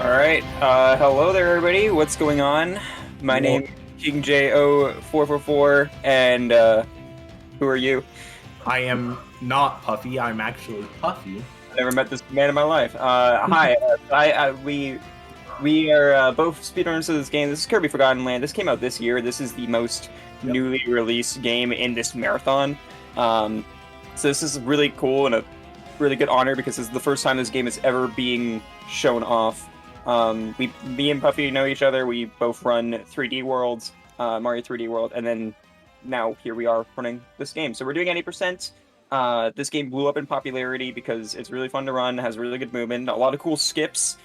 All right. Hello there, everybody. What's going on? My Well, name is kingj0444, and who are you? I am not Puffy. I'm actually Puffy. I never met this man in my life. Hi. We are both speedrunners of this game. This is Kirby Forgotten Land. This came out this year. This is the most Yep. newly released game in this marathon. Um, so this is really cool and a really good honor because this is the first time this game is ever being shown off. Me and Puffy know each other. We both run 3D Worlds, Mario 3D World, and then now here we are running this game. So we're doing 80%. This game blew up in popularity because it's really fun to run, has really good movement, a lot of cool skips,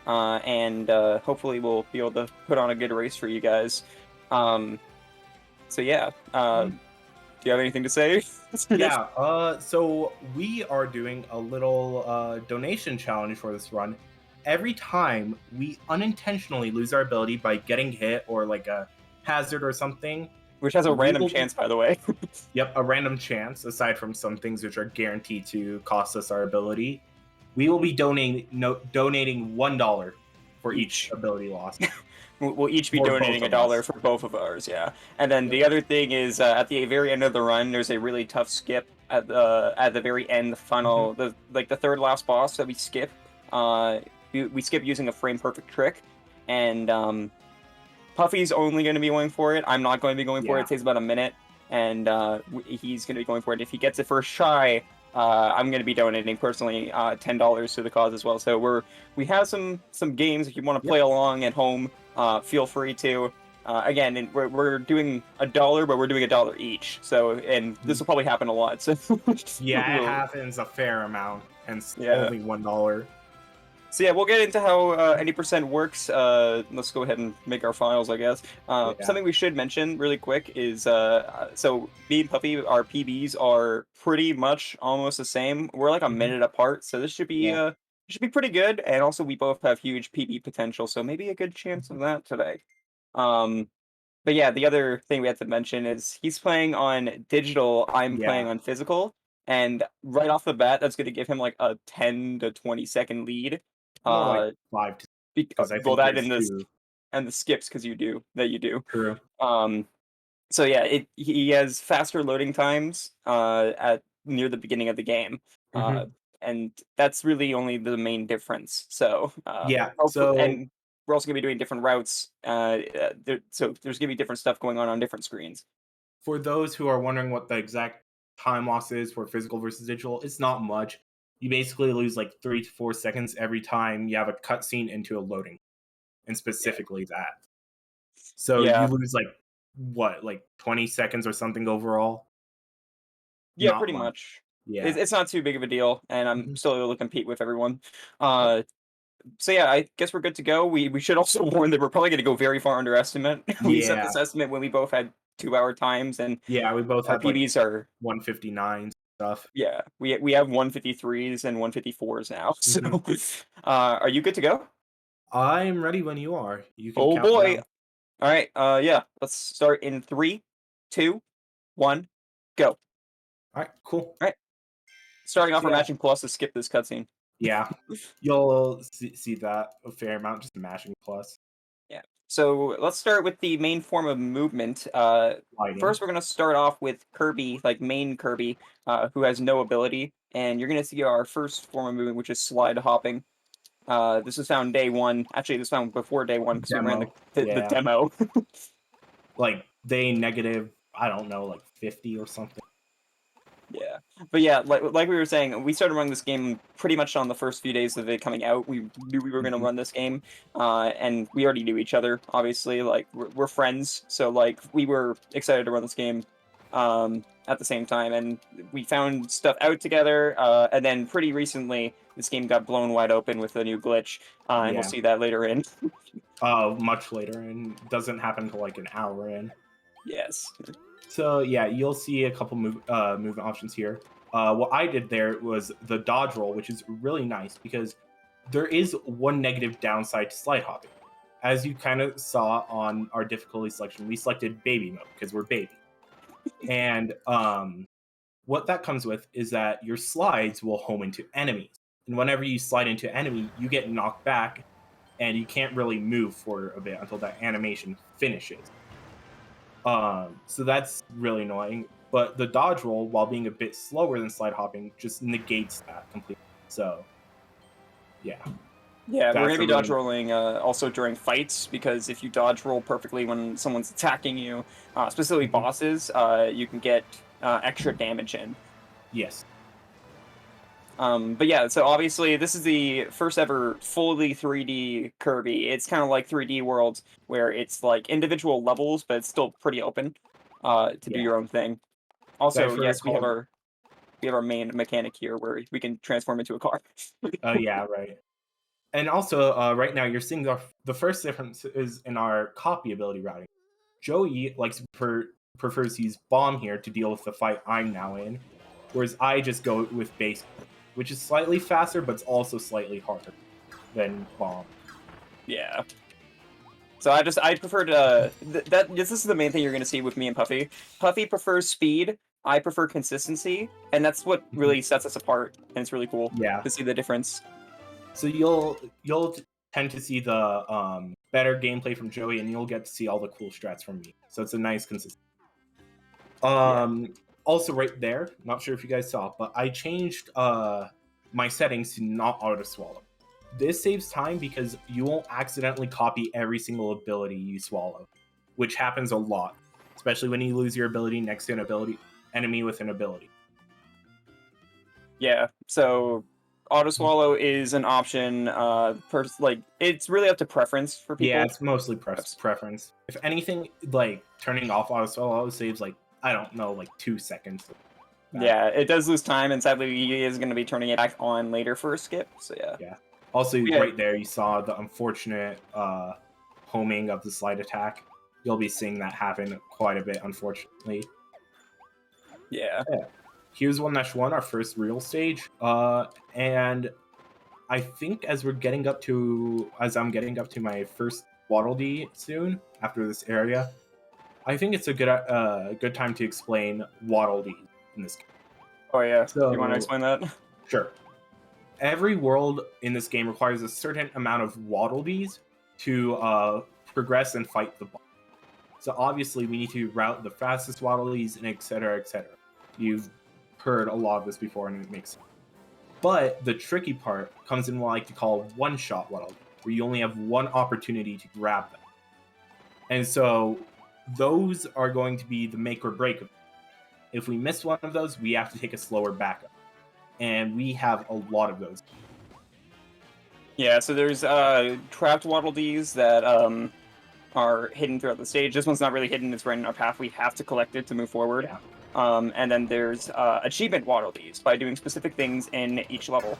and hopefully we'll be able to put on a good race for you guys. So yeah, do you have anything to say? Yeah. So we are doing a little donation challenge for this run. Every time we unintentionally lose our ability by getting hit or like a hazard or something, Which has a we random will- chance, by the way. Yep, a random chance. Aside from some things which are guaranteed to cost us our ability, we will be donating $1 for each ability loss. We'll each be For donating both of $1 us. for both of ours, yeah. And then Yep. the other thing is, at the very end of the run, there's a really tough skip at the very end, the final, the third last boss that we skip. We skip using a frame perfect trick, and Puffy's only going to be going for it. I'm not going to be going for it. Yeah. It takes about a minute, and he's going to be going for it. If he gets it first try, I'm going to be donating personally $10 to the cause as well. So we have some games if you want to play along at home. Feel free to. Again, we're doing $1, but we're doing $1 each. So, and this will probably happen a lot. So Yeah, it happens a fair amount, hence Yeah. only $1. So yeah, we'll get into how any percent works. Let's go ahead and make our files, I guess. Yeah. Something we should mention really quick is so me and Puffy, our PBs are pretty much almost the same. We're like a minute apart, so this should be pretty good. And also, we both have huge PB potential, so maybe a good chance of that today. But yeah, the other thing we have to mention is he's playing on digital. I'm playing on physical. And right off the bat, that's going to give him like a 10 to 20-second lead. More like 5 because I Well, think that there's and the skips because you do. True. So yeah, he has faster loading times at near the beginning of the game, and that's really only the main difference. So Yeah, and we're also gonna be doing different routes. So there's gonna be different stuff going on different screens. For those who are wondering what the exact time loss is for physical versus digital, it's not much. You basically lose like 3 to 4 seconds every time you have a cutscene into a loading, and specifically that. So you lose like 20 seconds or something overall. Yeah, Not pretty much. much. Yeah. It's not too big of a deal, and I'm still able to compete with everyone. So yeah, I guess we're good to go. We should also warn that we're probably going to go very far under estimate. We set this estimate when we both had 2-hour times, and we both our had like PBs are 159 stuff. Yeah, we have 153s and 154s now. So, are you good to go? I'm ready when you are. You can Oh count boy! down. All right. Yeah. Let's start in 3, 2, 1, go. All right, cool. All right. Starting off, we're matching plus to skip this cutscene. Yeah, you'll see that a fair amount, just mashing plus. Yeah. So let's start with the main form of movement. First, we're gonna start off with Kirby, like main Kirby, who has no ability, and you're gonna see our first form of movement, which is slide hopping. This was found day 1. Actually, this was found before day 1 because we ran the demo. Like day negative, I don't know, like 50 or something. Yeah, but yeah, like we were saying, we started running this game pretty much on the first few days of it coming out. We knew we were going to run this game, and we already knew each other, obviously. Like, we're friends, so, like, we were excited to run this game at the same time, and we found stuff out together, and then pretty recently, this game got blown wide open with a new glitch, and we'll see that later in. Much later, and doesn't happen until like an hour in. Yes. So yeah, you'll see a couple movement options here. What I did there was the dodge roll, which is really nice because there is one negative downside to slide hopping. As you kind of saw on our difficulty selection, we selected baby mode because we're baby. And what that comes with is that your slides will home into enemies. And whenever you slide into enemy, you get knocked back and you can't really move for a bit until that animation finishes. So that's really annoying. But the dodge roll, while being a bit slower than slide hopping, just negates that completely. So, yeah. Yeah, we're That's gonna be a dodge really rolling also during fights, because if you dodge roll perfectly when someone's attacking you, specifically Mhm. bosses, you can get extra damage in. Yes. But yeah, so obviously this is the first ever fully 3D Kirby. It's kind of like 3D World, where it's like individual levels, but it's still pretty open to do Yeah. your own thing. So I've Also, heard yes, it called. we have our main mechanic here where we can transform into a car. Oh yeah, right. And also, right now you're seeing the first difference is in our copy ability routing. Joey prefers to use bomb here to deal with the fight I'm now in, whereas I just go with base, which is slightly faster, but it's also slightly harder than bomb. Yeah. So I prefer to this is the main thing you're going to see with me and Puffy. Puffy prefers speed. I prefer consistency, and that's what really sets us apart. And it's really cool Yeah. to see the difference. So you'll tend to see the better gameplay from Joey, and you'll get to see all the cool strats from me. So it's a nice consistency. Yeah. Also right there, not sure if you guys saw, but I changed my settings to not auto swallow. This saves time because you won't accidentally copy every single ability you swallow, which happens a lot, especially when you lose your ability next to an enemy with an ability. Yeah. So auto swallow is an option. Like it's really up to preference for Yeah, people. it's mostly preference. If anything, like turning off auto swallow saves like I don't know, like 2 seconds. Yeah, it does lose time, and sadly, he is going to be turning it back on later for a skip. So yeah. Yeah. Also, Yeah. right there, you saw the unfortunate homing of the slide attack. You'll be seeing that happen quite a bit, unfortunately. Yeah. Yeah. Here's 1-1, our first real stage. And I think as I'm getting up to my first Waddle Dee soon after this area, I think it's a good time to explain Waddle Dee in this game. Oh yeah. You want to So explain that? sure. Every world in this game requires a certain amount of Waddle Dees to progress and fight the boss. So obviously we need to route the fastest Waddle Dees and etc. etc. You've heard a lot of this before and it makes sense. But the tricky part comes in what I like to call one-shot Waddle Dee, where you only have one opportunity to grab them. And so those are going to be the make or break of it. If we miss one of those, we have to take a slower backup. And we have a lot of those. Yeah, so there's trapped Waddle Dees that are hidden throughout the stage. This one's not really hidden, it's right in our path. We have to collect it to move forward. Yeah. And then there's achievement Waddle Dees by doing specific things in each level.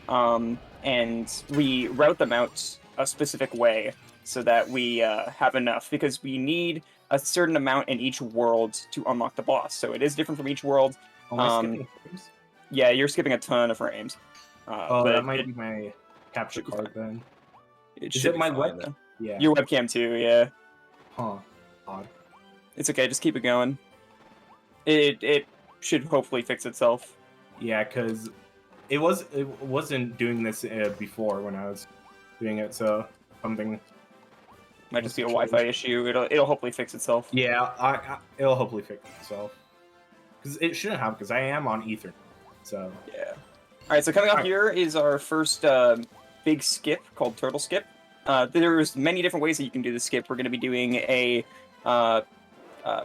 And we route them out a specific way so that we have enough, because we need a certain amount in each world to unlock the boss. So it is different from each world. Am I skipping frames? Yeah, you're skipping a ton of frames. Oh, but that might be my capture should be card then. it Is should it be my fine, webcam? though. Yeah. Your webcam too, yeah. Huh. Odd. It's okay, just keep it going. It should hopefully fix itself. Yeah, because it wasn't doing this before when I was doing it, so something Might just must be a have Wi-Fi changed. issue. It'll hopefully fix itself. Yeah, it'll hopefully fix itself. Because it shouldn't have, because I am on Ethernet. So Yeah. All right, so coming up Alright. here is our first big skip called Turtle Skip. There's many different ways that you can do the skip. We're going to be doing a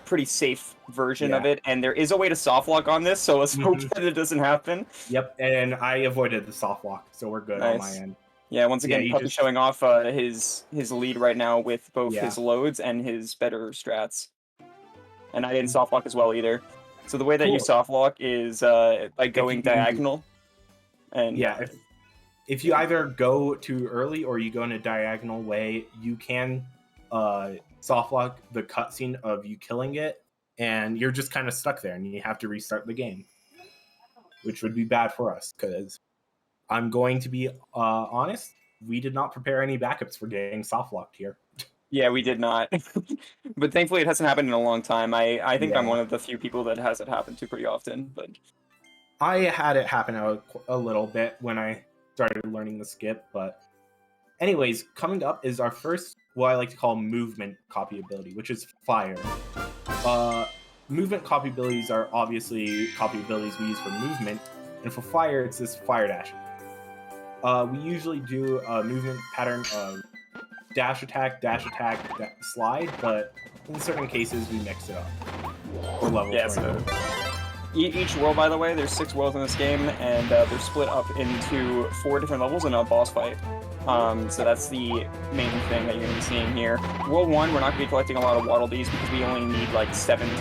pretty safe version of Yeah. it, and there is a way to soft lock on this, so let's hope that it doesn't happen. Yep, and I avoided the soft lock, so we're good on my Nice. end. Yeah, once Yeah, again, you Puppy just showing off his lead right now with both Yeah. his loads and his better strats. And I didn't soft lock as well either. So the way that you Cool. soft lock is by going diagonal. And Yeah, if you either go too early or you go in a diagonal way, you can soft lock the cutscene of you killing it, and you're just kind of stuck there, and you have to restart the game, which would be bad for us. Because I'm going to be honest, we did not prepare any backups for getting soft locked here. yeah, we did not. But thankfully it hasn't happened in a long time. I think I'm Yeah. one of the few people that has it happen to pretty often. But I had it happen a little bit when I started learning the skip, but Anyways, coming up is our first, what I like to call movement copy ability, which is fire. Movement copy abilities are obviously copy abilities we use for movement, and for fire, it's this fire dash. We usually do a movement pattern of dash attack, slide, but in certain cases we mix it up. For level Yeah, 20. so each world, by the way, there's 6 worlds in this game, and they're split up into 4 different levels in a boss fight. So that's the main thing that you're going to be seeing here. World 1, we're not going to be collecting a lot of Waddle Dees because we only need like 17 to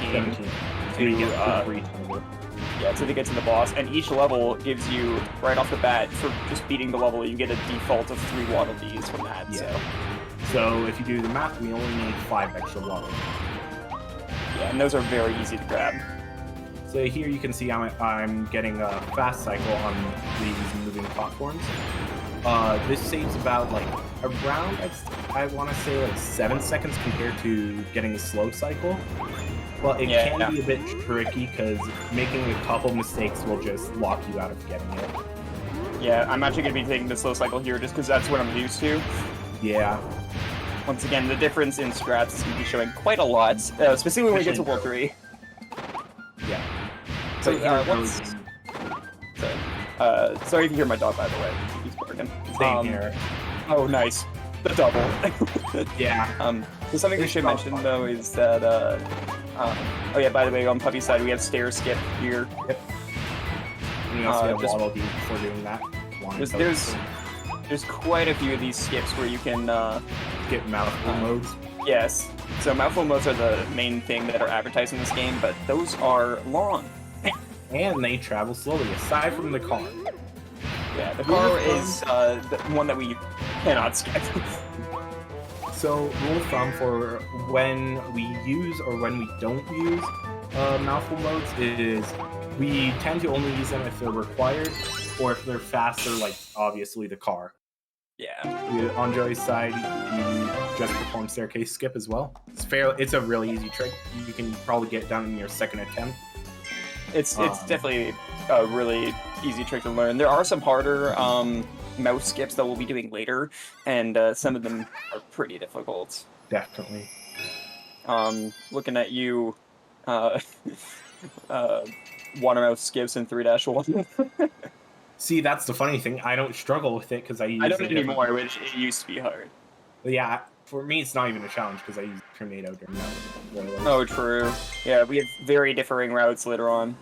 get to the boss. And each level gives you, right off the bat, for just beating the level, you get a default of 3 Waddle Dees from that. Yeah. So if you do the math, we only need 5 extra Waddle Dees. Yeah, and those are very easy to grab. So here you can see I'm getting a fast cycle on these moving platforms. This saves about like around, I want to say like 7 seconds compared to getting a slow cycle. Well, it can be a bit tricky because making a couple mistakes will just lock you out of getting it. Yeah, I'm actually going to be taking the slow cycle here just because that's what I'm used to. Yeah. Once again, the difference in strats is going to be showing quite a lot, specifically when we get to World 3. Yeah. So, sorry if you hear my dog, by the way. He's barking. Same here. Oh, nice. The double. Yeah. So something we should mention, though, is that, oh yeah, by the way, on Puffy's side, we have stair skip here. Yep. And we also have Waddle Dee before doing that. There's quite a few of these skips where you can, get mouthful modes. Yes. So mouthful modes are the main thing that are advertised in this game, but those are long. And they travel slowly, aside from the car. Yeah, the car is the one that we cannot skip. So, rule of thumb for when we use or when we don't use mouthful modes is we tend to only use them if they're required or if they're faster, like obviously the car. Yeah. On Joey's side, you just perform staircase skip as well. It's a really easy trick. You can probably get it done in your second attempt. It's definitely a really easy trick to learn. There are some harder mouse skips that we'll be doing later, and some of them are pretty difficult. Definitely. Looking at you, water mouse skips in 3-1. See, that's the funny thing. I don't struggle with it because I use I don't anymore, which it used to be hard. But yeah, for me, it's not even a challenge because I use Tornado during that. Oh, true. Yeah, we have very differing routes later on.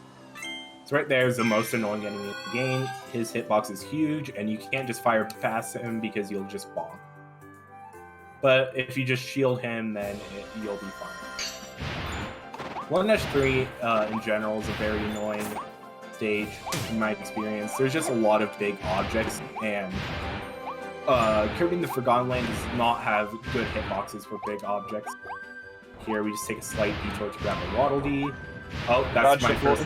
So right there is the most annoying enemy in the game. His hitbox is huge, and you can't just fire past him because you'll just bonk. But if you just shield him, then you'll be fine. 1-3 in general is a very annoying stage in my experience. There's just a lot of big objects, and Kirby in the Forgotten Land does not have good hitboxes for big objects. Here we just take a slight detour to grab a Waddle Dee. Oh, that's my first.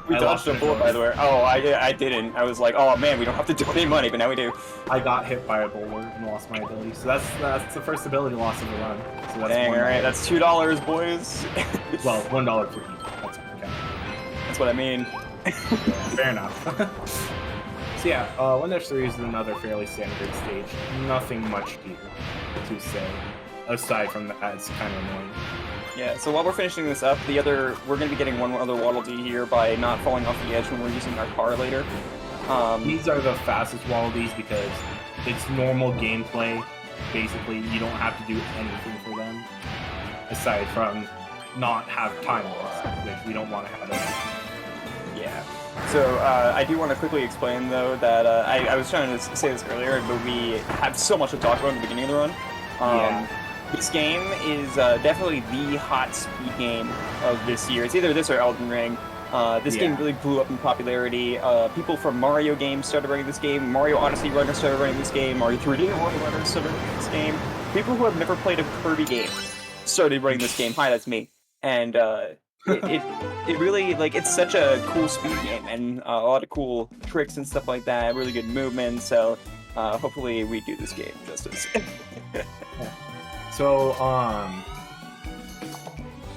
We dodged a bullet, by the way. Oh, I didn't. I was like, oh man, we don't have to do any money, but now we do. I got hit by a bullet and lost my ability. So that's the first ability loss of the run. So that's dang, alright, that's $2, boys. Well, $1 per each. That's what I mean. Yeah, fair enough. So yeah, 1-3 is another fairly standard stage. Nothing much here to say. Aside from that, it's kind of annoying. Yeah, so while we're finishing this up, we're going to be getting one other Waddle Dee here by not falling off the edge when we're using our car later. These are the fastest Waddle Dees because it's normal gameplay. Basically, you don't have to do anything for them. Aside from not have time loss, which we don't want to have. Yeah. So I do want to quickly explain, though, that I was trying to say this earlier, but we have so much to talk about in the beginning of the run. Yeah. This game is definitely the hot speed game of this year. It's either this or Elden Ring. This game really blew up in popularity. People from Mario games started running this game. Mario Odyssey runners started running this game. Mario 3D World runners started running this game. People who have never played a Kirby game started running this game. Hi, that's me. And it really, like, it's such a cool speed game and a lot of cool tricks and stuff like that. Really good movement. So hopefully we do this game justice. So,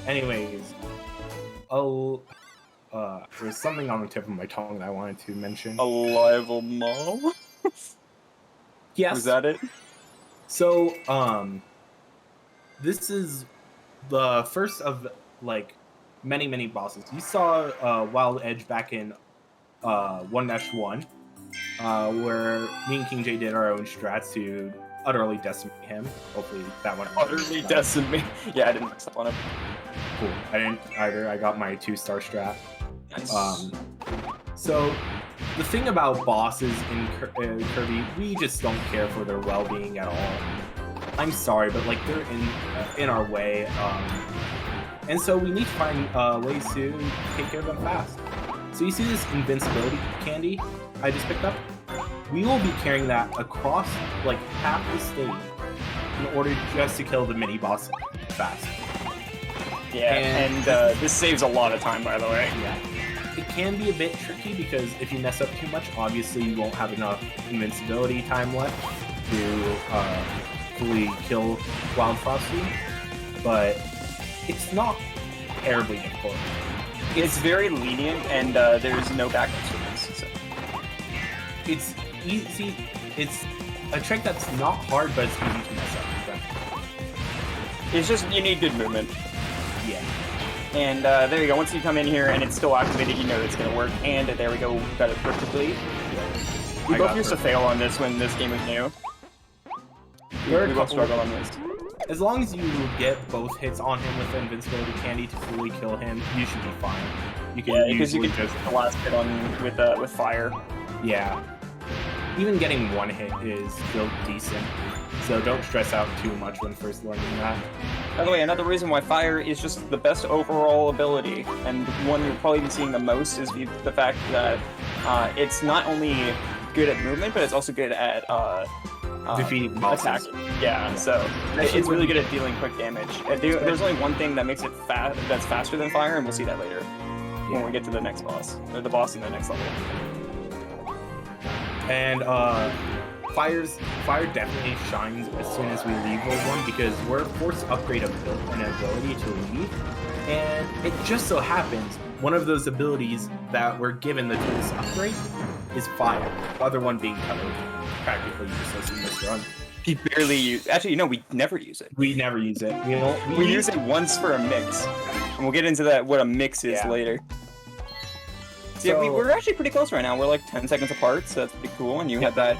anyways, there's something on the tip of my tongue that I wanted to mention. A live mom? Yes. Was that it? So, this is the first of like many bosses. You saw Wild Edge back in 1-1, where me and King J did our own strats to utterly decimate him. Hopefully that one Utterly decimate. Yeah, I didn't mess up on it. Cool. I didn't either. I got my 2-star strat. Nice. So the thing about bosses in Kirby, we just don't care for their well-being at all. I'm sorry, but like they're in our way, and so we need to find ways to take care of them fast. So you see this invincibility candy I just picked up? We will be carrying that across like half the stage in order just to kill the mini boss fast. Yeah, and this saves a lot of time, by the way. Yeah. It can be a bit tricky because if you mess up too much, obviously you won't have enough invincibility time left to fully kill Wild Frosty, but it's not terribly difficult. It's very lenient, and there's no backups for this. So. It's easy. It's a trick that's not hard, but it's easy to mess up. It's just, you need good movement. Yeah. And there you go. Once you come in here and it's still activated, you know it's going to work. And there we go. Got it perfectly. We both used to fail on this when this game was new. We both struggled on this. As long as you get both hits on him with the invincibility candy to fully kill him, you should be fine. You can because you can just the last hit on with fire. Yeah. Even getting one hit is still decent, so don't stress out too much when first learning that. By the way, another reason why fire is just the best overall ability, and one you're probably been seeing the most, is the fact that it's not only good at movement, but it's also good at defeating bosses. Attacking. Yeah, so it's really good at dealing quick damage. There's only one thing that makes it that's faster than fire, and we'll see that later when we get to the next boss, or the boss in the next level. And fire definitely shines as soon as we leave World 1 because we're forced to upgrade an ability to leave, and it just so happens one of those abilities that we're given the tools to upgrade is fire. The other one being covered practically useless in this run. We barely use. Actually, no, we never use it. We never use it. We use it once for a mix, and we'll get into that what a mix is later. So, yeah, we're actually pretty close right now. We're like 10 seconds apart, so that's pretty cool. And you had that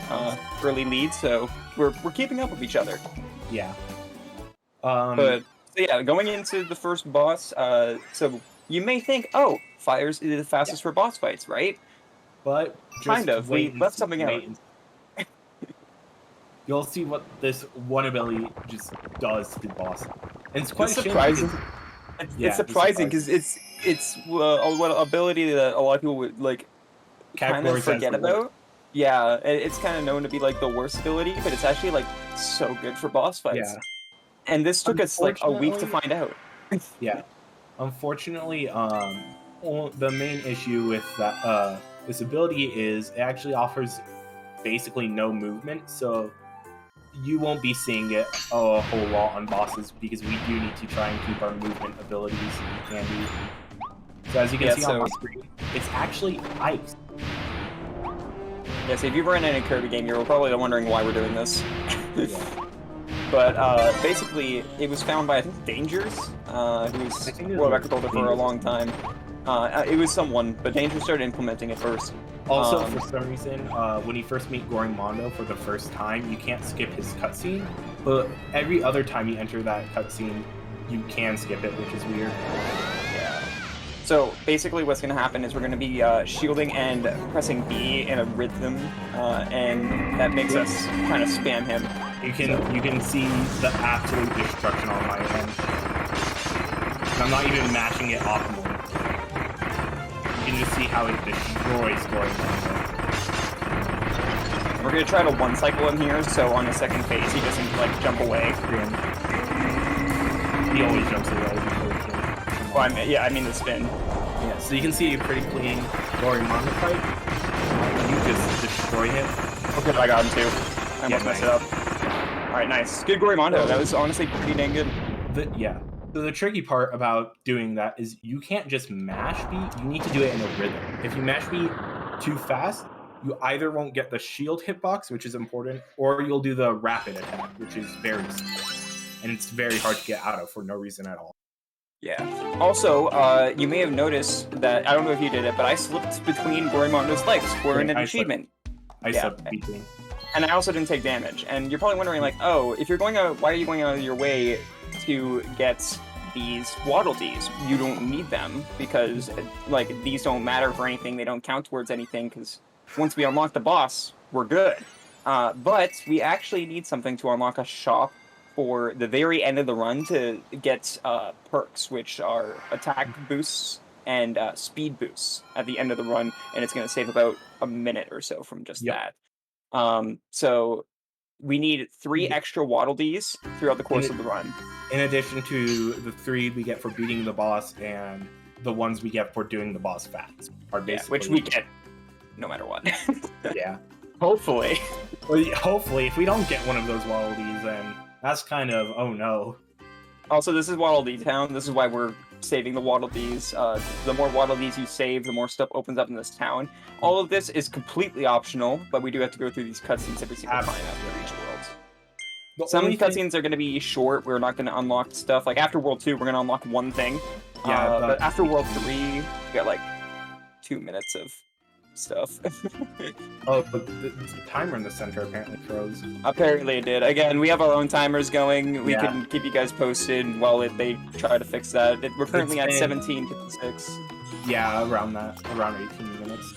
early lead, so we're keeping up with each other. Yeah. But so yeah, going into the first boss, so you may think, oh, fire's the fastest for boss fights, right? But just kind of. We left something out. You'll see what this one ability just does to the boss. And it's quite surprising. It's surprising because it's what ability that a lot of people would like kind of forget about. Yeah, it's kind of known to be like the worst ability, but it's actually like so good for boss fights. Yeah. And this took us like a week to find out. Yeah. Unfortunately, the main issue with that this ability is it actually offers basically no movement, so you won't be seeing it a whole lot on bosses because we do need to try and keep our movement abilities handy. So as you can see on my screen, it's actually ice. Yeah, so if you've run any Kirby game, you're probably wondering why we're doing this. But basically, it was found by, I think, Dangers, who was world record holder for a long time. It was someone, but Dangers started implementing it first. Also, for some reason, when you first meet Goring Mondo for the first time, you can't skip his cutscene, but every other time you enter that cutscene, you can skip it, which is weird. Yeah. So basically what's going to happen is we're going to be shielding and pressing B in a rhythm, and that makes us kind of spam him. You can see the absolute destruction on my end. I'm not even mashing it optimally. You can just see how it destroys Goring Mondo. We're going to try to one cycle him here, so on the second phase he doesn't like jump away. He always jumps away. Well, I mean the spin. Yeah, so you can see a pretty clean Goring Mondo fight. You just destroy him. Okay, I got him too. I almost messed it up. Alright, nice. Good Goring Mondo. That was honestly pretty dang good. So the tricky part about doing that is you can't just mash B, you need to do it in a rhythm. If you mash B too fast, you either won't get the shield hitbox, which is important, or you'll do the rapid attack, which is very slow. And it's very hard to get out of for no reason at all. Yeah. Also, you may have noticed that, I don't know if you did it, but I slipped between Gorimondo's legs for an achievement. I slipped between. And I also didn't take damage. And you're probably wondering, like, oh, if you're going out, why are you going out of your way to get these Waddle Dees? You don't need them, because, like, these don't matter for anything. They don't count towards anything, because once we unlock the boss, we're good. But we actually need something to unlock a shop for the very end of the run to get perks, which are attack boosts and speed boosts at the end of the run, and it's going to save about a minute or so from just that. So we need 3 extra Waddle Dees throughout the course of the run. In addition to the 3 we get for beating the boss and the ones we get for doing the boss fast. Are basically which we get no matter what. Yeah. Hopefully. Well, hopefully, if we don't get one of those Waddle Dees, then that's kind of, oh no. Also, this is Waddle Dee Town. This is why we're saving the Waddle Dees. The more Waddle Dees you save, the more stuff opens up in this town. All of this is completely optional, but we do have to go through these cutscenes every single time after each world. Some cutscenes are going to be short. We're not going to unlock stuff. Like, after World 2, we're going to unlock one thing. But after World 3, we got, like, 2 minutes of stuff. Oh, but the timer in the center apparently froze. Apparently it did. Again, we have our own timers going. We can keep you guys posted while they try to fix that. We're currently at 17:56. Yeah, around that. Around 18 minutes.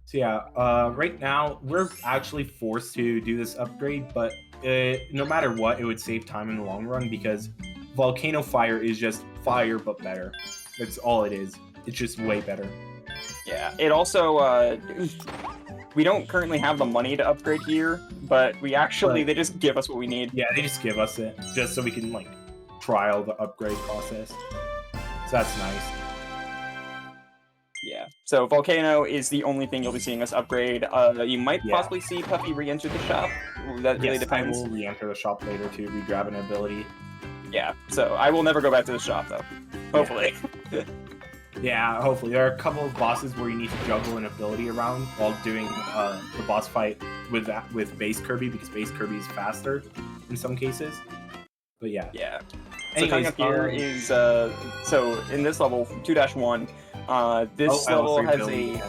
So yeah, right now, we're actually forced to do this upgrade, but no matter what, it would save time in the long run, because Volcano Fire is just fire, but better. That's all it is. It's just way better. Yeah, it also, we don't currently have the money to upgrade here, but we actually, they just give us what we need. Yeah, they just give us it, just so we can, like, trial the upgrade process. So that's nice. Yeah, so Volcano is the only thing you'll be seeing us upgrade. You might possibly see Puffy re-enter the shop. That really depends. I will re-enter the shop later to re-grab an ability. Yeah, so I will never go back to the shop, though. Hopefully. Yeah. Yeah, hopefully. There are a couple of bosses where you need to juggle an ability around while doing the boss fight with base Kirby, because base Kirby is faster in some cases. But yeah. Yeah. Anyways, so coming up here is, so in this level, 2-1, this level has a...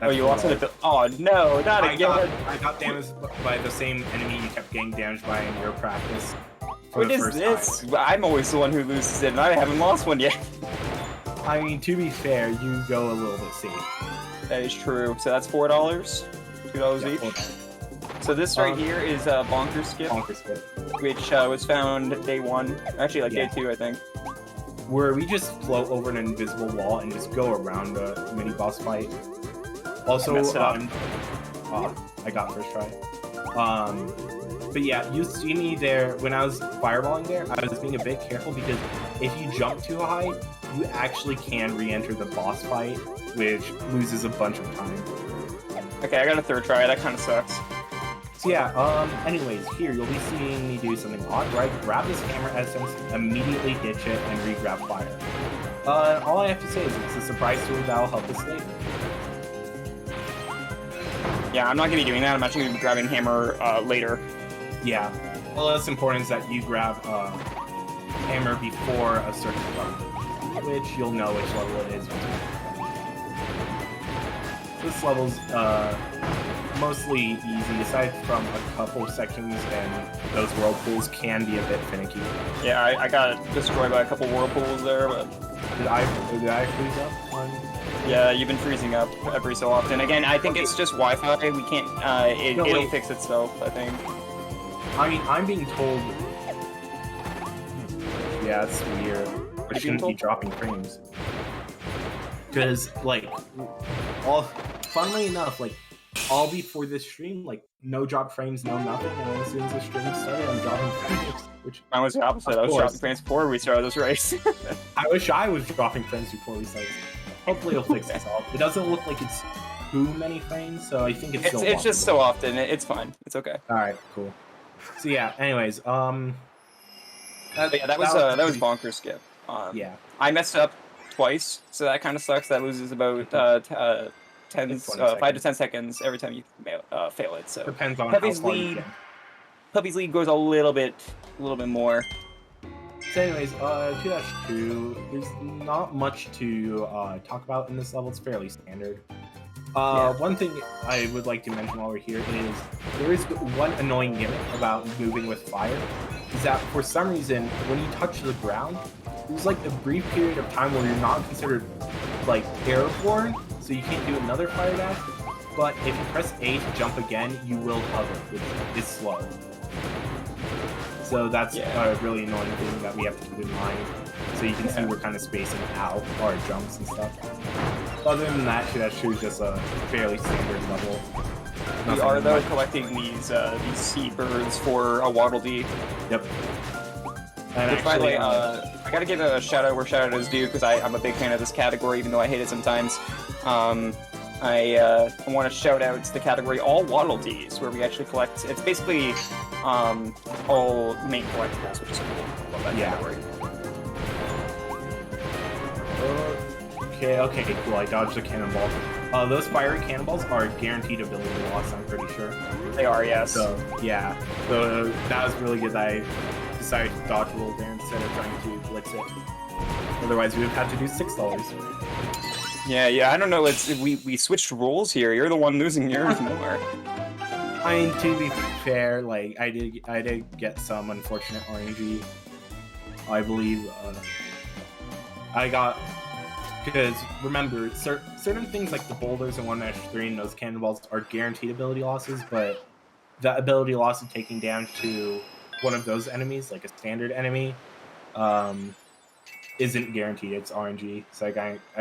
Oh, you lost an ability. Oh, no, not again. I got damaged by the same enemy you kept getting damaged by in your practice. What is this? I'm always the one who loses it, and I haven't lost one yet. I mean, to be fair, you go a little bit safe. That is true. So that's $4, $2 each. $4. So this right here is Bonker Skip. Bonker Skip, which was found day 1, actually like day 2, I think. Where we just float over an invisible wall and just go around a mini boss fight. Also, I got first try. But yeah, you see me there when I was fireballing there. I was being a bit careful, because if you jump too high, you actually can re-enter the boss fight, which loses a bunch of time. Okay, I got a third try. That kind of sucks. So yeah, anyways, here you'll be seeing me do something odd, right? Grab this hammer essence, immediately ditch it, and re-grab fire. All I have to say is it's a surprise tool that'll help us later. Yeah, I'm not going to be doing that. I'm actually going to be grabbing hammer later. Yeah. Well, what's important is that you grab hammer before a certain level, which you'll know which level it is. This level's mostly easy, aside from a couple sections, and those whirlpools can be a bit finicky. Yeah, I got destroyed by a couple whirlpools there, but... Did I freeze up? Yeah, you've been freezing up every so often. Again, I think it's just Wi-Fi. We can't... it'll fix itself, I think. I mean, I'm being told... Yeah, it's weird. I shouldn't be dropping frames. Because, like, funnily enough, like, all before this stream, like, no drop frames, no nothing, and then as soon as the stream started, I'm dropping frames. Which, mine was the opposite. I was dropping frames before we started this race. I wish I was dropping frames before we started. Hopefully it'll fix itself. It doesn't look like it's too many frames, so I think it's still It's just so often. It's fine. It's okay. Alright, cool. So yeah, anyways, that was Bonker Skip. Yeah. I messed up twice, so that kind of sucks. That loses about 10, 5 to 10 seconds every time you fail it. So Depends on Puffy's how far lead, you can. Puffy's lead goes a little bit more. So anyways, 2-2, there's not much to talk about in this level. It's fairly standard. One thing I would like to mention while we're here is there is one annoying gimmick about moving with fire, is that for some reason, when you touch the ground, there's like a brief period of time where you're not considered like airborne, so you can't do another fire dash, but if you press A to jump again, you will hover, which is slow. So that's a really annoying thing that we have to keep in mind. So you can see we're kind of spacing out our jumps and stuff. Other than that, that's just a fairly standard level. We are though collecting these sea birds for a Waddle Dee. Yep. And which, by the way, I gotta give a shout out where shout out is due, because I'm a big fan of this category, even though I hate it sometimes. I want to shout out the category All Waddle Dees, where we actually collect. It's basically all main collectibles, which is cool. I love that category. Okay, cool. I dodged a cannonball. Those fiery cannonballs are guaranteed ability loss, I'm pretty sure. They are, yes. So, yeah. So, that was really good that I decided to dodge roll there instead of trying to blitz it. Otherwise, we would have had to do $6. Yeah, I don't know. We switched roles here. You're the one losing yours more. I mean, to be fair, like, I did get some unfortunate RNG. I believe, I got... Because, remember, certain things like the boulders and 1-3 and those cannonballs are guaranteed ability losses, but the ability loss of taking damage to one of those enemies, like a standard enemy, isn't guaranteed. It's RNG, so I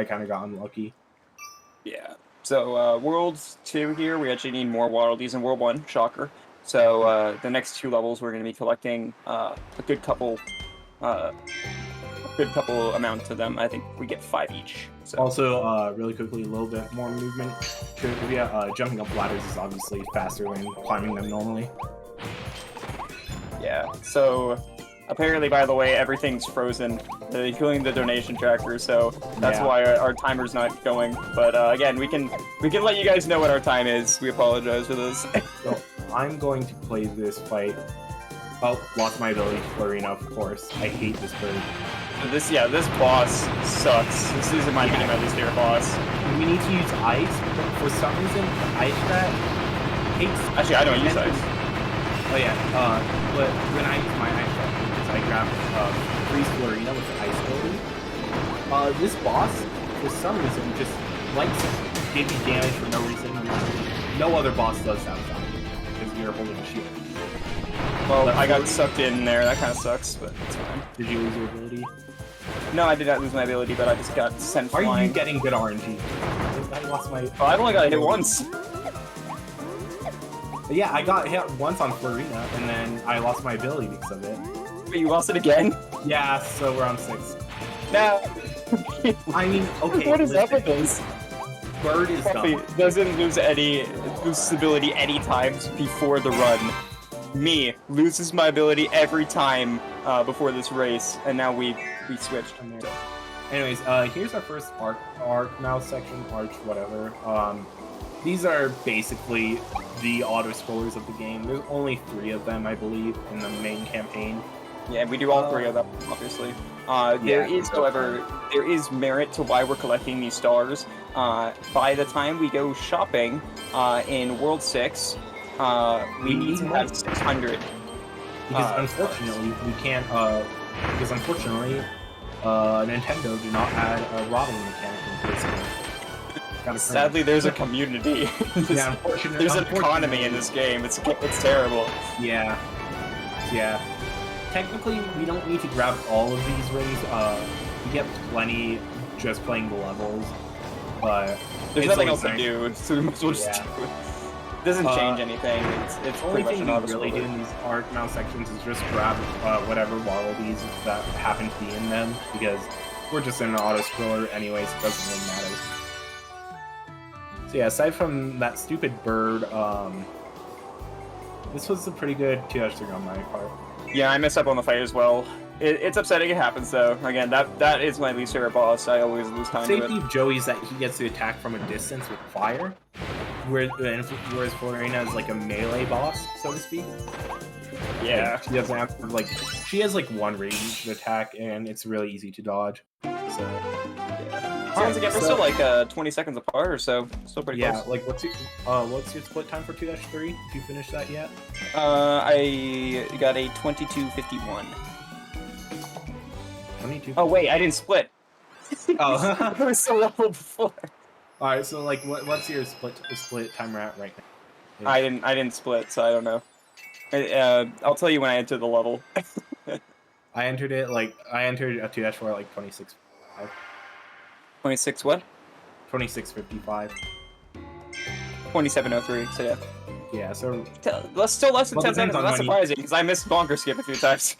kind of got unlucky. Yeah. So, World 2 here, we actually need more Waddle Dees in World 1, shocker. So, the next 2 levels, we're going to be collecting a good couple amount of them. I think we get 5 each. So. Also, really quickly, a little bit more movement. Jumping up ladders is obviously faster than climbing them normally. Yeah, so apparently, by the way, everything's frozen, including the donation tracker, so that's why our timer's not going. But again, we can let you guys know what our time is. We apologize for this. So I'm going to play this fight. Oh, lost my ability to Florina, of course. I hate this bird. This boss sucks. This is, in my opinion, my least favorite boss. We need to use ice, but for some reason, the ice strat hates... Actually, I don't use ice. Oh yeah, but when I use my ice strat, because I grab Freeze Florina with the ice ability, this boss, for some reason, just likes to give you damage for no reason. No other boss does that without you, because you're holding a shield. Well, I got sucked in there. That kind of sucks, but it's fine. Did you lose your ability? No, I did not lose my ability, but I just got sent flying. Are you getting good RNG? I lost my... Oh, I've only got hit once. Yeah, I got hit once on Florina, and then I lost my ability because of it. But you lost it again? Yeah, so we're on 6. No. I mean, okay. What is up with this? Bird is dumb. Doesn't lose ability any times before the run. Me loses my ability every time before this race, and now we switched. So, anyways, here's our first arc mouse section, arch, whatever. These are basically the auto scrollers of the game. There's only 3 of them, I believe, in the main campaign. Yeah, we do all 3 of them, obviously. There is merit to why we're collecting these stars. By the time we go shopping in World 6, we need to have 600. Because unfortunately, we can't. Because unfortunately, Nintendo do not add a robbing mechanic into this game. Sadly, there's a community. Yeah, unfortunately, there's an economy in this game. It's terrible. Yeah. Technically, we don't need to grab all of these rings. We get plenty just playing the levels, but there's nothing else to do, so we might as well just do it. It doesn't change anything. It's the only thing we really do in these arc mouse sections is just grab whatever wallabies that happen to be in them, because we're just in an auto scroller anyways. It doesn't really matter. So yeah, aside from that stupid bird, this was a pretty good 2-3 on my part. Yeah, I messed up on the fight as well. It's upsetting. It happens though. Again, that is my least favorite boss. I always lose time to Safety it. of Joey is that he gets to attack from a distance with fire, whereas Florina is like a melee boss, so to speak. Yeah. Like, she doesn't have to, like, she has like one ranged attack, and it's really easy to dodge. So yeah. Once again, we're still like 20 seconds apart or so. Still pretty close. Yeah, like what's your split time for 2-3? Did you finish that yet? I got a 22:51. 22. Oh wait, I didn't split. Oh, I was so level before. all right. So like, what's your split timer at right now? I didn't split, so I don't know. I'll tell you when I enter the level. I entered a 2-4 like 26. 26 what? 26:55. 27:03. So yeah. Yeah, so Still less than Well, 10 depends seconds. on That's when you- surprising because I missed bonker skip a few times.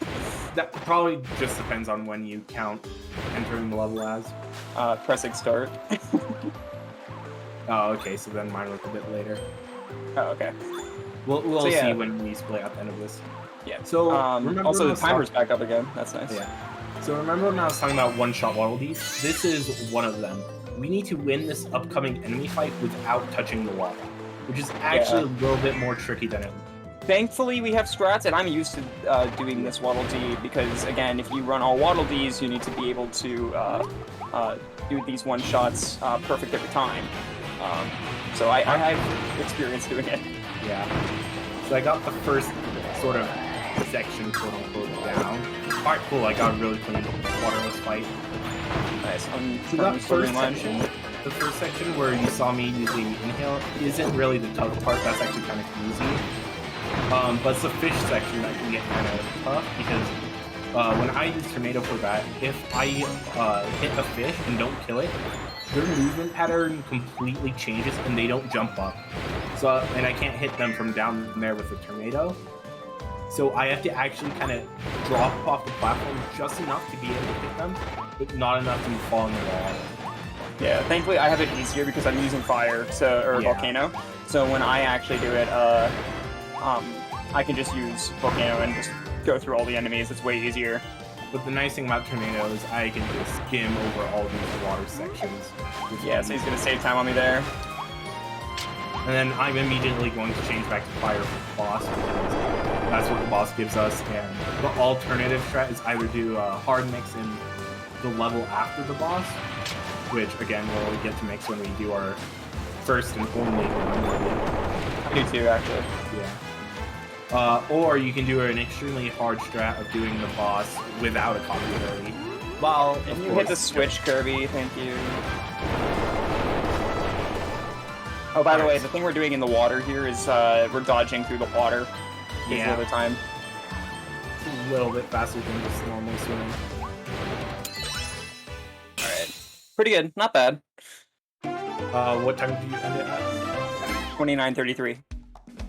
that probably just depends on when you count entering the level as. Pressing start. Oh, okay. So then mine was a bit later. Oh, okay. We'll So, yeah. see when we split at the end of this. Yeah. So remember also when I the was timer's talking- back up again. That's nice. Yeah. So remember when I was talking about one-shot waddle dees? This is one of them. We need to win this upcoming enemy fight without touching the wall, which is actually a little bit more tricky than it. Thankfully, we have strats, and I'm used to doing this Waddle Dee because, again, if you run all Waddle Dees, you need to be able to do these one-shots perfect every time. So I have experience doing it. Yeah. So I got the first sort of section, quote unquote, down. Alright, cool. I got a really clean waterless fight. Nice. So that the first section where you saw me using inhale isn't really the tough part. That's actually kind of easy. But it's the fish section that can get kind of tough because when I use tornado for that, if I hit a fish and don't kill it, their movement pattern completely changes and they don't jump up. So and I can't hit them from down there with the tornado. So I have to actually kind of drop off the platform just enough to be able to hit them, but not enough to fall in the wall. Yeah, thankfully I have it easier because I'm using fire, or volcano. So when I actually do it, I can just use volcano and just go through all the enemies. It's way easier. But the nice thing about tornado is I can just skim over all these water sections. Yeah, so he's gonna save time on me there. And then I'm immediately going to change back to fire for the boss because that's what the boss gives us. And the alternative strat is either do hard mix in the level after the boss, which again we'll get to mix when we do our first and only one. I do too, actually. Yeah. Or you can do an extremely hard strat of doing the boss without a copy ability. Well, Can you hit the switch, Kirby? Thank you. Oh, by the way, the thing we're doing in the water here is we're dodging through the water the other time. It's a little bit faster than just normal swimming. Alright. Pretty good. Not bad. What time did you end it at? 29:33.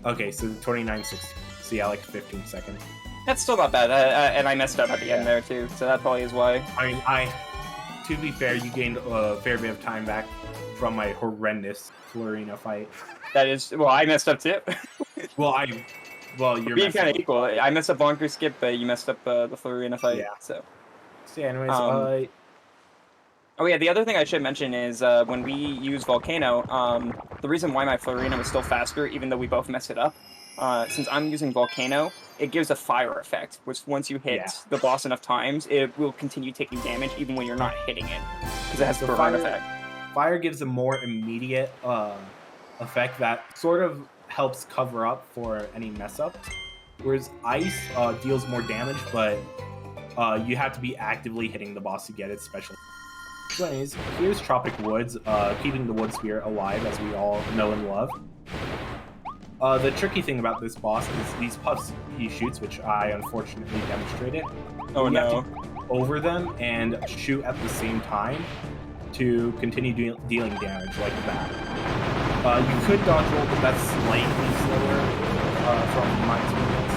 Okay, so 29:60. So yeah, like 15 seconds. That's still not bad. And I messed up at the end there too, so that probably is why. I mean, to be fair, you gained a fair bit of time back from my horrendous Florina fight. That is, well, I messed up too. Well, you're being kind of equal. I messed up bonker skip, but you messed up the Florina fight. Yeah. So yeah, anyways, oh yeah, the other thing I should mention is when we use volcano, the reason why my Florina was still faster, even though we both messed it up, since I'm using volcano, it gives a fire effect, which once you hit the boss enough times, it will continue taking damage even when you're not hitting it, because it has the burn effect. Fire gives a more immediate effect that sort of helps cover up for any mess up, whereas ice deals more damage, but you have to be actively hitting the boss to get its special. So anyways, here's Tropic Woods, keeping the wood spirit alive, as we all know and love. The tricky thing about this boss is these puffs he shoots, which I unfortunately demonstrated. Oh no. Have to over them and shoot at the same time to continue dealing damage like that. You could dodge roll, but that's slightly slower from my experience.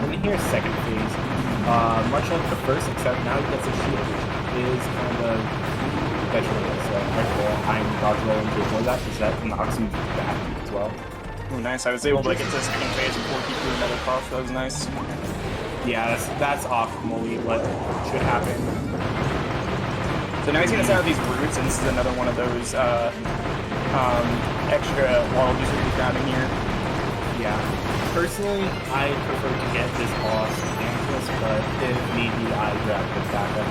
And then here's second phase. Much like the first, except now he gets a shield, which is kind of detrimental. So therefore, I'm dodge rolling to avoid that because that knocks him back as well. Oh, nice. I was able to get to the second phase before he threw another puff. That was nice. Yeah, that's optimally what should happen. So now he's gonna set out these roots, and this is another one of those extra waddle boosters he's grabbing here. Yeah. Personally, I prefer to get this boss Damages, but if need be, I grab the backup.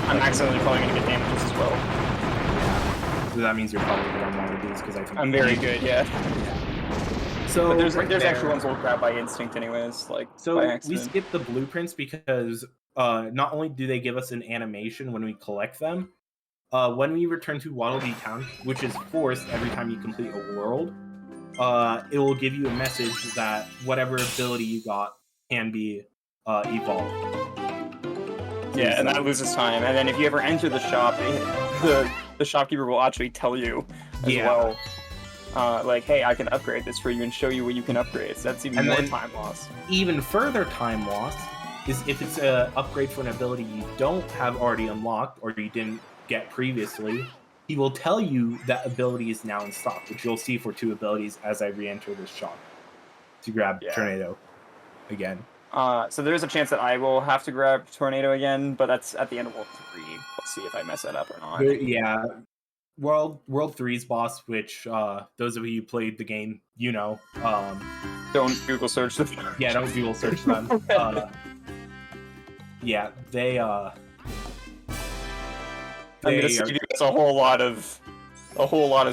I'm accidentally probably gonna get Damages as well. Yeah. So that means you're probably gonna want one of these because I think I'm very good, yeah. So but there's right extra ones we'll grab by instinct anyways, like so by accident. we skip the blueprints because not only do they give us an animation when we collect them, when we return to Waddle-Dee Town, which is forced every time you complete a world, it will give you a message that whatever ability you got can be evolved. Yeah, and that loses time. And then if you ever enter the shop, the shopkeeper will actually tell you as well. Like, hey, I can upgrade this for you and show you what you can upgrade. So that's even more time loss. Even further time loss is if it's an upgrade for an ability you don't have already unlocked or you didn't get previously, he will tell you that ability is now in stock, which you'll see for 2 abilities as I re-enter this shop to grab Tornado again. So there's a chance that I will have to grab Tornado again, but that's at the end of World 3. Let's see if I mess that up or not. Yeah. World 3's boss, which those of you who played the game, you know. Don't Google search them. Yeah, don't Google search them. Yeah, they I'm gonna say it's a whole lot of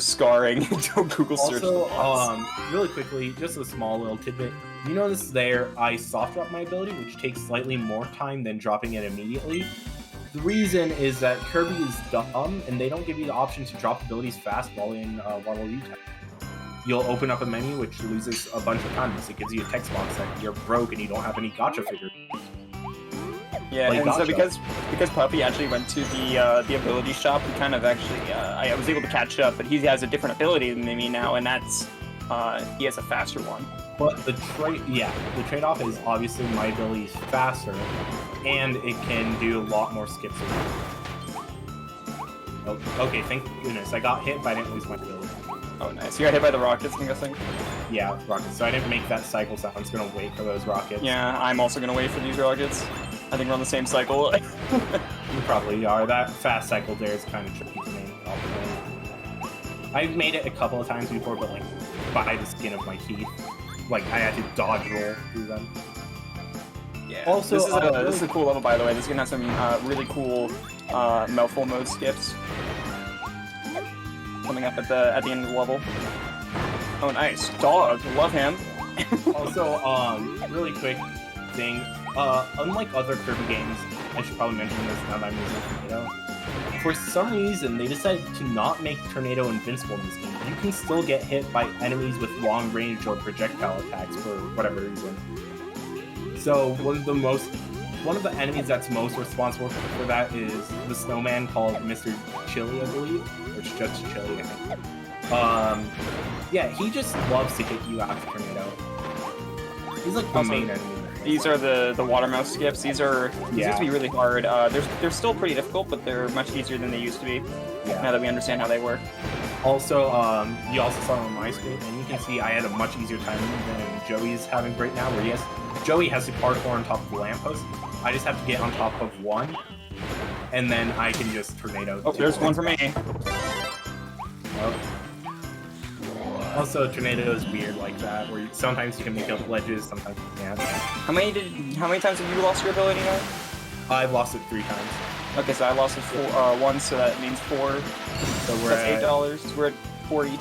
scarring. Don't Google search them. Also, really quickly, just a small little tidbit. You notice there, I soft drop my ability, which takes slightly more time than dropping it immediately. The reason is that Kirby is dumb, and they don't give you the option to drop abilities fast while in Waddle-Dee Town. You'll open up a menu which loses a bunch of time. It gives you a text box that you're broke and you don't have any gacha figures. Yeah, and so because Puffy actually went to the ability shop, he kind of actually I was able to catch up, but he has a different ability than me now, and that's he has a faster one. But the trade-off is obviously my ability is faster, and it can do a lot more skips. Oh, okay, thank goodness. I got hit, but I didn't lose my ability. Oh, nice. You got hit by the rockets, I'm guessing? Yeah, rockets. So I didn't make that cycle, so I'm just going to wait for those rockets. Yeah, I'm also going to wait for these rockets. I think we're on the same cycle. You probably are. That fast cycle there is kind of tricky to make. I've made it a couple of times before, but like by the skin of my teeth. Like I had to dodge roll through them. Yeah. Also, this is a cool level, by the way. This is gonna have some really cool mouthful mode skips coming up at the end of the level. Oh, nice dog. Love him. Also, really quick thing. Unlike other Kirby games, I should probably mention this now that I'm using Tornado. For some reason, they decided to not make Tornado invincible in this game. You can still get hit by enemies with long range or projectile attacks for whatever reason. So one of the enemies that's most responsible for that is the snowman called Mr. Chili, I believe, or it's just Chili, I think. Yeah, he just loves to hit you after Tornado. He's like the main enemy. These are the watermouse skips. These used to be really hard. They're still pretty difficult, but they're much easier than they used to be. Yeah. Now that we understand how they work. Also, you also saw on my screen, and you can see I had a much easier time than Joey's having right now, where Joey has to parkour on top of the lamppost. I just have to get on top of one, and then I can just Tornado. Oh, there's one for me. Oh. Also, Tornado is weird like that, where sometimes you can make up ledges, sometimes you can't. How many times have you lost your ability now? I've lost it 3 times. Okay, so I lost it once, so that means 4. So we're at $8. So we're at 4 each.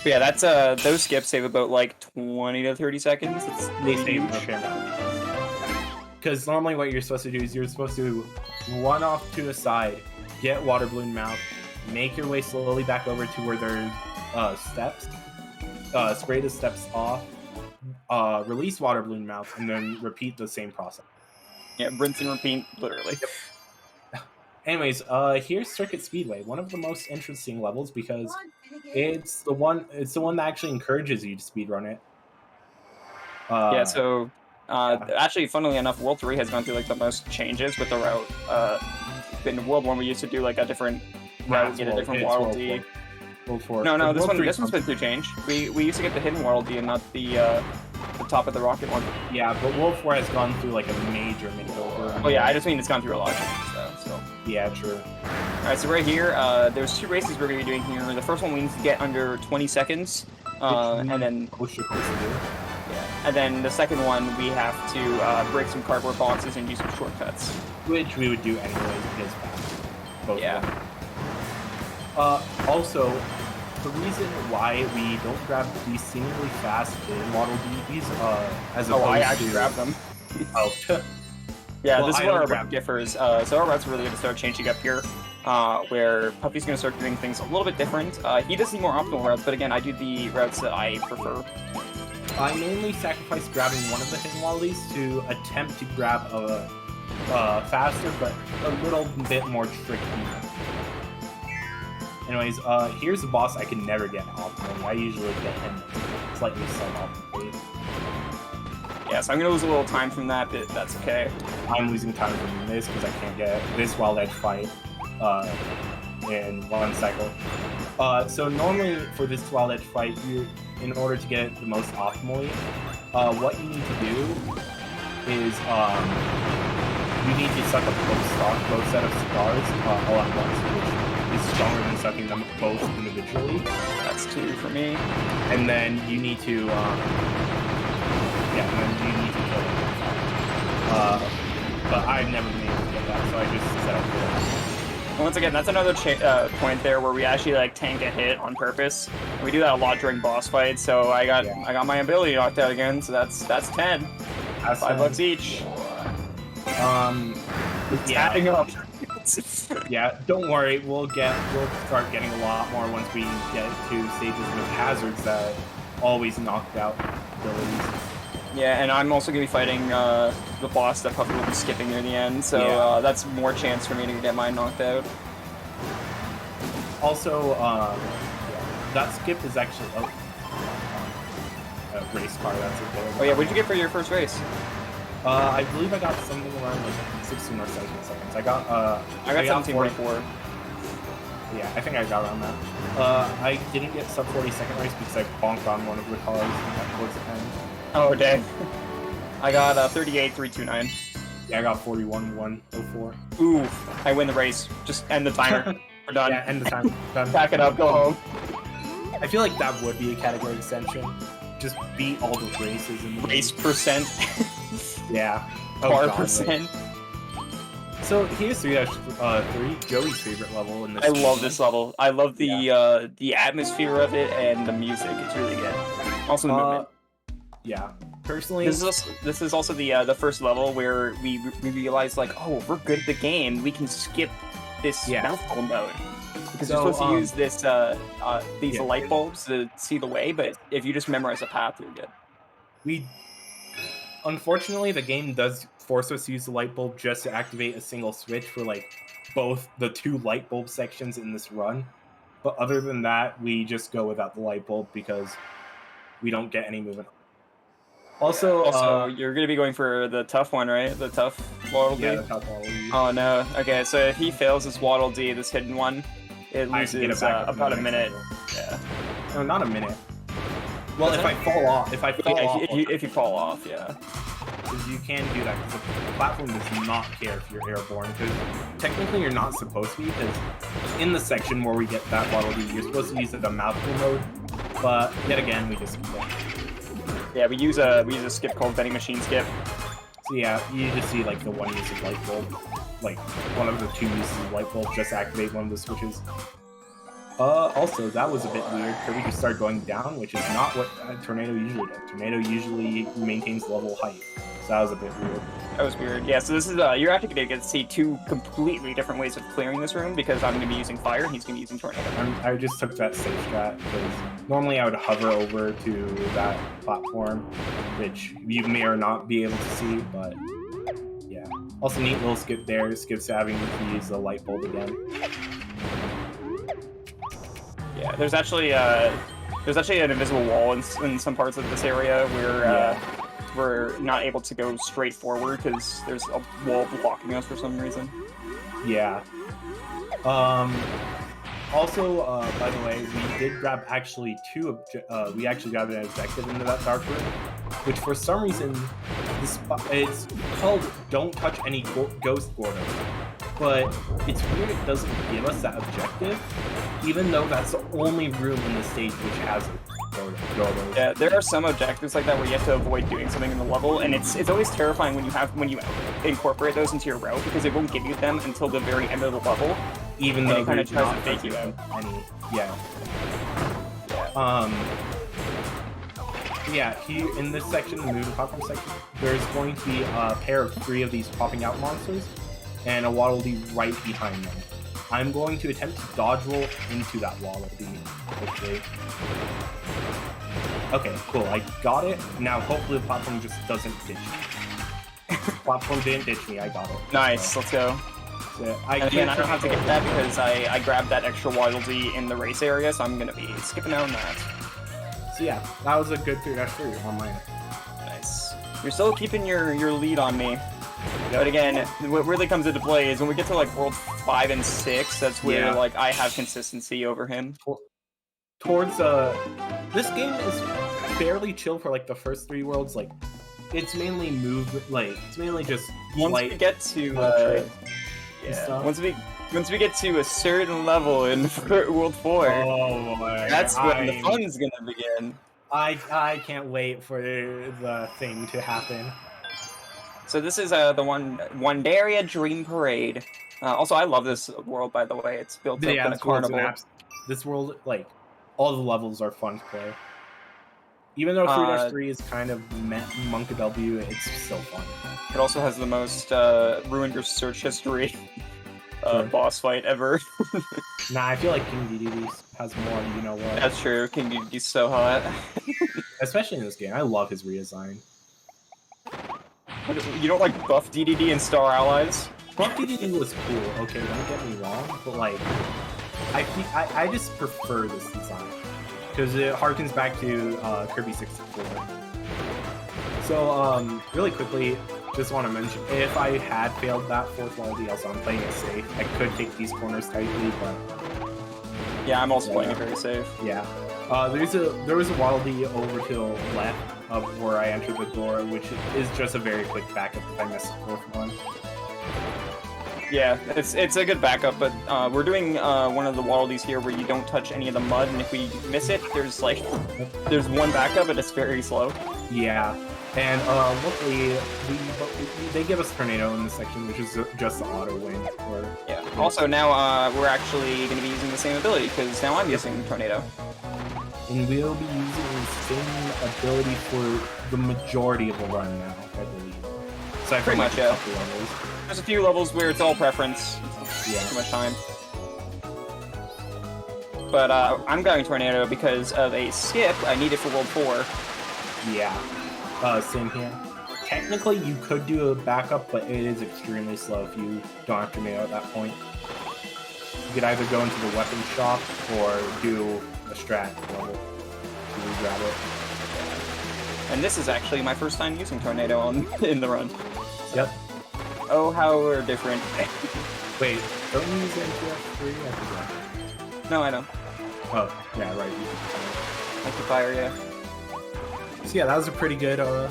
But yeah, that's those skips save about like 20 to 30 seconds. They save because normally what you're supposed to do is you're supposed to run off to the side, get water balloon mouth, make your way slowly back over to where there are steps, spray the steps off, release water balloon mouth, and then repeat the same process. Yeah, rinse and repeat, literally. Anyways, here's Circuit Speedway, one of the most interesting levels because it's the one that actually encourages you to speedrun it. Actually, funnily enough, World 3 has gone through like the most changes with the route. In World 1, we used to do like a different route, get a different Waddle-Dee. World 4. No, World this 3 one's been through change. We used to get the hidden Waddle Dee and not the top of the rocket one. Yeah, but World 4 has gone through like a major makeover. Oh yeah, I just mean it's gone through a lot of changes though. So. Yeah, true. Alright, so right here, there's 2 races we're going to be doing here. The first one we need to get under 20 seconds, and then... Yeah, and then the second one we have to break some cardboard boxes and use some shortcuts. Which we would do anyways because both yeah. of them. Also, the reason why we don't grab these seemingly fast Waddle Dees, as opposed I actually to... grabbed them. Oh, yeah, well, this is where our route differs. So our route's really going to start changing up here, where Puffy's going to start doing things a little bit different. He does the more optimal routes, but again, I do the routes that I prefer. I mainly sacrifice grabbing one of the hidden Waddle Dees to attempt to grab a faster, but a little bit more tricky. Anyways, here's a boss I can never get optimally. I usually get him slightly sub-optimally. Yeah, so I'm going to lose a little time from that, but that's okay. I'm losing time from this because I can't get this Wild Edge fight in one cycle. So normally for this Wild Edge fight, in order to get it the most optimally, what you need to do is you need to suck up both set of stars all at once, which is stronger than sucking them both individually. That's 2 for me. And then you need to kill them. But I've never been able to get that, so I just set up for that. Once again, that's another point there where we actually like tank a hit on purpose. And we do that a lot during boss fights. So I got my ability knocked out again. So that's 10. That's $5 each. It's adding up. Yeah, don't worry. We'll start getting a lot more once we get to stages with hazards that always knocked out abilities. Yeah, and I'm also going to be fighting the boss that Puffy will be skipping near the end, so that's more chance for me to get mine knocked out. Also, that skip is actually a race car. That's a good. Oh yeah, what did you get for your first race? I believe I got something around like 16 or 17 seconds. I got 17.44. Yeah, I think I got around that. I didn't get sub 40 second race because I bonked on one of the cars towards the end. Oh dang. I got 38.329. Yeah, I got 41.104. Ooh, I win the race. Just end the timer. We're done. Yeah, end the timer. Done. Pack it up, go home. I feel like that would be a category extension. Just beat all the races in the race percent. Yeah. Car percent. So here's 3-3, Joey's favorite level in this. I love this level. I love the atmosphere of it and the music. It's really good. Also the movement. Yeah. Personally, this is also the first level where we realize like, oh, if we're good at the game, we can skip this mouthful mode because you're supposed to use this these light bulbs to see the way, but if you just memorize the path, you're good. Unfortunately, the game does force us to use the light bulb just to activate a single switch for like both the 2 light bulb sections in this run. But other than that, we just go without the light bulb because we don't get any movement. Also, you're going to be going for the tough one, right? The tough Waddle Dee? Yeah, the tough Waddle Dee. Oh, no. Okay, so if he fails this Waddle Dee, this hidden one, it loses about a minute. Yeah. No, not a minute. Well, if I fall off. If you fall off, yeah. Because you can do that, because the platform does not care if you're airborne, because technically you're not supposed to be, because in the section where we get that Waddle Dee, you're supposed to use the mouthful mode, but yet again, we just skip it. Yeah, we use a skip called vending machine skip. So yeah, you just see like the one use of light bulb, like one of the 2 uses of light bulb just activate one of the switches. Also, that was a bit weird. Kirby just started going down, which is not what Tornado usually does. Tornado usually maintains level height, so that was a bit weird. That was weird. Yeah, so this is you're actually going to get to see 2 completely different ways of clearing this room because I'm going to be using fire and he's going to be using tornado. I just took that safe strat because normally I would hover over to that platform, which you may or not be able to see, but yeah. Also, neat little skip there. Skips having to use the light bulb again. Yeah, there's actually an invisible wall in some parts of this area where we're not able to go straight forward because there's a wall blocking us for some reason. Yeah. Also, by the way, we did grab actually we actually grabbed an objective into that dark room, which for some reason, it's called "Don't Touch Any Ghost Gordos," but it's weird it doesn't give us that objective, even though that's the only room in the stage which has a Gordos. Yeah, there are some objectives like that where you have to avoid doing something in the level, and it's always terrifying when you incorporate those into your route because it won't give you them until the very end of the level. Even though it kind of there's tries not to fake you out. Yeah, here in this section, the moving platform section, there's going to be a pair of 3 of these popping out monsters, and a Waddle Dee right behind them. I'm going to attempt to dodge roll into that Waddle Dee, hopefully. Okay, cool, I got it. Now, hopefully the platform just doesn't ditch me. Platform didn't ditch me, I got it. Nice, let's go. I don't have to get that because I grabbed that extra Waddle Dee in the race area, so I'm going to be skipping out on that. So yeah, that was a good 3-3 on mine. Nice. You're still keeping your lead on me. Yep. But again, what really comes into play is when we get to like World 5 and 6, that's where like I have consistency over him. Towards this game is fairly chill for like the first 3 worlds. Like it's mainly it's mainly just once we get to once we get to a certain level in World 4, that's when the fun's gonna begin. I can't wait for the thing to happen. So this is the Wonderia Dream Parade. Also, I love this world, by the way. It's built up in a carnival. This world, like, all the levels are fun to play. Even though 3-3 is kind of Monka W, it's still fun. It also has the most ruined your search history boss fight ever. Nah, I feel like King DDD has more, you know what? That's true, King DDD's so hot. Especially in this game, I love his redesign. You don't like buff DDD and Star Allies? Buff DDD was cool, okay, don't get me wrong, but like, I just prefer this design. Because it harkens back to Kirby 64. So, really quickly, just want to mention, if I had failed that 4th Waddle Dee, also I'm playing it safe. I could take these corners tightly, but... Yeah, I'm also playing it very safe. Yeah. There was a Waddle Dee over to the left of where I entered the door, which is just a very quick backup if I miss the 4th one. Yeah, it's a good backup, but we're doing one of the Waddle Dees here where you don't touch any of the mud, and if we miss it, there's one backup, and it's very slow. Yeah, and luckily they give us Tornado in this section, which is just the auto win. Yeah. Also, now we're actually going to be using the same ability because now I'm using Tornado. And we'll be using the same ability for the majority of the run now, I believe. So I pretty much, yeah. There's a few levels where it's all preference. Yeah. Too much time. But I'm going Tornado because of a skip I need it for World 4. Yeah. Same here. Technically, you could do a backup, but it is extremely slow if you don't have Tornado at that point. You could either go into the weapon shop or do a strat level to grab it. And this is actually my first time using Tornado in the run. Yep. Oh, how we're different. Wait, don't you use NTF3? I forgot. No, I don't. Oh, yeah, right. Occupier, yeah. So yeah, that was a pretty good 3-1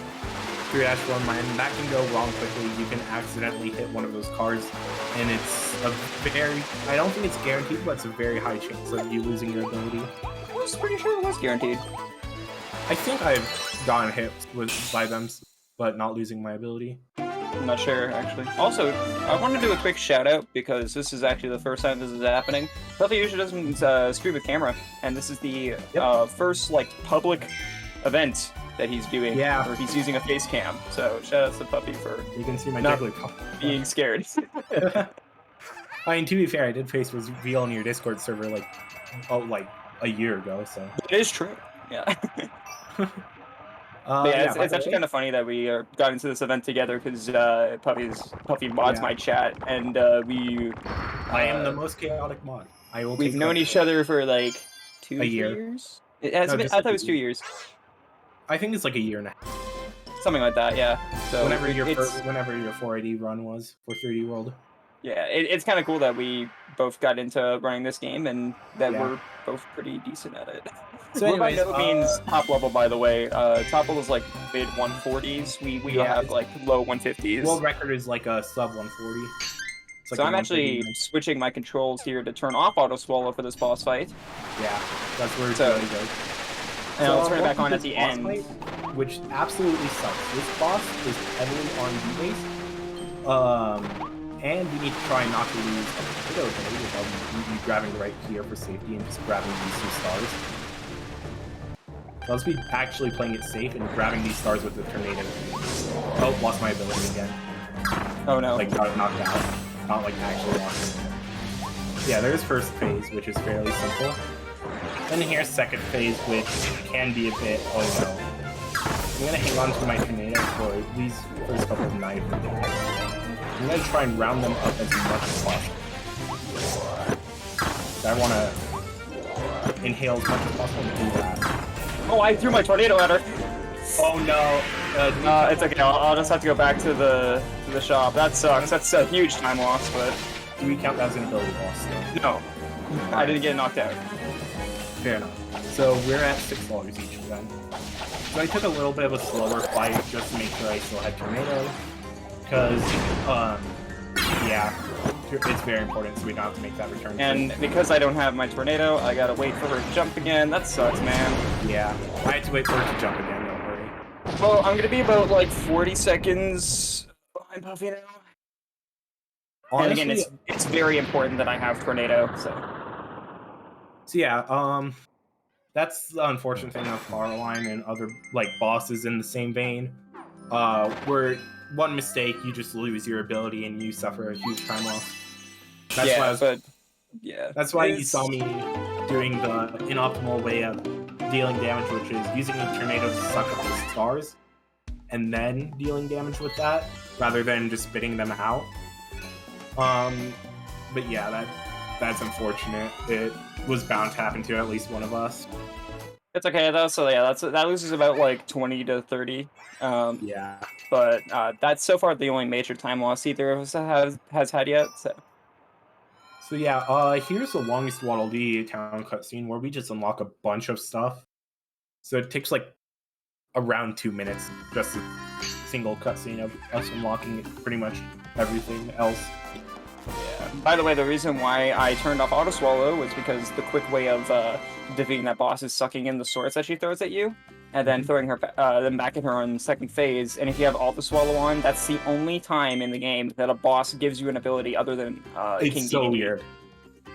mine. That can go wrong quickly. You can accidentally hit one of those cars, and it's a very... I don't think it's guaranteed, but it's a very high chance of you losing your ability. I was pretty sure it was guaranteed. I think I've gotten hit by them, but not losing my ability. I'm not sure, actually. Also, I want to do a quick shout-out, because this is actually the first time this is happening. Puffy usually doesn't stream a camera, and this is the first, public event that he's doing, where he's using a face cam. So, shout-out to Puffy for you can see my not being scared. I mean, to be fair, I did face reveal on your Discord server, a year ago, so... It is true, yeah. It's actually kind of funny that we got into this event together because Puffy mods my chat, and we. I am the most chaotic mod. We've known each other for 2 years. It has been. I thought it was 2 years. I think it's a year and a half. Something like that, yeah. So whenever your 480 run was for 3D World. Yeah, it's kind of cool that we both got into running this game and that Yeah. we're both pretty decent at it. So We're by anyways, no means top level, by the way. Top level is like mid 140s. We yeah, have like low 150s. world record is like a sub 140. It's like So a I'm actually 139. switching my controls here to turn off auto swallow for this boss fight. Yeah, that's where it's So- really good. And I'll turn it back welcome on to at the this boss end. fight, which absolutely sucks. This boss is heavily R&D based. And we need to try not to lose a bit of ability without you grabbing the right gear for safety and just grabbing these 2 stars. So let's be actually playing it safe and grabbing these stars with the tornado. Oh, lost my ability again. Oh no. Like got knocked out. Not like actually lost it. Yeah, there's first phase, which is fairly simple. Then here's second phase, which can be a bit, oh no. I'm gonna hang on to my tornado for these first couple of knife attacks. I'm gonna try and round them up as much as possible. I wanna inhale as much as possible and do that. Oh, I threw my tornado at her. Oh no. It's okay. I'll just have to go back to the shop. That sucks. That's a huge time loss, but Do we count that as an ability loss though? no, I didn't get knocked out. Fair enough. So we're at $6 each then. So I took a little bit of a slower fight just to make sure I still had tornado. Because, yeah, it's very important so we don't have to make that return. And because I don't have my tornado, I gotta wait for her to jump again. That sucks, man. Yeah, I had to wait for her to jump again, don't worry. Well, I'm gonna be about like 40 seconds behind Puffy now. Honestly, And again, it's very important that I have tornado, so. so yeah, that's the unfortunate thing of Caroline and other, like, bosses in the same vein. Where one mistake, you just lose your ability and you suffer a huge time loss. That's why that's why you saw me doing the inoptimal way of dealing damage, which is using a tornado to suck up the stars and then dealing damage with that, rather than just spitting them out. But yeah, that's unfortunate. It was bound to happen to at least one of us. It's okay though. So yeah, that loses about like 20 to 30. Yeah. But that's so far the only major time loss either of us has had yet. So yeah, here's the longest Waddle Dee town cutscene where we just unlock a bunch of stuff. So it takes like around 2 minutes, just a single cutscene of us unlocking pretty much everything else. Yeah. By the way, the reason why I turned off auto swallow was because the quick way of defeating that boss is sucking in the swords that she throws at you, and then throwing her them back at her on second phase. And if you have auto swallow on, that's the only time in the game that a boss gives you an ability other than It's King so DDD. weird.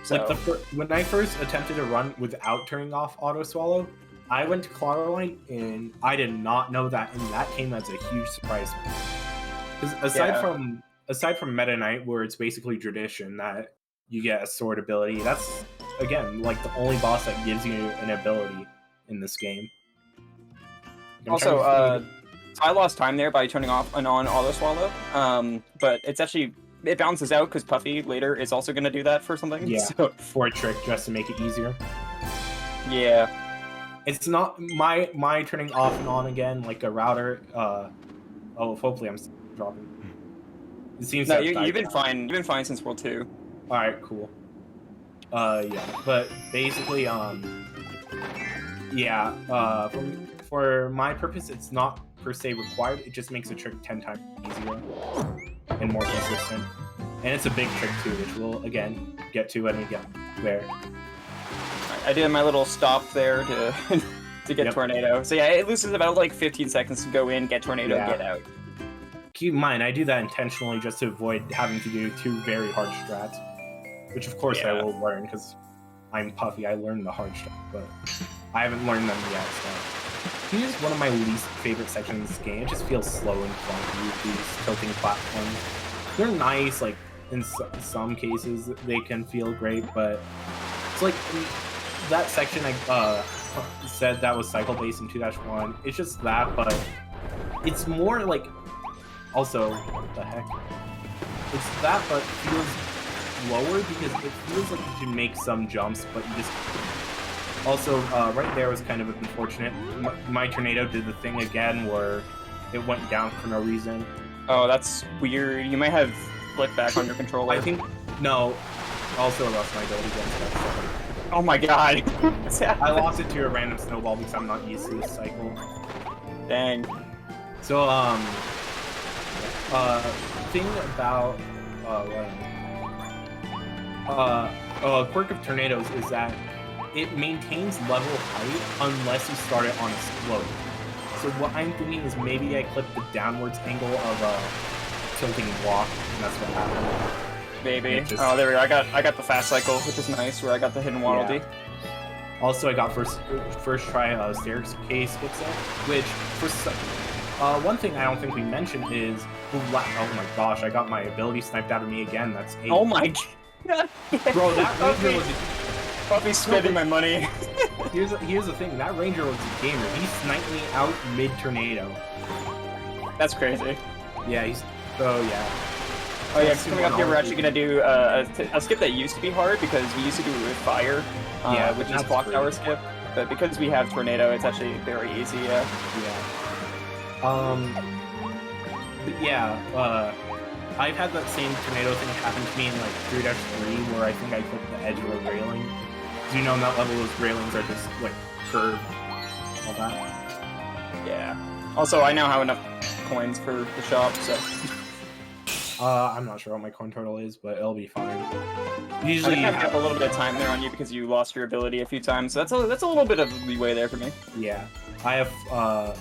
So Like when I first attempted to run without turning off auto swallow, I went to Claroline and I did not know that, and that came as a huge surprise to me. Because aside from Meta Knight, where it's basically tradition that you get a sword ability, that's again like the only boss that gives you an ability in this game. also, I lost time there by turning off and on auto swallow. But it's actually it balances out because Puffy later is also going to do that for something. Yeah, So, for a trick just to make it easier. yeah. It's not my turning off and on again like a router. Hopefully I'm dropping. It seems No, that you've been fine. You've been fine since World 2. All right, cool. Yeah, but basically, yeah, for my purpose, it's not per se required. It just makes the trick 10 times easier and more consistent. And it's a big trick too, which we'll again get to when we get there. I did my little stop there to to get Yep. tornado. So yeah, it loses about like 15 seconds to go in, get tornado, Yeah. get out. Keep in mind, I do that intentionally just to avoid having to do 2 very hard strats, which of course I Yeah. will learn because I'm Puffy. I learned the hard strat, but I haven't learned them yet. So here's one of my least favorite sections of this game. It just feels slow and clunky with these tilting platforms. They're nice, like in some cases they can feel great, but it's like that section I said that was cycle based in 2-1. It's just that, but it's more like. Also, what the heck? It's that, but feels lower because it feels like you can make some jumps, but you just. Also, right there was kind of unfortunate. My tornado did the thing again where it went down for no reason. Oh, that's weird. You might have flick back on your controller. I think no. Also lost my ability against that. Oh my god. I lost it to a random snowball because I'm not used to this cycle. Dang. So thing about quirk of tornadoes is that it maintains level height unless you start it on a slope. So what I'm thinking is maybe I clip the downwards angle of a tilting block, and that's what happened. Maybe. Oh, there we go. I got the fast cycle, which is nice, where I got the hidden waddle dee. Also, I got first try staircase skips there, which for one thing I don't think we mentioned is oh my gosh, I got my ability sniped out of me again. That's 8. Oh my god. Bro, that ranger was Puffy spending my money. Here's the thing, that ranger was a gamer. He sniped me out mid tornado. That's crazy. Yeah, Oh yeah, coming up here, we're actually gonna do a skip that used to be hard because we used to do it with fire, which is clock tower skip. But because we have tornado, it's actually very easy. I've had that same tornado thing happen to me in like 3-3, where I think I clipped the edge of a railing. Do you know on that level those railings are just like curved, all that? Yeah. Also, I now have enough coins for the shop, so. I'm not sure what my coin total is, but it'll be fine. Usually, I have a little bit of time there on you because you lost your ability a few times, so that's a little bit of leeway there for me. Yeah, I have.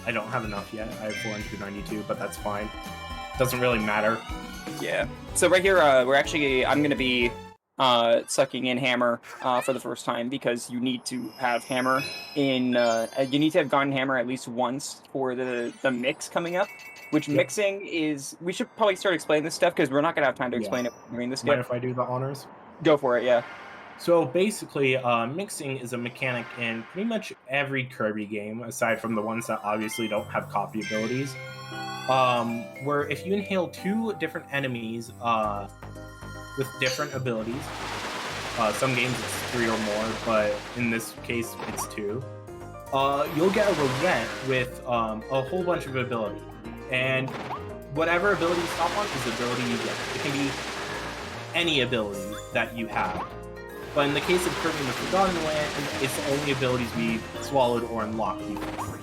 I don't have enough yet. I have 492, but that's fine. Doesn't really matter. Yeah. So right here, I'm gonna be sucking in hammer for the first time because you need to have hammer in. You need to have gotten hammer at least once for the mix coming up. Which mixing is... We should probably start explaining this stuff because we're not going to have time to explain it during this game. Mind if I do the honors? Go for it, yeah. So basically, mixing is a mechanic in pretty much every Kirby game, aside from the ones that obviously don't have copy abilities. Where if you inhale 2 different enemies with different abilities, some games it's 3 or more, but in this case it's 2, you'll get a roulette with a whole bunch of abilities. And whatever ability you stop on is the ability you get. It can be any ability that you have. But in the case of Kirby in the Forgotten Land, it's the only abilities we swallowed or unlocked before.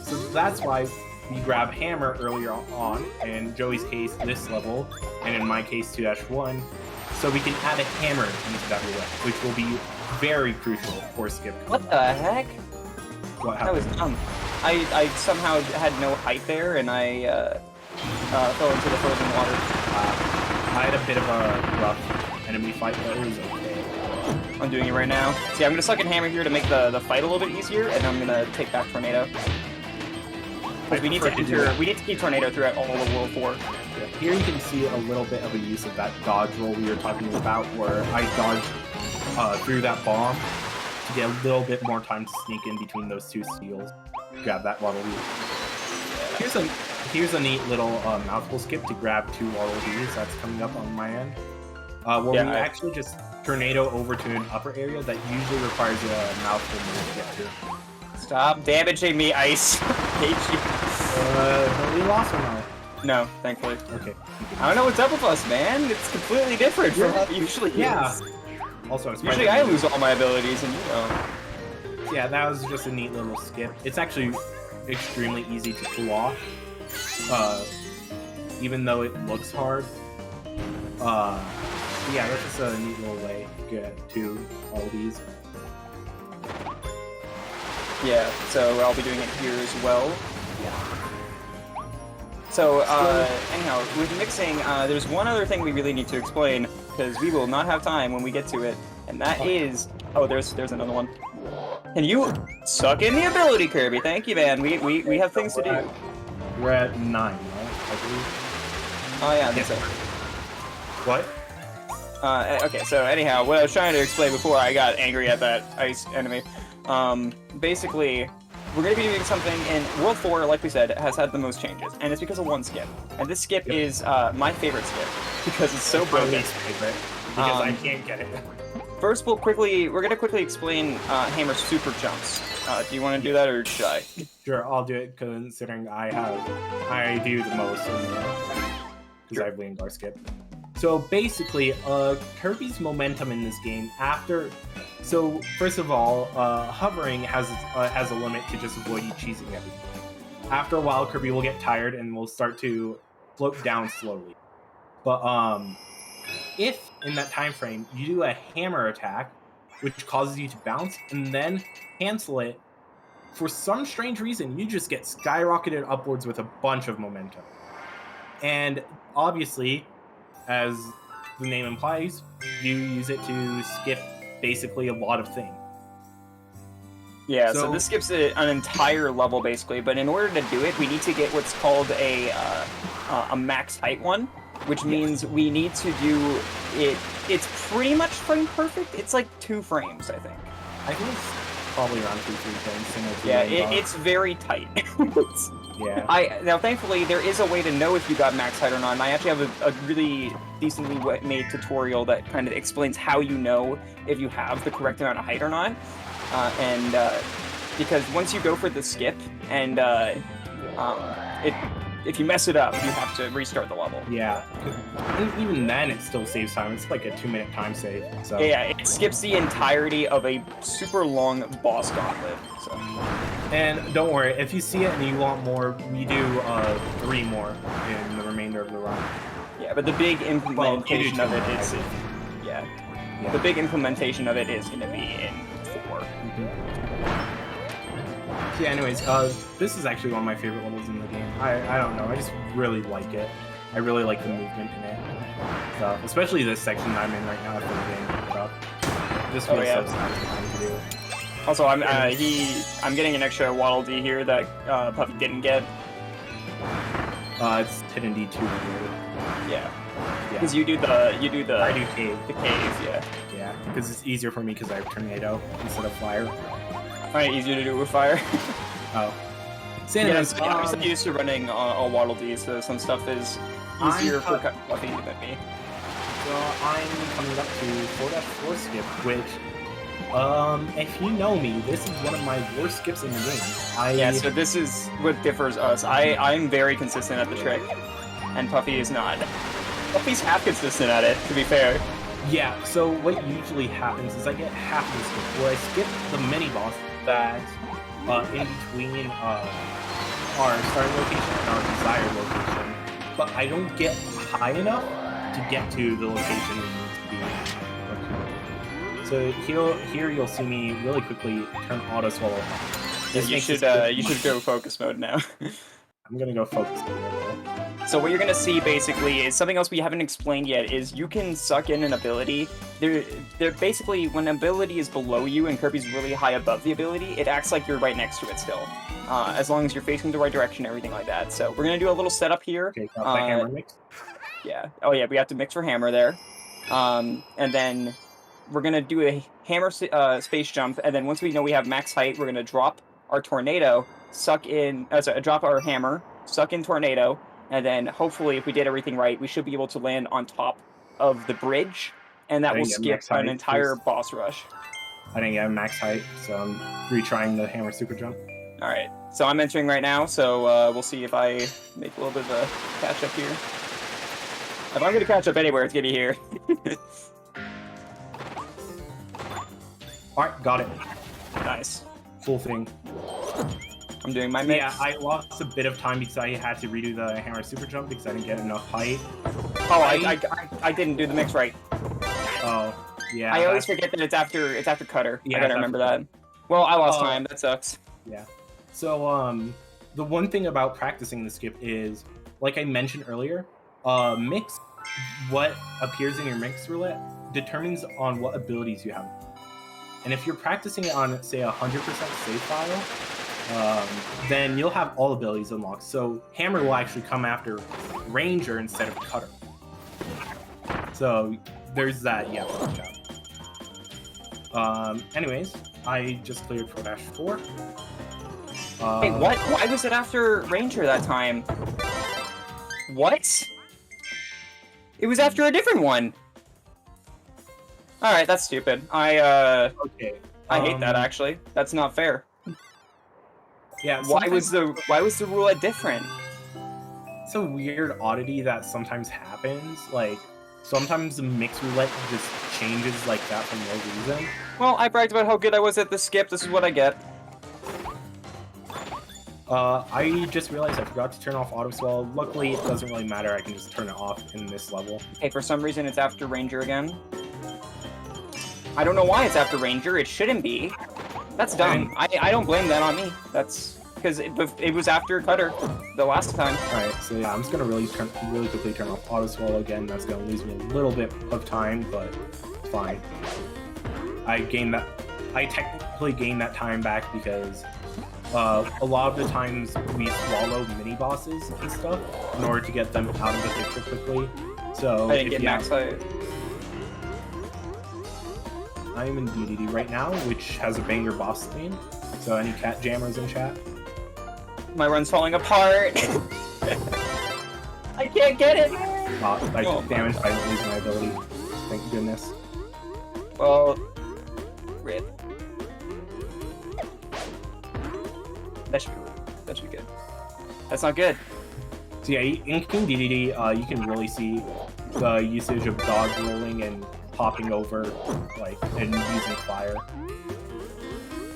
So that's why we grab Hammer earlier on, in Joey's case, this level, and in my case, 2-1, so we can add a Hammer into that roulette, which will be very crucial for skip. What the heck? What happened? That was dumb. I somehow had no height there, and I fell into the frozen water. I had a bit of a rough enemy fight, but it was okay. I'm doing it right now. See, I'm gonna suck in hammer here to make the fight a little bit easier, and I'm gonna take back tornado. Because we need to keep tornado throughout all of World 4. Yeah. Here you can see a little bit of a use of that dodge roll we were talking about, where I dodged through that bomb to get a little bit more time to sneak in between those 2 steals. Grab that waddle dee. Here's a neat little mouthful skip to grab 2 waddle dees that's coming up on my end. We actually just tornado over to an upper area that usually requires a mouthful move to get to. Stop damaging me, Ice. Hate you. We lost or no? No, thankfully. Okay. I don't know what's up with us, man. It's completely different from what it usually is. Also, usually I lose all my abilities, and you don't. Yeah, that was just a neat little skip. It's actually extremely easy to pull off, even though it looks hard. Yeah, that's just a neat little way to get to all these. Yeah, so I'll be doing it here as well. Yeah. So, anyhow, with mixing, there's one other thing we really need to explain, because we will not have time when we get to it, and that is... Oh, there's another one. Can you suck in the ability, Kirby? Thank you, man. We have things to do. We're at 9, right? I believe. Oh yeah, I think so. What? Okay, so anyhow, what I was trying to explain before I got angry at that ice enemy, basically, we're going to be doing something in World 4, like we said, has had the most changes, and it's because of one skip. And this skip is my favorite skip, because it's so broken. My least favorite, because I can't get it. First, we're going to quickly explain Hammer's super jumps. Do you want to do that, or should I? Sure, I'll do it, considering I do the most, because I have Leongar skip. So basically, Kirby's momentum in this game So first of all, hovering has a limit to just avoid you cheesing everything. After a while, Kirby will get tired and will start to float down slowly. But if in that time frame you do a hammer attack, which causes you to bounce and then cancel it, for some strange reason, you just get skyrocketed upwards with a bunch of momentum. And obviously, as the name implies, you use it to skip basically a lot of things. Yeah, so this skips an entire level basically, but in order to do it, we need to get what's called a max height one, which means we need to do it. It's pretty much frame perfect. It's like 2 frames, I think. I think it's probably around 2-3 frames. Yeah, it's very tight. Yeah. Now, thankfully, there is a way to know if you got max height or not, and I actually have a really decently made tutorial that kind of explains how you know if you have the correct amount of height or not. Because once you go for the skip, and if you mess it up, you have to restart the level. Yeah, and even then, it still saves time. It's like a 2-minute time save. So yeah, it skips the entirety of a super long boss gauntlet. So. And don't worry, if you see it and you want more, we do 3 more in the remainder of the run. Yeah, but the big implementation of it is, the big implementation of it is going to be in 4. So yeah, anyways, this is actually one of my favorite levels in the game. I don't know, I just really like it. I really like the movement in it. So, especially this section I'm in right now after the game picked up. This feels so satisfying to do. Also, I'm getting an extra Waddle Dee here that Puffy didn't get. It's 10 and D2. Yeah. Because you do the I do cave. The cave, yeah. Yeah, because it's easier for me because I have tornado instead of fire. Alright, easier to do with fire. Oh. I'm so used to running a Waddle Dee, so some stuff is easier for Puffy than me. So I'm coming up to 4-4 skip, which, if you know me, this is one of my worst skips in the game. Yeah, so this is what differs us. I'm very consistent at the trick, and Puffy is not. Puffy's half consistent at it, to be fair. Yeah, so what usually happens is I get half of the skip, where I skip the mini-boss that in between our starting location and our desired location, but I don't get high enough to get to the location we need to be. So here you'll see me really quickly turn auto swallow. Yeah, you should go focus mode now. I'm gonna go focus mode. So what you're gonna see basically is something else we haven't explained yet. Is you can suck in an ability. They're basically when an ability is below you and Kirby's really high above the ability, it acts like you're right next to it still. As long as you're facing the right direction, everything like that. So we're gonna do a little setup here. Okay, got the hammer mix. Yeah. Oh yeah, we have to mix for hammer there. And then we're gonna do a hammer space jump, and then once we know we have max height, we're gonna drop our tornado, drop our hammer, suck in tornado, and then hopefully, if we did everything right, we should be able to land on top of the bridge, and that will skip an entire boss rush. I didn't get max height, so I'm retrying the hammer super jump. All right, so I'm entering right now, so we'll see if I make a little bit of a catch up here. If I'm gonna catch up anywhere, it's gonna be here. All right, got it. Nice. Full thing. I'm doing my mix. Yeah, I lost a bit of time because I had to redo the hammer super jump because I didn't get enough height. Oh, I didn't do the mix right. Oh, yeah. I always forget that it's after cutter. Yeah, I gotta remember that. Well, I lost time. That sucks. Yeah. So, the one thing about practicing the skip is, like I mentioned earlier, mix, what appears in your mix roulette determines on what abilities you have. And if you're practicing it on, say, 100% save file, then you'll have all abilities unlocked. So hammer will actually come after ranger instead of cutter. So there's that you have to watch out. Anyways, I just cleared 4-4. Wait, what? Why was it after ranger that time? What? It was after a different one. All right, that's stupid. Okay. I hate that actually. That's not fair. Yeah. Why was the roulette different? It's a weird oddity that sometimes happens. Like sometimes the mix roulette just changes like that for no reason. Well, I bragged about how good I was at the skip. This is what I get. I just realized I forgot to turn off auto swell. Luckily, it doesn't really matter. I can just turn it off in this level. Okay, for some reason it's after Ranger again. I don't know why it's after Ranger. It shouldn't be. That's dumb. I don't blame that on me. That's because it was after Cutter the last time. Alright, so yeah, I'm just gonna really quickly turn off auto swallow again. That's gonna lose me a little bit of time, but it's fine. I technically gained that time back because a lot of the times we swallow mini bosses and stuff in order to get them out of the picture quickly. So I didn't get max height. I'm in DDD right now, which has a banger boss theme. So any cat jammers in chat? My run's falling apart. I can't get it. I took damage. I didn't lose my ability. Thank goodness. Well, rip. That should be good. That's not good. So yeah, in King DDD, you can really see the usage of dodge rolling and hopping over, like, and using fire.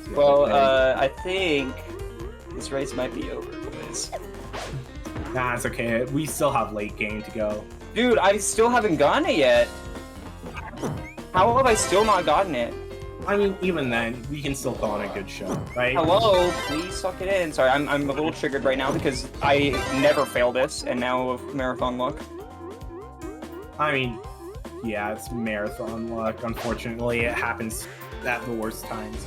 So, yeah, Well, I think this race might be over, boys. Nah, it's okay. We still have late game to go. Dude, I still haven't gotten it yet. How have I still not gotten it? I mean, even then, we can still put on a good show, right? Hello, please suck it in. Sorry, I'm a little triggered right now because I never fail this, and now with marathon luck. I mean, yeah, it's marathon luck. Unfortunately, it happens at the worst times.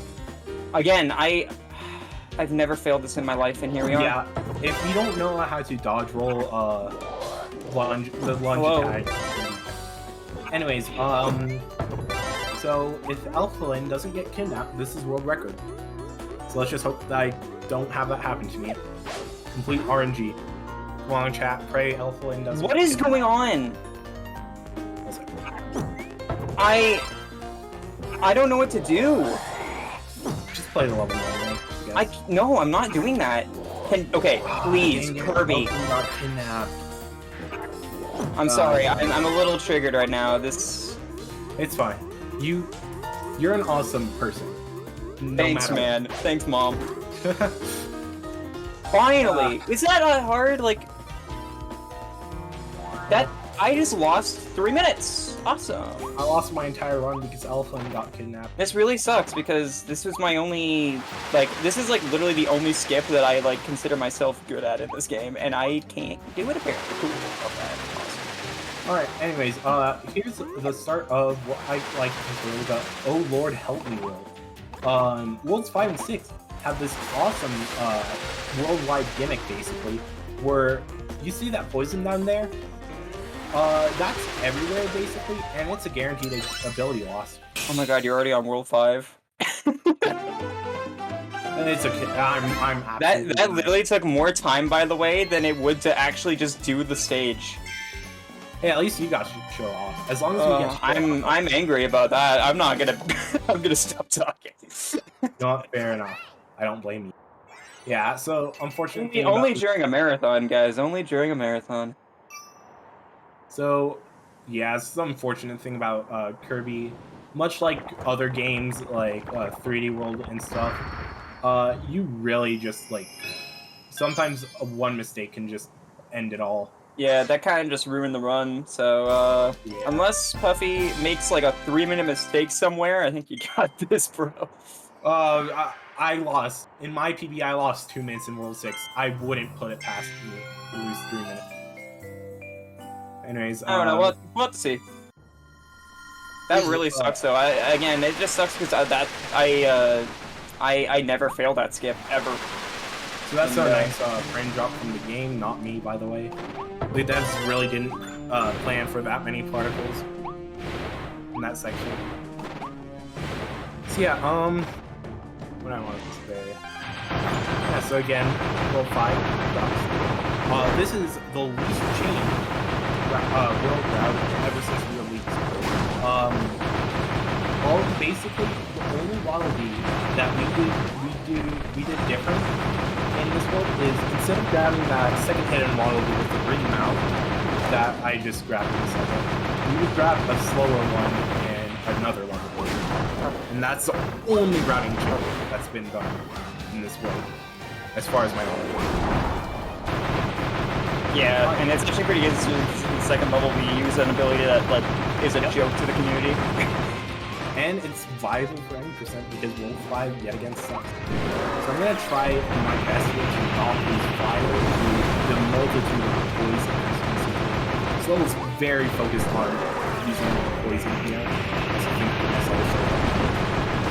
Again, I've never failed this in my life, and here we are. Yeah, if you don't know how to dodge roll, the lunge attack. Anyways, so if Elflin doesn't get kidnapped, this is world record. So let's just hope that I don't have that happen to me. Complete RNG. Come on, chat. Pray Elflin doesn't. What is going on? I don't know what to do. Just play the level normally. No, I'm not doing that. Okay, please, Kirby. Not kidnapped. I'm sorry. I'm a little triggered right now. It's fine. You're an awesome person. Thanks, man. Thanks, Mom. Finally! Is that hard? Like that? I just lost 3 minutes. Awesome. I lost my entire run because Elflin got kidnapped. This really sucks because this was my only, like, this is like literally the only skip that I like consider myself good at in this game, and I can't do it apparently. Cool. Okay. Awesome. Alright, anyways, here's the start of what I like to consider the Oh Lord Help Me world. Worlds 5 and 6 have this awesome worldwide gimmick basically, where you see that poison down there? That's everywhere basically, and it's a guaranteed ability loss. Oh my god, you're already on World 5. It's okay. I'm absolutely that literally took more time, by the way, than it would to actually just do the stage. Hey, at least you got to show off. As long as we get. I'm angry about that. I'm not gonna. I'm gonna stop talking. Not fair enough. I don't blame you. Yeah. So unfortunately, only during a marathon, guys. Only during a marathon. So, yeah, it's the unfortunate thing about Kirby. Much like other games like 3D World and stuff, you really just like sometimes one mistake can just end it all. Yeah, that kind of just ruined the run. So yeah. Unless Puffy makes like a 3-minute mistake somewhere, I think you got this, bro. I lost in my PB. I lost 2 minutes in World 6. I wouldn't put it past me to lose 3 minutes. Anyways, I don't know. We'll have to see. That really sucks, though. Again, it just sucks because I never fail that skip ever. So that's a nice frame drop from the game, not me, by the way. The devs really didn't plan for that many particles in that section. So yeah, what I wanted to say. Yeah, so again, World 5 drops. This is the least changed world route ever since we released. Basically the only Waddle Dee that we did different in this world is instead of grabbing that second hidden Waddle Dee with the green mouth, that I just grabbed this level. You would grab a slower one and another level. And that's the only routing change that's been done in this way, as far as my knowledge. Yeah, and it's actually pretty good. In the second level, we use an ability that like is a joke to the community. And it's viable for any percent because Wolf 5 yet again sucks. So I'm gonna try my best here to not lose fire to the multitude of poison. This level's very focused on using poison here. So I think that's also.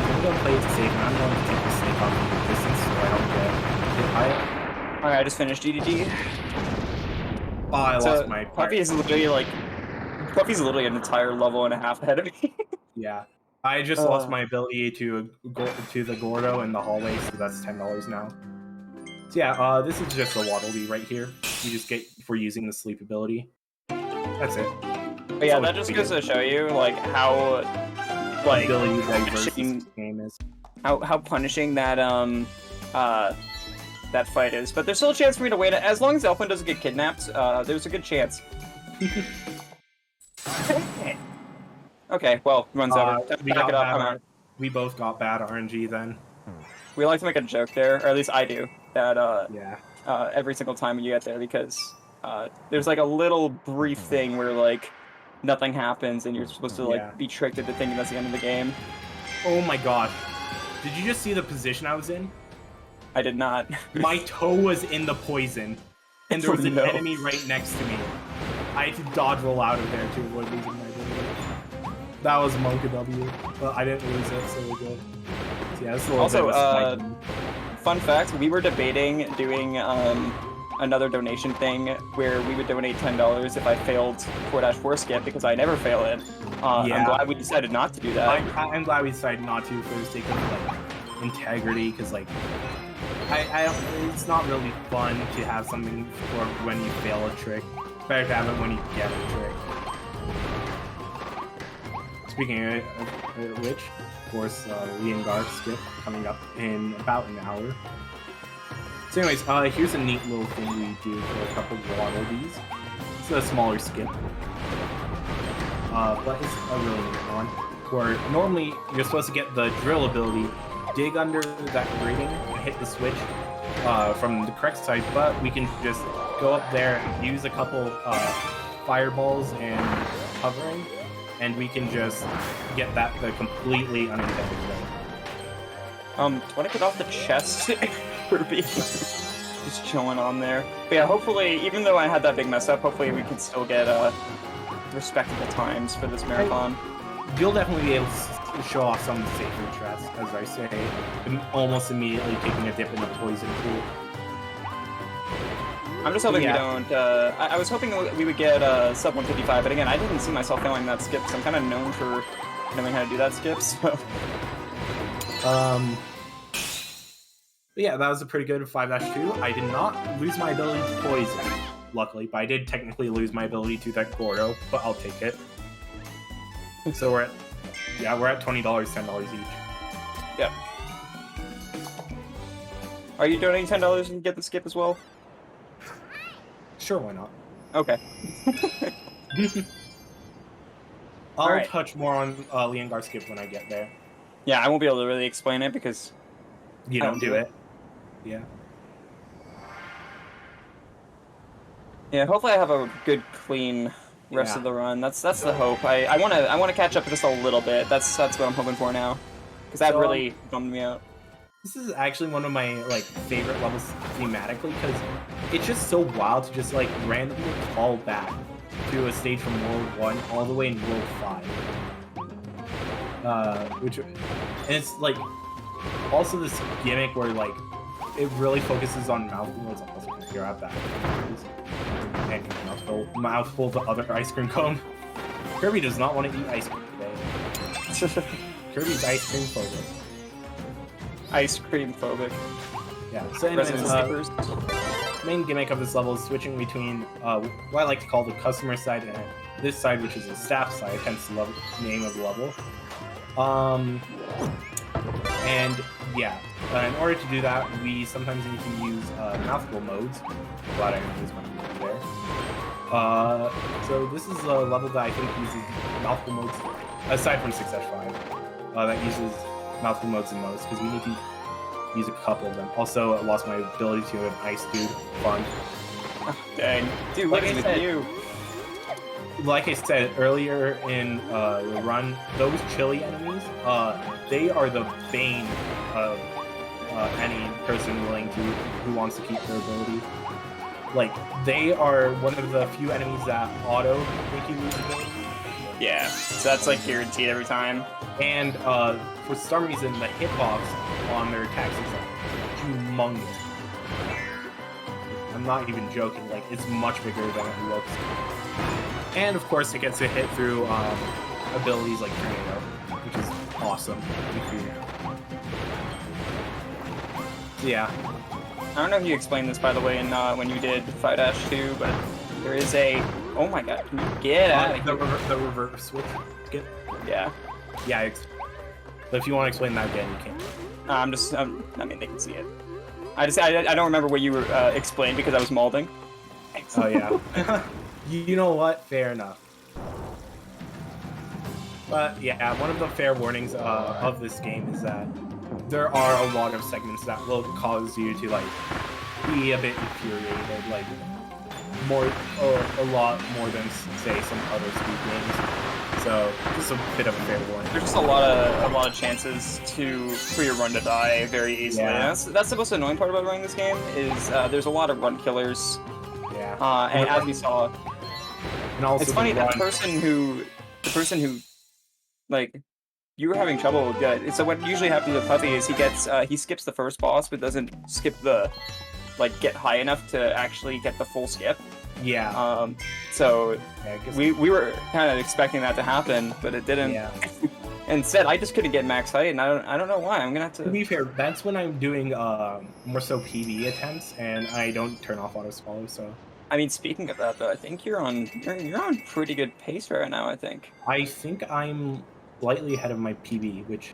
I'm gonna play it safe, and I'm going to take the snake off from the distance so I don't get hit by it. Alright, I just finished DDD. Oh, I lost my Puffy is literally like Puffy's literally an entire level and a half ahead of me. Yeah. I just lost my ability to go to the Gordo in the hallway, so that's $10 now. So yeah, this is just a Waddle Dee right here. You just get for using the sleep ability. That's it. But yeah, that just goes to show you like how like punishing, game is. How punishing that that fight is. But there's still a chance for me to win. As long as Elfin doesn't get kidnapped, there's a good chance. Okay, well, runs over. We both got bad RNG then. We like to make a joke there, or at least I do, that yeah. Every single time you get there, because there's like a little brief thing where like nothing happens and you're supposed to like be tricked into thinking that's the end of the game. Oh my gosh. Did you just see the position I was in? I did not. My toe was in the poison, and there was an enemy right next to me. I had to dodge roll out of there to avoid losing my ability. That was Monka W, but I didn't lose it, so we're good. So yeah, this also, fun fact, we were debating doing another donation thing where we would donate $10 if I failed 4-4 skip because I never fail it. I'm glad we decided not to do that. I'm glad we decided not to for the sake of like integrity, because like it's not really fun to have something for when you fail a trick. Better to have it when you get a trick. Speaking of which, of course, Liengar skip coming up in about an hour. So anyways, here's a neat little thing we do for a couple of Waddle Dees. It's a smaller skip. But it's a really neat one. Where normally you're supposed to get the drill ability, dig under that grating and hit the switch from the correct side, but we can just go up there, use a couple fireballs and hovering, and we can just get that the completely unintended way. Want to get off the chest, Kirby? Just chilling on there. But yeah, hopefully, even though I had that big mess up, hopefully we can still get respectable times for this marathon. You'll definitely be able to show off some safer traps, as I say, almost immediately taking a dip in the poison pool. I'm just hoping we don't. I was hoping we would get sub 155, but again, I didn't see myself failing that skip, so I'm kind of known for knowing how to do that skip. So. But yeah, that was a pretty good 5-2. I did not lose my ability to poison, luckily, but I did technically lose my ability to that Gordo, but I'll take it. So we're at $20, $10 each. Yep. Are you donating $10 and get the skip as well? Sure, why not? Okay. I'll touch more on Liengar skip when I get there. Yeah, I won't be able to really explain it because you don't do it. Yeah. Yeah, hopefully I have a good, clean rest of the run. That's the hope. I want to catch up just a little bit. That's what I'm hoping for now, because that really bummed me out. This is actually one of my favorite levels thematically, because it's just so wild to just randomly call back to a stage from World 1 all the way in World 5. And it's also this gimmick where it really focuses on mouthful. It's also going to grab that. And mouthful the other ice cream cone. Kirby does not want to eat ice cream today. Kirby's ice cream phobic. Ice cream phobic. Yeah. So anyways, main gimmick of this level is switching between what I like to call the customer side and this side, which is the staff side, hence the name of the level. And yeah, in order to do that, we sometimes need to use mouthful modes. Glad I didn't use one there. So this is a level that I think uses mouthful modes, aside from 6-5, that uses mouthful modes the most, because we need to use a couple of them. Also, I lost my ability to have Ice Dude. Fun. Dang. Dude, Like what's I with said- you? Like I said earlier in the run, those chili enemies, they are the bane of any person who wants to keep their ability. Like, they are one of the few enemies that auto make you lose ability. Yeah, so that's like guaranteed every time. And for some reason, the hitbox on their attacks is like humongous. I'm not even joking. Like, it's much bigger than it looks. And of course, it gets a hit through abilities like Tornado, which is awesome. So, yeah. I don't know if you explained this, by the way, in when you did 5-2, but there is a... Oh my god, can you get out of here? The reverse switch. Yeah. Yeah, but if you want to explain that again, you can. I mean, they can see it. I don't remember what you were explained because I was malding. Oh, yeah. You know what? Fair enough. But yeah, one of the fair warnings of this game is that there are a lot of segments that will cause you to like be a bit infuriated, like a lot more than say some other speed games. So just a bit of a fair warning. There's just a lot of chances for your run to die very easily. Yeah. And that's the most annoying part about running this game is there's a lot of run killers. Yeah. And as we saw, and also it's funny the person who like you were having trouble with that. So what usually happens with Puffy is he skips the first boss but doesn't skip the get high enough to actually get the full skip. Yeah. So yeah, we were kind of expecting that to happen, but it didn't. Yeah. Instead, I just couldn't get max height, and I don't know why. I'm gonna have to. To be fair, that's when I'm doing more so PvE attempts, and I don't turn off auto swallow. So. I mean, speaking of that, though, I think you're on pretty good pace right now. I think I'm slightly ahead of my PB, which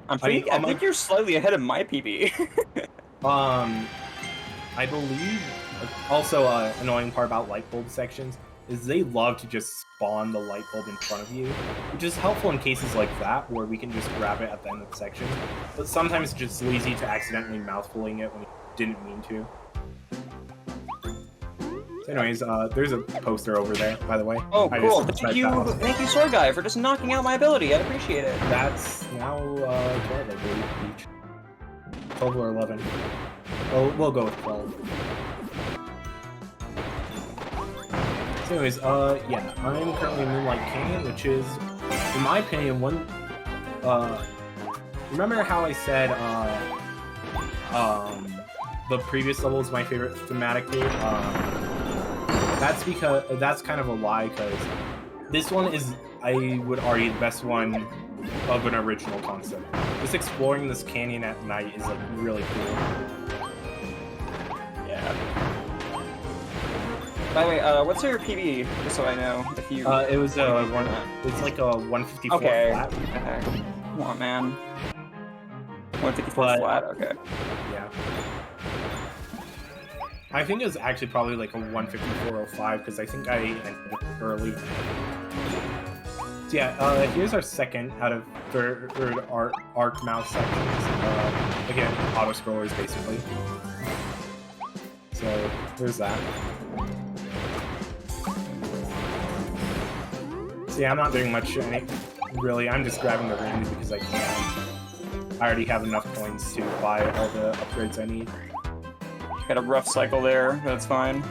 I think you're slightly ahead of my PB. I believe. Also, annoying part about light bulb sections is they love to just spawn the light bulb in front of you, which is helpful in cases like that where we can just grab it at the end of the section. But sometimes it's just lazy to accidentally mouthfuling it when you didn't mean to. So anyways, there's a poster over there, by the way. Oh, cool. Thank you, Sword Guy, for just knocking out my ability. I appreciate it. That's now 12, I believe, each. 12 or 11. Oh, we'll go with 12. So anyways, yeah, I'm currently in Moonlight Canyon, which is, in my opinion, one, remember how I said, the previous level is my favorite thematically? That's kind of a lie, because this one is, I would argue, the best one of an original concept. Just exploring this canyon at night is, like, really cool. Yeah. By the way, what's your PB, just so I know, if you... It was it's like a 154 okay. flat. Come on, man. 154 flat, okay. Yeah. I think it was actually probably like a 154.05, because I think I ended it early. So yeah, here's our second out of third arc mouse sections. Again, auto-scrollers, basically. So, there's that. So yeah, I'm not doing much, really. I'm just grabbing the rings because I can. I already have enough coins to buy all the upgrades I need. Got a rough cycle there, but that's fine.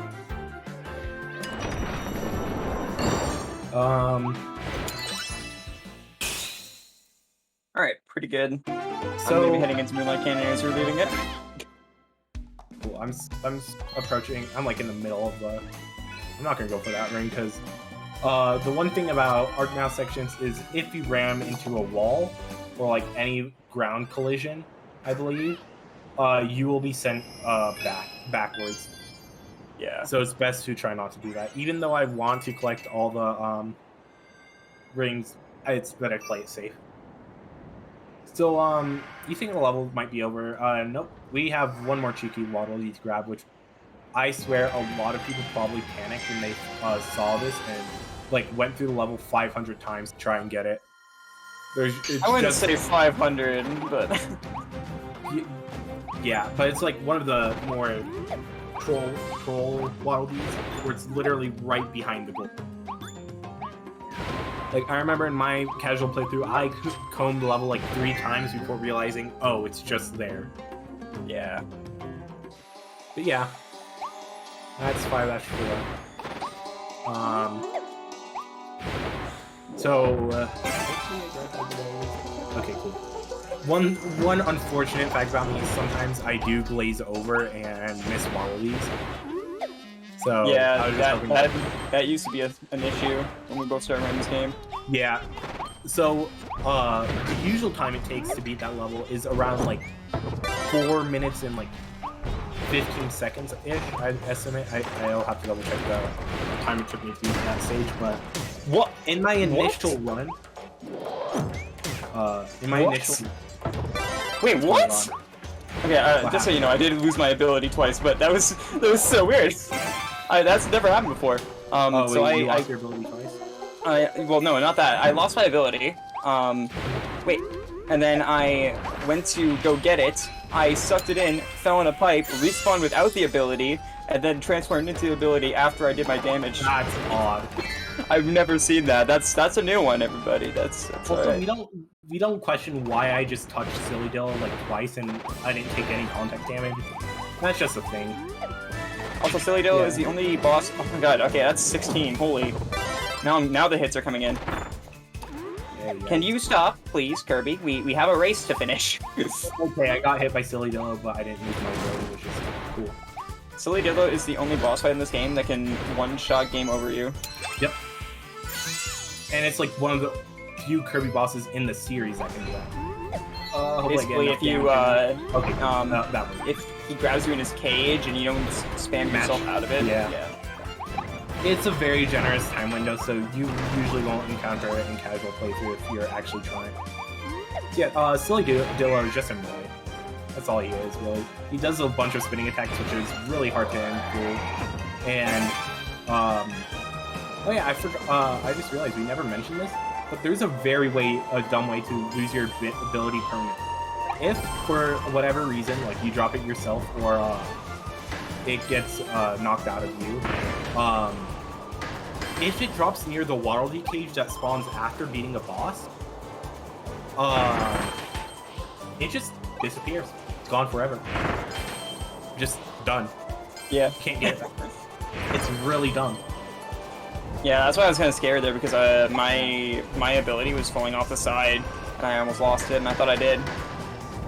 Alright, pretty good. So I'm maybe heading into Moonlight Canyon as you're leaving it. Cool, I'm approaching, I'm like in the middle of the... I'm not gonna go for that ring, because the one thing about Arc Now sections is if you ram into a wall, or like any ground collision, I believe, you will be sent backwards. Yeah. So it's best to try not to do that. Even though I want to collect all the rings, it's better to play it safe. So, you think the level might be over? Nope. We have one more cheeky waddle you need to grab, which I swear a lot of people probably panicked when they saw this and like went through the level 500 times to try and get it. I wouldn't say 500, but yeah, but it's like one of the more troll Waddle Dees where it's literally right behind the goal. Like, I remember in my casual playthrough, I combed the level like 3 times before realizing, oh, it's just there. yeah. But yeah, that's 5-4. Okay, cool. One unfortunate fact about me is sometimes I do glaze over and miss wallabies. So yeah, that used to be an issue when we both started running this game. Yeah. So the usual time it takes to beat that level is around like 4 minutes and like 15 seconds ish. I estimate. I'll have to double check the time it took me to beat that stage, but what in my initial run. Wait, what? Okay, just so you know, I did lose my ability twice, but that was so weird. That's never happened before. So you lost your ability twice? Well, no, not that. I lost my ability. Wait, and then I went to go get it. I sucked it in, fell in a pipe, respawned without the ability, and then transformed into the ability after I did my damage. That's odd. I've never seen that. That's a new one, everybody. That's also right. we don't question why I just touched Silly Dill like twice and I didn't take any contact damage. That's just a thing. Also, Silly Dill is the only boss. Oh my god. Okay, that's 16. Holy. Now the hits are coming in. Can you stop, please, Kirby? We have a race to finish. Okay, I got hit by Silly Dillo, but I didn't use my ability, which is cool. Silly Dillo is the only boss fight in this game that can one-shot game over you. Yep. And it's like one of the few Kirby bosses in the series that can do that. Basically, if you that one. if he grabs you in his cage and you don't just spam yourself out of it, yeah. It's a very generous time window, so you usually won't encounter it in casual playthrough if you're actually trying. Yeah, Silly Dillo is just annoying. That's all he is, really. He does a bunch of spinning attacks, which is really hard to end through. And, oh yeah, I forgot, I just realized we never mentioned this, but there's a dumb way to lose your ability permanently. If, for whatever reason, like you drop it yourself or it gets knocked out of you, if it drops near the Waddle Dee cage that spawns after beating a boss, it just disappears. It's gone forever. Just done. Yeah. Can't get it back. It's really dumb. Yeah, that's why I was kind of scared there because my ability was falling off the side and I almost lost it, and I thought I did.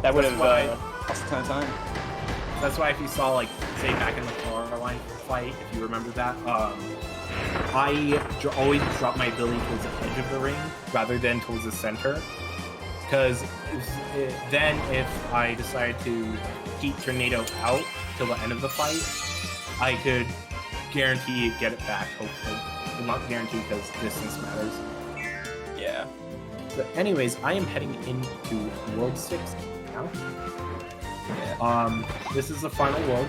That would have lost a ton of time. That's why if you saw, like, say back in the Caroline fight, if you remember that, I always drop my ability towards the edge of the ring rather than towards the center. Because then if I decide to keep Tornado out till the end of the fight, I could guarantee get it back, hopefully. Well, not guarantee because distance matters. Yeah. But anyways, I am heading into World 6 now. Yeah. This is the final world.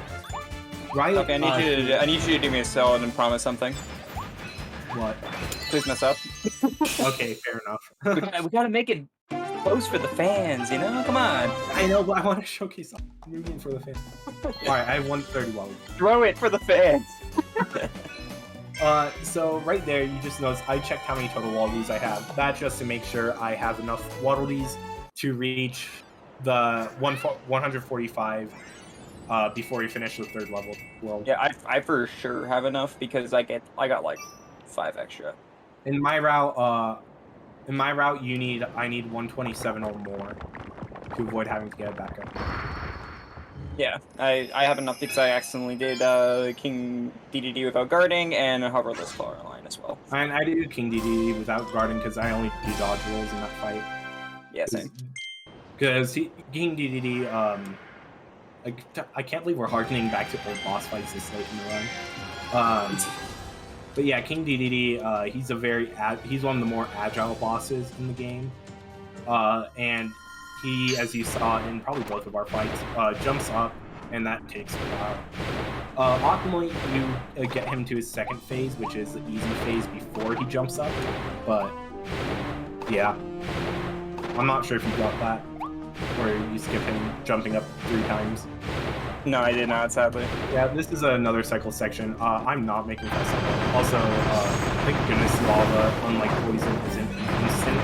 Right? Okay, I need you to do me a solid and promise something. What? Please mess up. Okay, fair enough. we gotta make it close for the fans, you know? Come on. I know, but I want to showcase moving for the fans. Alright, I have 130 Waddle. Throw it for the fans. So right there, you just notice I checked how many total Waddle Dees I have. That's just to make sure I have enough Waddle Dees to reach the 145 before we finish the 3rd level world. Yeah, I for sure have enough because I got like 5 extra. In my route, I need 127 or more to avoid having to get it back up. Yeah, I have enough because I accidentally did King DDD without guarding and hoverless power line as well. And I do King DDD without guarding because I only do dodge rolls in that fight. Yeah, same. Because King DDD, I can't believe we're harkening back to old boss fights this late in the run. But yeah, King DDD, he's one of the more agile bosses in the game. And he, as you saw in probably both of our fights, jumps up, and that takes a while. Optimally, you get him to his second phase, which is the easy phase before he jumps up. But yeah, I'm not sure if you got that, where you skip him jumping up 3 times. No, I did not, sadly. Yeah, this is another cycle section. I'm not making that cycle. Also, thank goodness lava, unlike poison, isn't an instant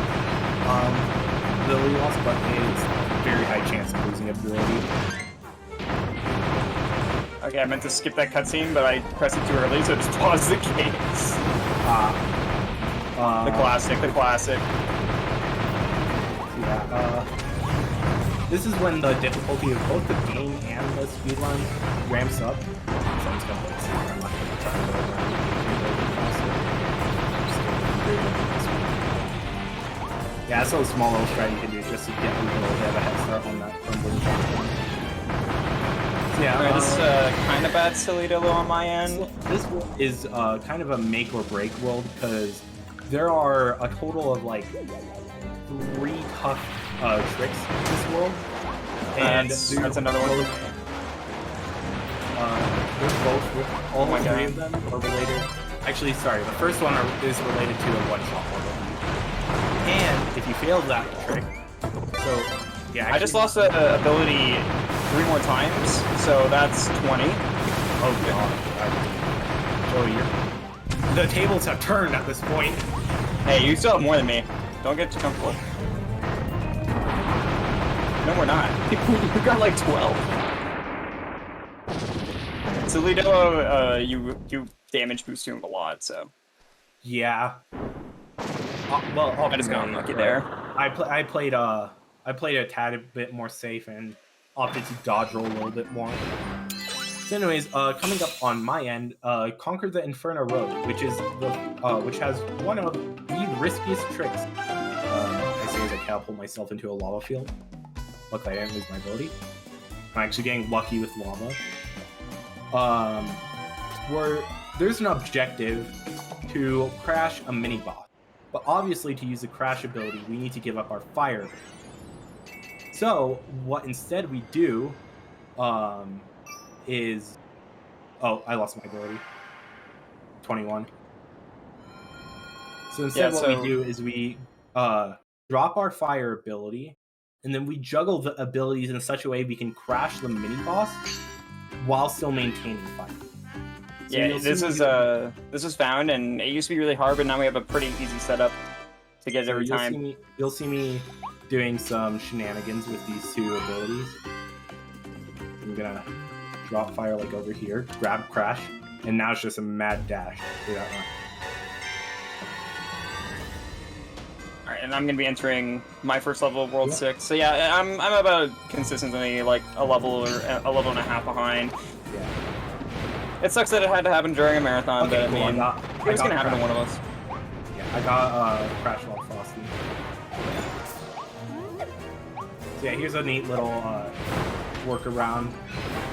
ability loss, but it's very high chance of losing ability. Okay, I meant to skip that cutscene, but I pressed it too early, so it just paused the games. The classic, the classic. Yeah, this is when the difficulty of both the game and the speedrun ramps up. So I'm just gonna see. I'm not gonna try to go around. Yeah, that's a small little strat you can do just to get a little bit of a head start on that crumbling platform. So yeah, Alright, this is kind of bad silly dillo on my end. This is kind of a make or break world because there are a total of like 3 tough tricks in this world. And that's another one. All 3 of them are related. Actually, sorry, the first one is related to a one-shot level. And if you fail that trick, so yeah. Actually, I just lost the ability 3 more times, so that's 20. Oh god. Joey, the tables have turned at this point. Hey, you still have more than me. Don't get too comfortable. No, we're not. You got like 12. So Lido, you damage boost him a lot, so. Yeah. Well, I just got unlucky there. I played a tad bit more safe and opted to dodge roll a little bit more. So anyways, coming up on my end, Conquer the Inferno Road, which is which has one of the riskiest tricks. I say as I catapult myself into a lava field. Luckily, I didn't lose my ability. I'm actually getting lucky with lava. Where there's an objective to crash a mini boss, but obviously to use the crash ability, we need to give up our fire. So what instead we do, is, oh, I lost my ability. 21. So instead, what we do is we drop our fire ability, and then we juggle the abilities in such a way we can crash the mini boss while still maintaining fire. So yeah, this is found, and it used to be really hard, but now we have a pretty easy setup to get it every time. You'll see me doing some shenanigans with these 2 abilities. I'm gonna drop fire like over here, grab crash, and now it's just a mad dash through that run. Alright, and I'm gonna be entering my first level of World 6. So yeah, I'm about consistently like a level or a level and a half behind. Yeah. It sucks that it had to happen during a marathon, Okay, but I mean, it's gonna happen to one of us. Yeah, I got crash while frosty. So yeah, here's a neat little workaround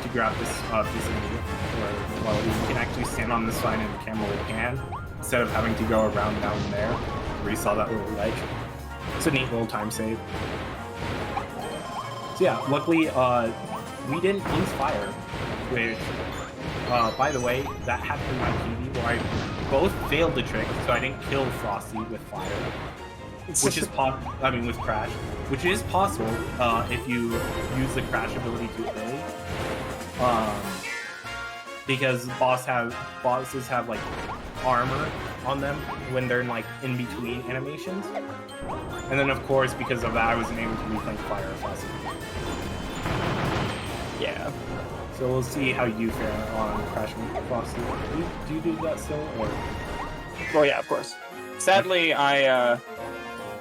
to grab this piece of meat, where, well, you can actually stand on this side and the camera will pan, instead of having to go around down there, where you saw that little ledge. It's a neat little time save. So yeah, luckily, we didn't use fire, which, by the way, that happened in my PV, where I both failed the trick, so I didn't kill Frosty with fire. Which is with crash, which is possible if you use the crash ability too early. Because bosses have like armor on them when they're like in between animations. And then of course, because of that, I wasn't able to reclaim fire fast enough. Yeah. So we'll see how you fare on crashing Frosty. Do you do that still, or? Well, yeah, of course. Sadly, I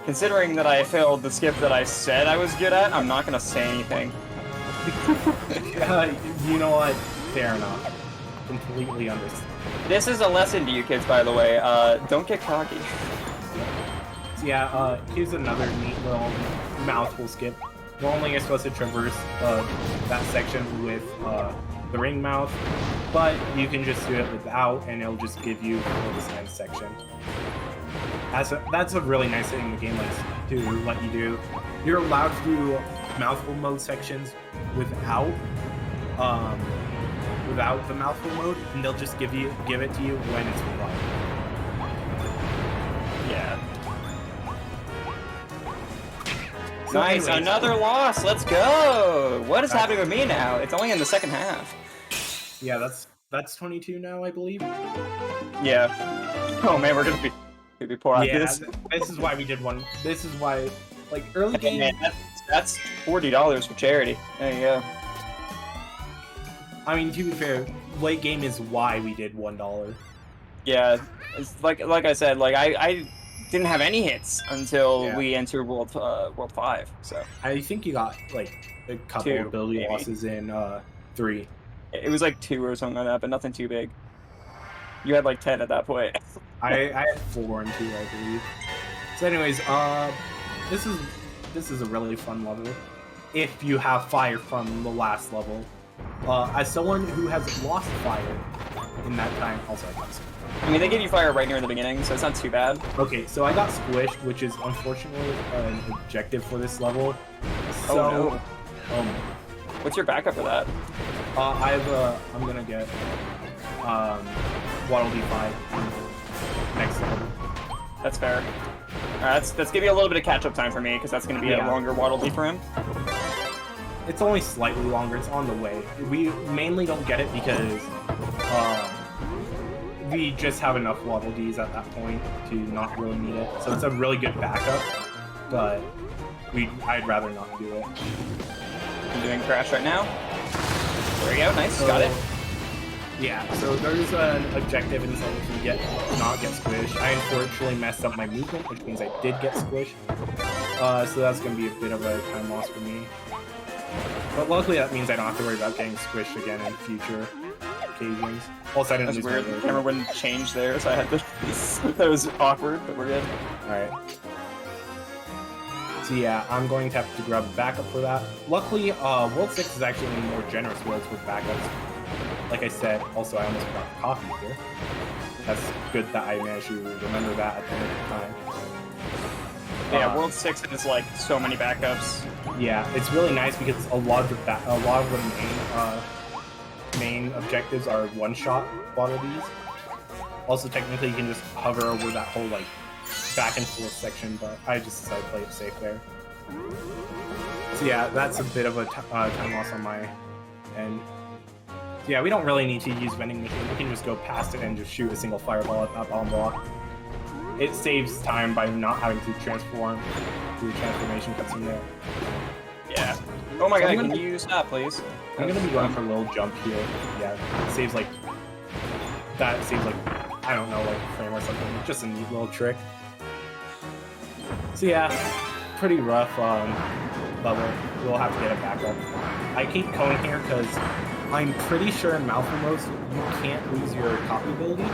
considering that I failed the skip that I said I was good at, I'm not gonna say anything. You know what? Fair enough. Completely understand. This is a lesson to you kids, by the way. Don't get cocky. So yeah, here's another neat little mouthful skip. Normally you're supposed to traverse that section with the ring mouth, but you can just do it without, and it'll just give you this nice section. That's a really nice thing the game likes to let you do. You're allowed to do mouthful mode sections without without the mouthful mode, and they'll just give it to you when it's required. Yeah. So Nice, anyways, another loss. Let's go. What is happening with me now? It's only in the second half. Yeah, that's 22 now, I believe. Yeah. Oh man, we're gonna be poor after Yeah, this. this is why we did one. This is why, like, early game. Man, that's $40 for charity. There you go. I mean, to be fair, late game is why we did $1. Yeah, it's like I said, like I didn't have any hits until we entered World 5. So I think you got like a couple 2, ability maybe. losses in 3. It was like 2 or something like that, but nothing too big. You had like 10 at that point. I had 4 and 2, I believe. So, anyways, this is a really fun level if you have fire from the last level. As someone who has lost fire in that time, also I got squished. I mean, they give you fire right near the beginning, so it's not too bad. Okay, so I got squished, which is unfortunately an objective for this level. So, oh no. What's your backup for that? I'm gonna get Waddle D5 next level. That's fair. Alright, that's giving you a little bit of catch-up time for me, because that's going to be a longer Waddle Dee for him. It's only slightly longer. It's on the way. We mainly don't get it because we just have enough Waddle Dees at that point to not really need it. So it's a really good backup, but I'd rather not do it. I'm doing Crash right now. There we go. Nice. Got it. Yeah, so there's an objective in something to not get squished. I unfortunately messed up my movement, which means I did get squished. So that's going to be a bit of a time loss for me. But luckily that means I don't have to worry about getting squished again in future occasions. Also, I didn't lose weird. my The camera wouldn't change there, so I had to... that was awkward, but we're good. Alright. So yeah, I'm going to have to grab a backup for that. Luckily, World 6 is actually one of the more generous worlds with backups. Like I said, also I almost got coffee here. That's good that I managed to remember that at the end of the time. Yeah, World 6 has like so many backups. Yeah, it's really nice because a lot of the main objectives are one-shot Waddle Dees. Also, technically, you can just hover over that whole like back and forth section, but I just decided to play it safe there. So yeah, that's a bit of a time loss on my end. Yeah, we don't really need to use vending machine. We can just go past it and just shoot a single fireball at that bomb block. It saves time by not having to transform through the transformation cutscene there. Yeah. Oh my god, can you stop, please? I'm gonna be going for a little jump here. Yeah, it saves like... That saves like, I don't know, like a frame or something. Just a neat little trick. So yeah, pretty rough level. We'll have to get it back up. I keep going here because I'm pretty sure in mouthful modes you can't lose your copy ability.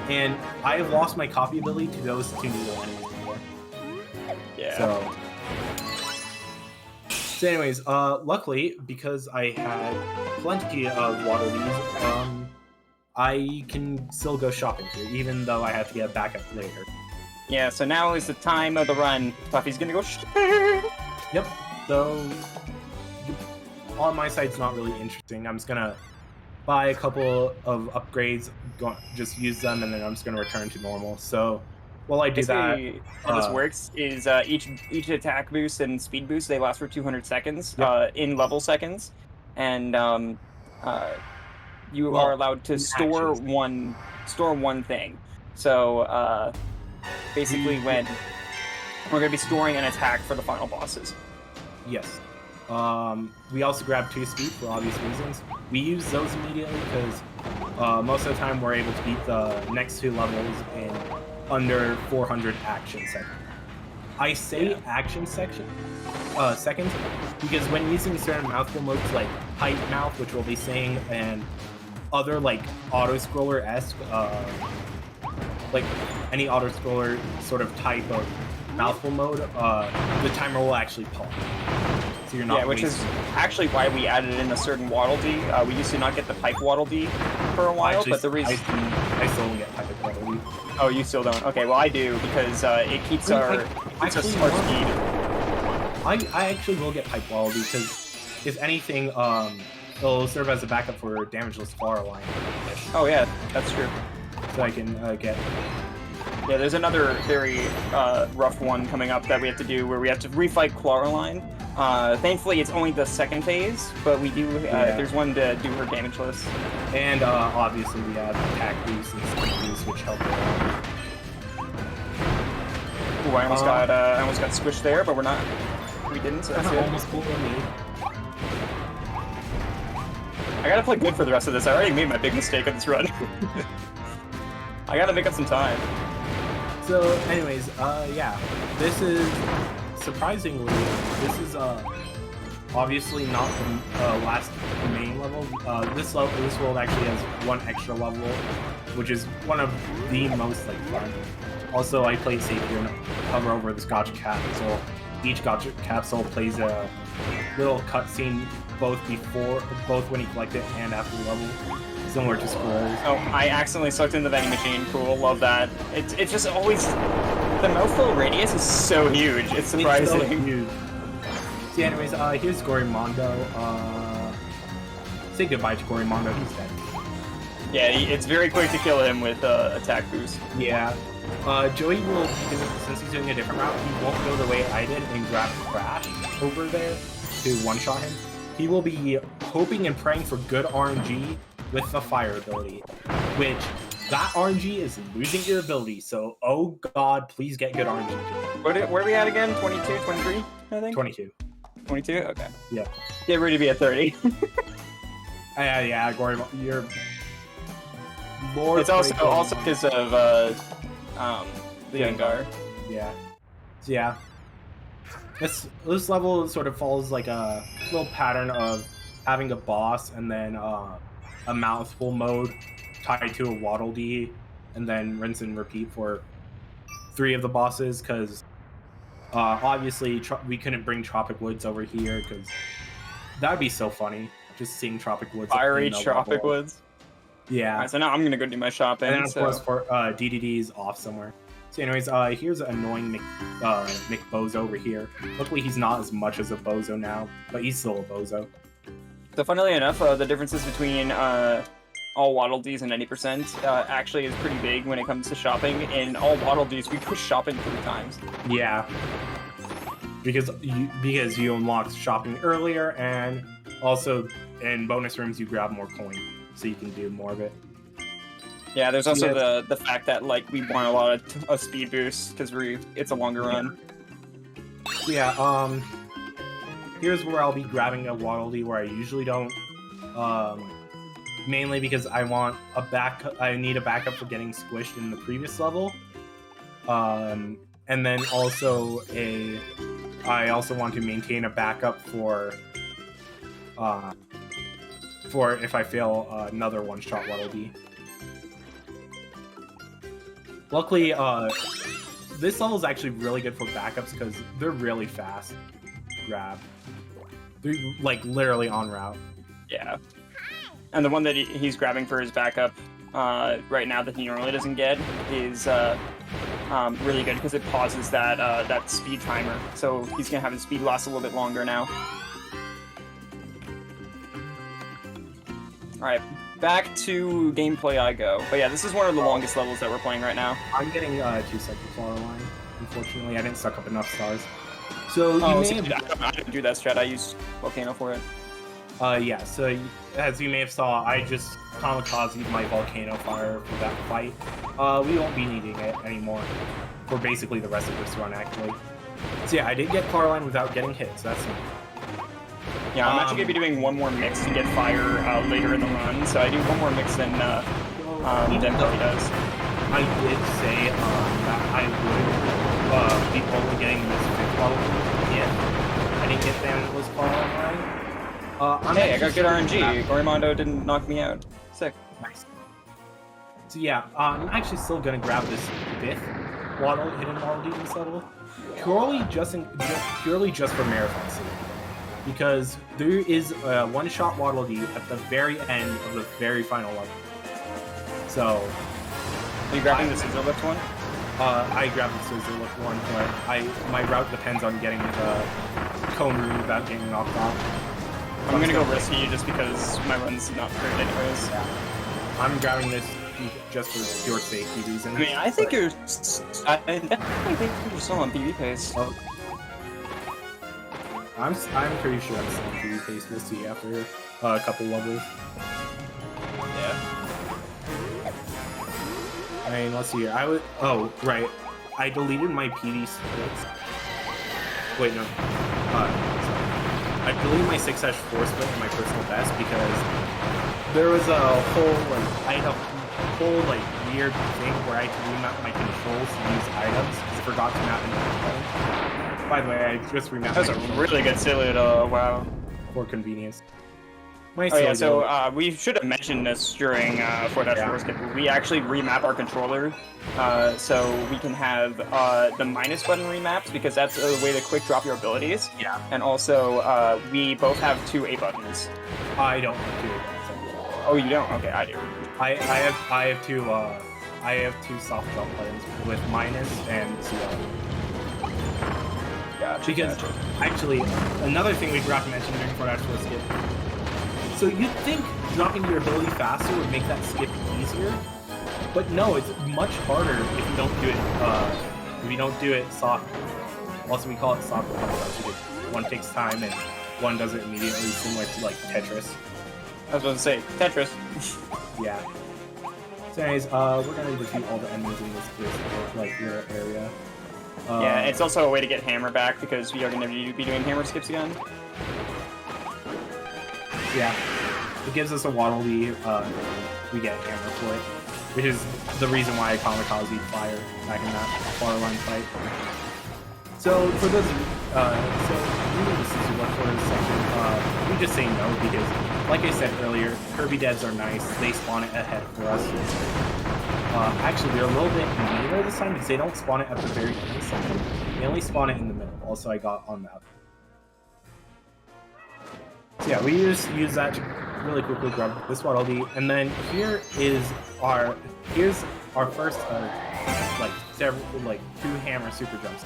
And I have lost my copy ability to those two needle enemies before. Yeah. So anyways, luckily, because I had plenty of Waddle Dees, I can still go shopping here, even though I have to get a backup later. Yeah, so now is the time of the run. Puffy's gonna go Yep, though on my side it's not really interesting. I'm just gonna buy a couple of upgrades, just use them, and then I'm just gonna return to normal. So while I do that, how this works is each attack boost and speed boost, they last for 200 seconds in level seconds, and you are allowed to store one thing. So basically, when we're gonna be storing an attack for the final bosses. Yes. We also grab 2 speed for obvious reasons. We use those immediately because most of the time we're able to beat the next 2 levels in under 400 action seconds. I say action seconds because when using certain mouthful modes like Hype Mouth, which we'll be seeing, and other like auto-scroller-esque, like any auto-scroller sort of type of mouthful mode, the timer will actually pause. So you're not which is actually why we added in a certain Waddle Dee. We used to not get the Pipe Waddle Dee for a while, but the reason... I still don't get Pipe Waddle Dee. Oh, you still don't? Okay, well I do, because it keeps our speed. I actually will get Pipe Waddle Dee, because if anything, it'll serve as a backup for damageless flower line. Oh yeah, that's true. So I can get. Yeah, there's another very rough one coming up that we have to do where we have to refight Claraline. Thankfully, it's only the second phase, but we do. There's one to do her damageless. And obviously we have attack boost and speed boost, which help her out. Ooh, I almost got squished there, but we didn't. So that's good. Almost pulled me. I gotta play good for the rest of this. I already made my big mistake on this run. I gotta make up some time. So, anyways, yeah, this is surprisingly, this is obviously not the last main level. This world actually has one extra level, which is one of the most like fun. Also, I play safe here and hover over this gotcha capsule. Each gotcha capsule plays a little cutscene both when you collect it and after the level, similar to Scrolls. Oh, I accidentally sucked in the vending machine. Cool, love that. It's just always the mouthful radius is so huge. It's surprising. It's so huge. See, anyways, here's Gorimondo. Say goodbye to Gorimondo. He's dead. Yeah, it's very quick to kill him with attack boost. Yeah. Joey will, since he's doing a different route, he won't go the way I did and grab Crash over there to one-shot him. He will be hoping and praying for good RNG with the fire ability, which that RNG is losing your ability, so oh god, please get good RNG. Where are we at again? 22, 23, I think? 22. 22? Okay. Yeah. Get ready to be at 30. Yeah, Gory, you're... Lord, it's also because of the Yengar. Yeah. So yeah. This level sort of follows like a little pattern of having a boss and then a mouthful mode tied to a Waddle Dee, and then rinse and repeat for 3 of the bosses, because obviously we couldn't bring Tropic Woods over here, because that would be so funny, just seeing Tropic Woods. Fiery Tropic Woods? Yeah. Alright, so now I'm going to go do my shopping. And then of course for DDD's off somewhere. So anyways, here's annoying McBozo over here. Luckily he's not as much as a bozo now, but he's still a bozo. So funnily enough, the differences between all Waddle Dees and 90% actually is pretty big when it comes to shopping. In all Waddle Dees, we push shopping 3 times. Yeah. Because you unlock shopping earlier, and also in bonus rooms you grab more coin, so you can do more of it. Yeah, there's also the fact that like we want a lot of speed boosts because it's a longer run. Yeah. Here's where I'll be grabbing a Waddle Dee where I usually don't. Mainly because I want I need a backup for getting squished in the previous level. And then also I also want to maintain a backup for if I fail another one-shot Waddle Dee. Luckily, this level is actually really good for backups because they're really fast to grab. They're like literally en route. Yeah. And the one that he's grabbing for his backup right now that he normally doesn't get is really good because it pauses that speed timer. So he's going to have his speed last a little bit longer now. Alright, back to gameplay I go. But yeah, this is one of the longest levels that we're playing right now. I'm getting 2 seconds flower line. Unfortunately, I didn't suck up enough stars. So I didn't do that strat, I used Volcano for it. Yeah, so as you may have saw, I just kamikazed my volcano fire for that fight. We won't be needing it anymore for basically the rest of this run, actually. So yeah, I did get Claraline without getting hit, so that's... Yeah, I'm actually going to be doing one more mix to get fire later in the run, so I do one more mix than Puffy does. I did say that I would be only getting this 5th level if I didn't get Thanos Claraline. Hey, I got good RNG. Gorimondo didn't knock me out. Sick. Nice. So yeah, I'm actually still gonna grab this 5th hidden Waddle Dee in this level, purely just for marathon sake, because there is a one-shot Waddle Dee at the very end of the very final level. So, are you grabbing the scissor lift one? I grabbed the scissor lift one, but my route depends on getting the cone room without getting knocked off. I'm gonna go risky just because my run's not great anyways. Yeah. I'm grabbing this just for pure safety reasons. I mean, I think you're. I think you're still on PB pace. Oh. I'm pretty sure I'm still on PB pace. We'll see after a couple levels. Yeah. I mean, let's see here. Oh, right. I deleted my PD splits. Wait, no. Sorry. I deleted my 6-4 split in my personal best because there was a whole, weird thing where I could remap my controls to use items because I forgot to map into the phone. By the way, I just remapped That was a really good salute, wow. For convenience. Oh yeah, so we should have mentioned this during 4-4 skip. We actually remap our controller, so we can have the minus button remaps because that's a way to quick drop your abilities. Yeah. And also, we both have 2 A buttons. I don't have 2 A buttons. Oh, you don't? Okay, I do. I have two soft jump buttons with minus and CL. Gotcha, Because actually, another thing we forgot to mention during 4-4 skip. So you'd think dropping your ability faster would make that skip easier, but no, it's much harder if you don't do it soft. Also, we call it soft because one takes time and one does it immediately, similar to like Tetris. I was about to say Tetris. Yeah. So anyways, we're gonna defeat all the enemies in this area. Yeah, it's also a way to get hammer back because we are gonna be doing hammer skips again. Yeah, it gives us a Waddle Dee, we get hammer for it, which is the reason why I kamikaze fire back in that far line fight. So for those, so we need to see what for this section. We just say no because, like I said earlier, Kirby devs are nice. They spawn it ahead for us. Actually, they're a little bit meaner this time because they don't spawn it at the very end of the section. They only spawn it in the middle. Also, I got on map. So yeah, we just use that to really quickly grab this Waddle Dee, and then here's our first two hammer super jumps,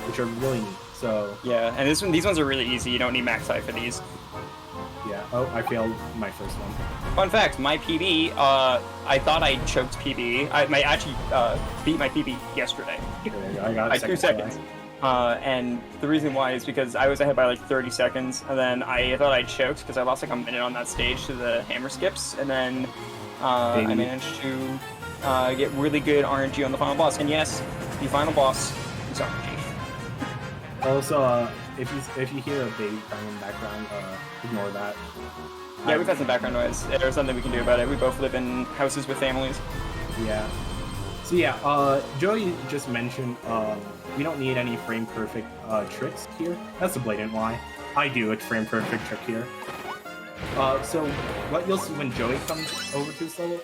which are really neat. So yeah, and these ones are really easy. You don't need max height for these. Yeah. Oh, I failed my first one. Fun fact: my PB, I thought I choked PB. I actually beat my PB yesterday. I got 2 seconds. And the reason why is because I was ahead by like 30 seconds, and then I thought I choked because I lost like a minute on that stage to the hammer skips, and then I managed to get really good RNG on the final boss. And yes, the final boss is RNG. Also, if you hear a baby crying in the background, ignore that. Yeah, we've had some background noise. There's something we can do about it. We both live in houses with families. Yeah. So yeah, Joey just mentioned we don't need any frame perfect tricks here. That's a blatant lie. I do a frame perfect trick here. So what you'll see when Joey comes over to this level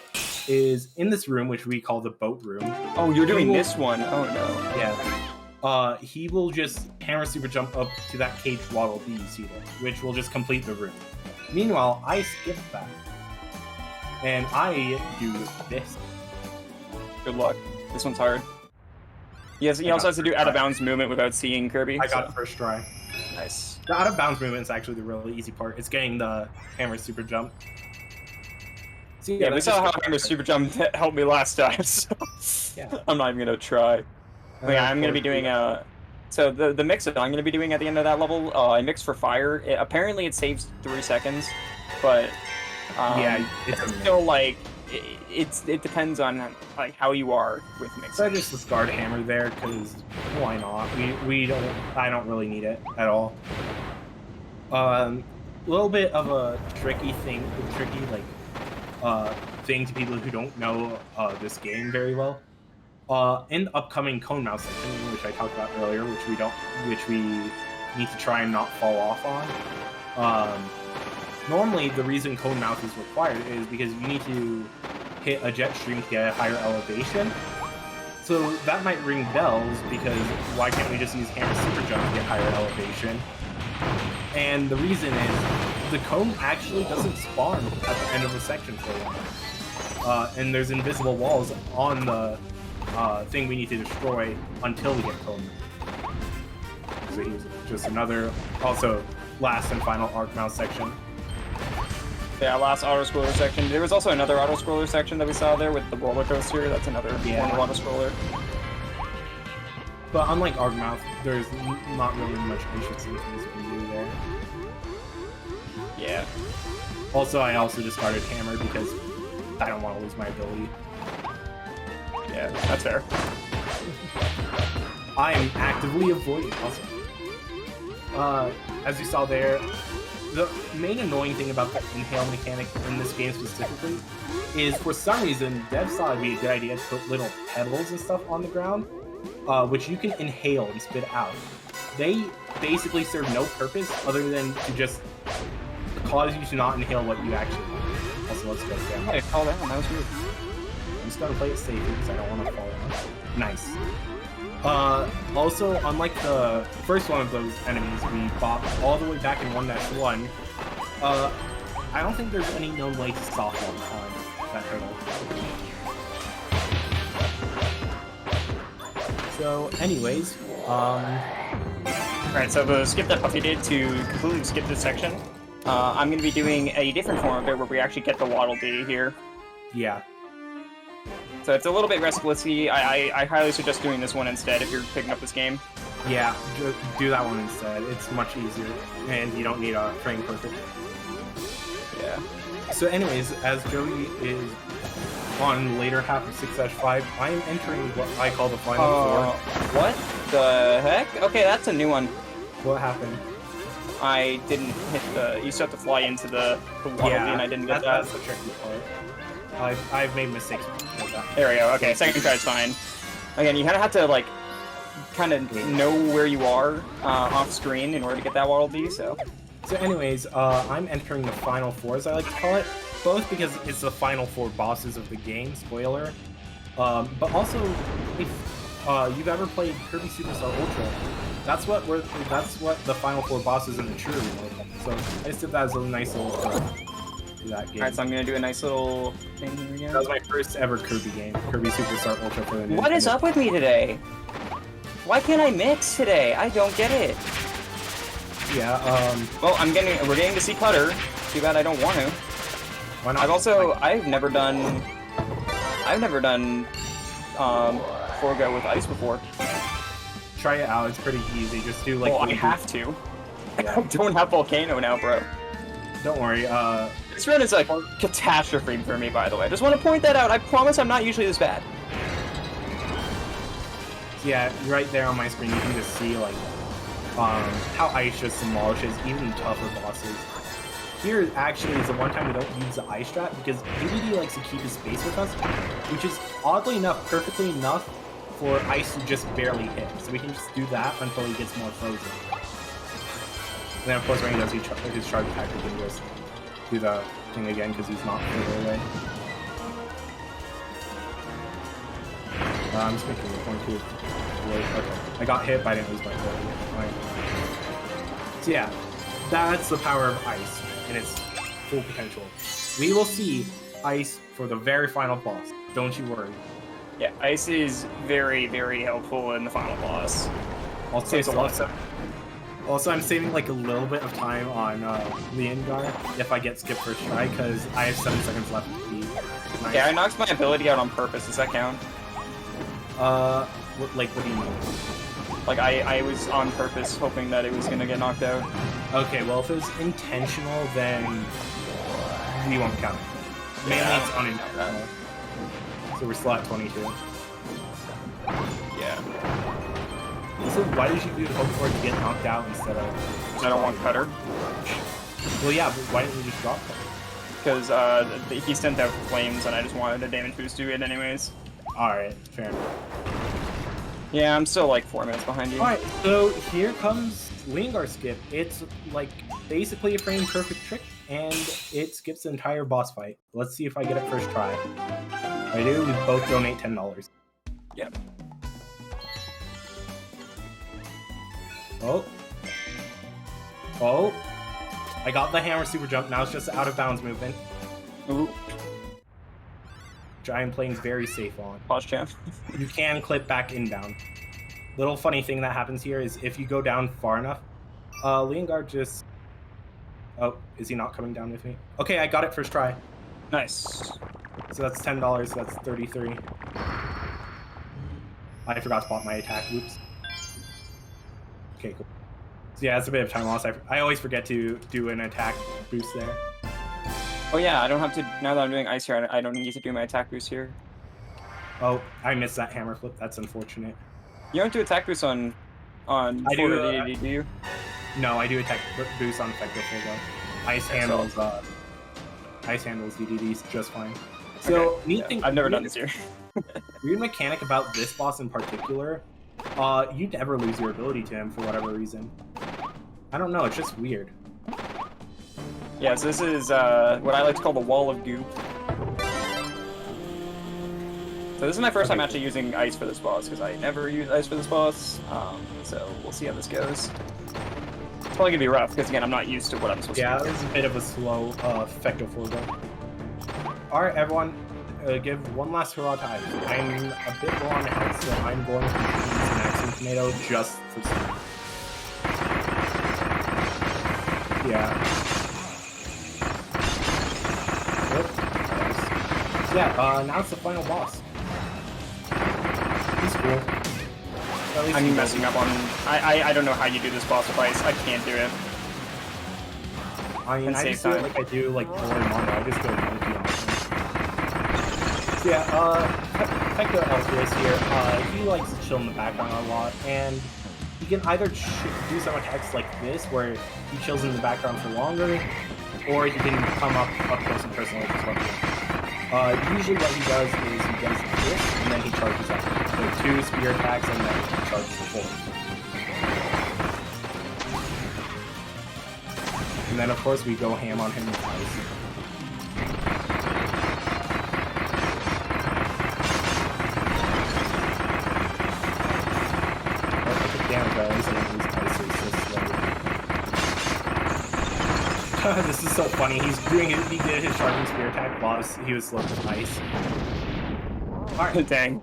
is in this room, which we call the boat room. Oh, you're doing this one. Oh no. Yeah. He will just hammer super jump up to that cage Waddle Dee you see there, which will just complete the room. Meanwhile, I skip that, and I do this. Good luck. This one's hard. He also has to do out-of-bounds movement without seeing Kirby. I got it first try. Nice. The out-of-bounds movement is actually the really easy part. It's getting the hammer super jump. So yeah, we saw how hammer super jump helped me last time, so yeah. I'm not even gonna try. Yeah, I'm gonna be doing so the mix that I'm gonna be doing at the end of that level, I mix for fire. Apparently it saves 3 seconds, but yeah, it's still like it depends on like how you are with mixing. So I just discard hammer there because why not? I don't really need it at all. Little bit of a tricky thing to people who don't know this game very well. In the upcoming cone mouse section, which I talked about earlier, which we need to try and not fall off on. Normally, the reason cone mouth is required is because you need to hit a jet stream to get a higher elevation. So that might ring bells because why can't we just use hammer super jump to get higher elevation? And the reason is the cone actually doesn't spawn at the end of the section for long. And there's invisible walls on the thing we need to destroy until we get cone. So here's just another. Also, last and final arc mount section. Yeah, last auto-scroller section. There was also another auto-scroller section that we saw there with the roller coaster. That's another form of auto-scroller. But unlike Argmouth, there's not really much interesting things you can do there. Yeah. Also, I also discarded Hammer because I don't want to lose my ability. Yeah, that's fair. I am actively avoiding also. As you saw there, the main annoying thing about the inhale mechanic in this game specifically is for some reason devs thought it'd be a good idea to put little pebbles and stuff on the ground, which you can inhale and spit out. They basically serve no purpose other than to just cause you to not inhale what you actually want. Also, let's go down. Hey, fall down. That was weird. I'm just gonna play it safe because I don't want to fall down. Nice. Also, unlike the first one of those enemies we fought all the way back in 1-1, I don't think there's any known way to stop them on that hurdle. So, anyways, Alright, so the skip that Puffy did to completely skip this section, I'm going to be doing a different form of it where we actually get the Waddle Dee here. Yeah. So it's a little bit restlessy. I highly suggest doing this one instead if you're picking up this game. Yeah, do that one instead. It's much easier, and you don't need a frame perfect. Yeah. So anyways, as Joey is on later half of 6-5, I am entering what I call the final four. What the heck? Okay, that's a new one. What happened? I didn't hit the... You still have to fly into the Waddle Dee, and I didn't get that. That's the tricky part. I've made mistakes with that. There we go. Okay, second try's fine. Again, you kind of have to, like, kind of know where you are off screen in order to get that Waddle Dee, so... So anyways, I'm entering the final four, as I like to call it, both because it's the final four bosses of the game, spoiler, but also, if you've ever played Kirby Superstar Ultra, that's what the final four bosses in the true remote. So I just did that as a nice little to that game. Alright, so I'm gonna do a nice little thing here again. That was my first ever Kirby game, Kirby Superstar Ultra for the Nintendo. What is up with me today? Why can't I mix today? I don't get it. Yeah, well, we're getting to see Cutter. Too bad I don't want to. Why not? I've never done Forgo with ice before. Try it out, it's pretty easy. Just do like... Well, I have to. I don't have Volcano now, bro. Don't worry, This run is a catastrophe for me, by the way. I just want to point that out. I promise I'm not usually this bad. Yeah, right there on my screen you can just see like how ice just demolishes even tougher bosses. Here actually is the one time we don't use the ice strat because DVD likes to keep his space with us, which is oddly enough perfectly enough for ice to just barely hit. So we can just do that until he gets more frozen. And then of course when he does his charge attack we can just do the thing again because he's not further away. I'm just making a point too. Wait, okay. I got hit, but I didn't lose my foot. So yeah, that's the power of ice in its full potential. We will see ice for the very final boss. Don't you worry. Yeah, ice is very, very helpful in the final boss. Also, I'm saving like a little bit of time on Leongar if I get skipped first try because I have 7 seconds left to beat. Nice. Yeah, I knocked my ability out on purpose. Does that count? What do you mean? Like, I was on purpose hoping that it was gonna get knocked out. Okay, well, if it was intentional, then we won't count it. Mainly it's unintentional. So we're still at 22. Yeah. So why did you hope for it to get knocked out instead of... I don't want Cutter. Well, yeah, but why didn't we just drop him? Because he sent out flames and I just wanted a damage boost to it anyways. Alright, fair enough. Yeah, I'm still like 4 minutes behind you. Alright, so here comes Leongar skip. It's like basically a frame perfect trick, and it skips the entire boss fight. Let's see if I get it first try. If I do, we both donate $10. Yep. Oh. Oh. I got the hammer super jump, now it's just out of bounds movement. Ooh. Which I am playing very safe on. Pause champ. You can clip back inbound. Little funny thing that happens here is if you go down far enough, Leongar just Oh, is he not coming down with me? Okay, I got it first try. Nice. So that's $10. So that's 33. I forgot to pop my attack. Oops. Okay, cool. So yeah, it's a bit of time loss. I always forget to do an attack boost there. Oh yeah, I don't have to, now that I'm doing ice here, I don't need to do my attack boost here. Oh, I missed that hammer flip. That's unfortunate. You don't do attack boost on I do, DDD, do you? No, I do attack boost on effective full though. Ice handles DDDs just fine. So Okay, neat yeah, thing, I've never done this here. weird mechanic about this boss in particular, you never lose your ability to him for whatever reason. I don't know, it's just weird. Yeah, so this is what I like to call the wall of goo. So this is my first time actually using ice for this boss, because I never use ice for this boss. So we'll see how this goes. It's probably gonna be rough, because again, I'm not used to what I'm supposed to do. Yeah, it was a bit of a slow effective flow though. Alright, everyone, give one last hurrah to ice. I'm a bit low on health, so I'm going to use an Maximum Tomato just for speed. Yeah. So yeah, now it's the final boss. He's cool. I'm messing up on... I don't know how you do this boss with ice. I can't do it. I mean, I just do it like I do like Roy Mono. I just go monkey on him. So yeah, Pecto Elfius here, he likes to chill in the background a lot, and he can either do some attacks like this, where he chills in the background for longer, or he can come up close and personal like this one. Usually what he does is he does this, and then he charges up. So 2 spear attacks, and then he charges the 4. And then of course we go ham on him with ice. Damn guys, and these ice is so slow. This is so funny. He did his charging spear attack while he was slow with ice. Alright. Dang.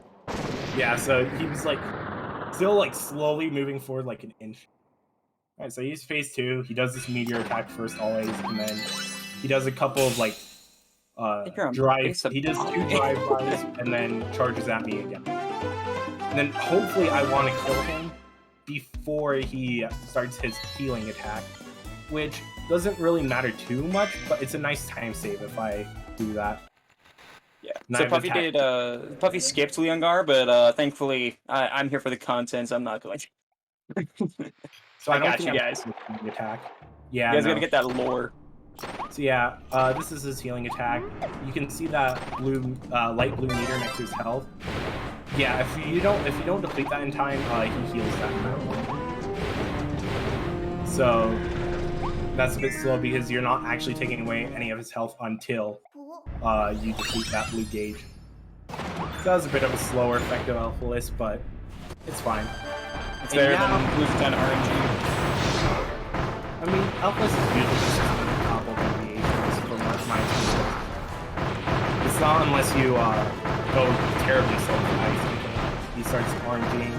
Yeah, so he was like still like slowly moving forward like an inch. Alright, so he's phase 2. He does this meteor attack first always, and then he does a couple of like drive. He does 2 drive-bys and then charges at me again. And then hopefully I want to kill him before he starts his healing attack, which doesn't really matter too much, but it's a nice time save if I do that. Yeah. So Puffy skipped Leongar, but thankfully I'm here for the content, so I'm not going to. So I got you guys. Attack. Yeah, you guys gotta get that lore. So yeah, this is his healing attack. You can see that blue, light blue meter next to his health. Yeah, if you don't deplete that in time, he heals that amount. So that's a bit slow because you're not actually taking away any of his health until you deplete that blue gauge. So that was a bit of a slower effect of Elfius, but it's fine. It's better than blue 10 RNG. I mean, Elfius is usually just on the top of variations from my experience. It's not unless you go terribly slow with ice until he starts RNGing.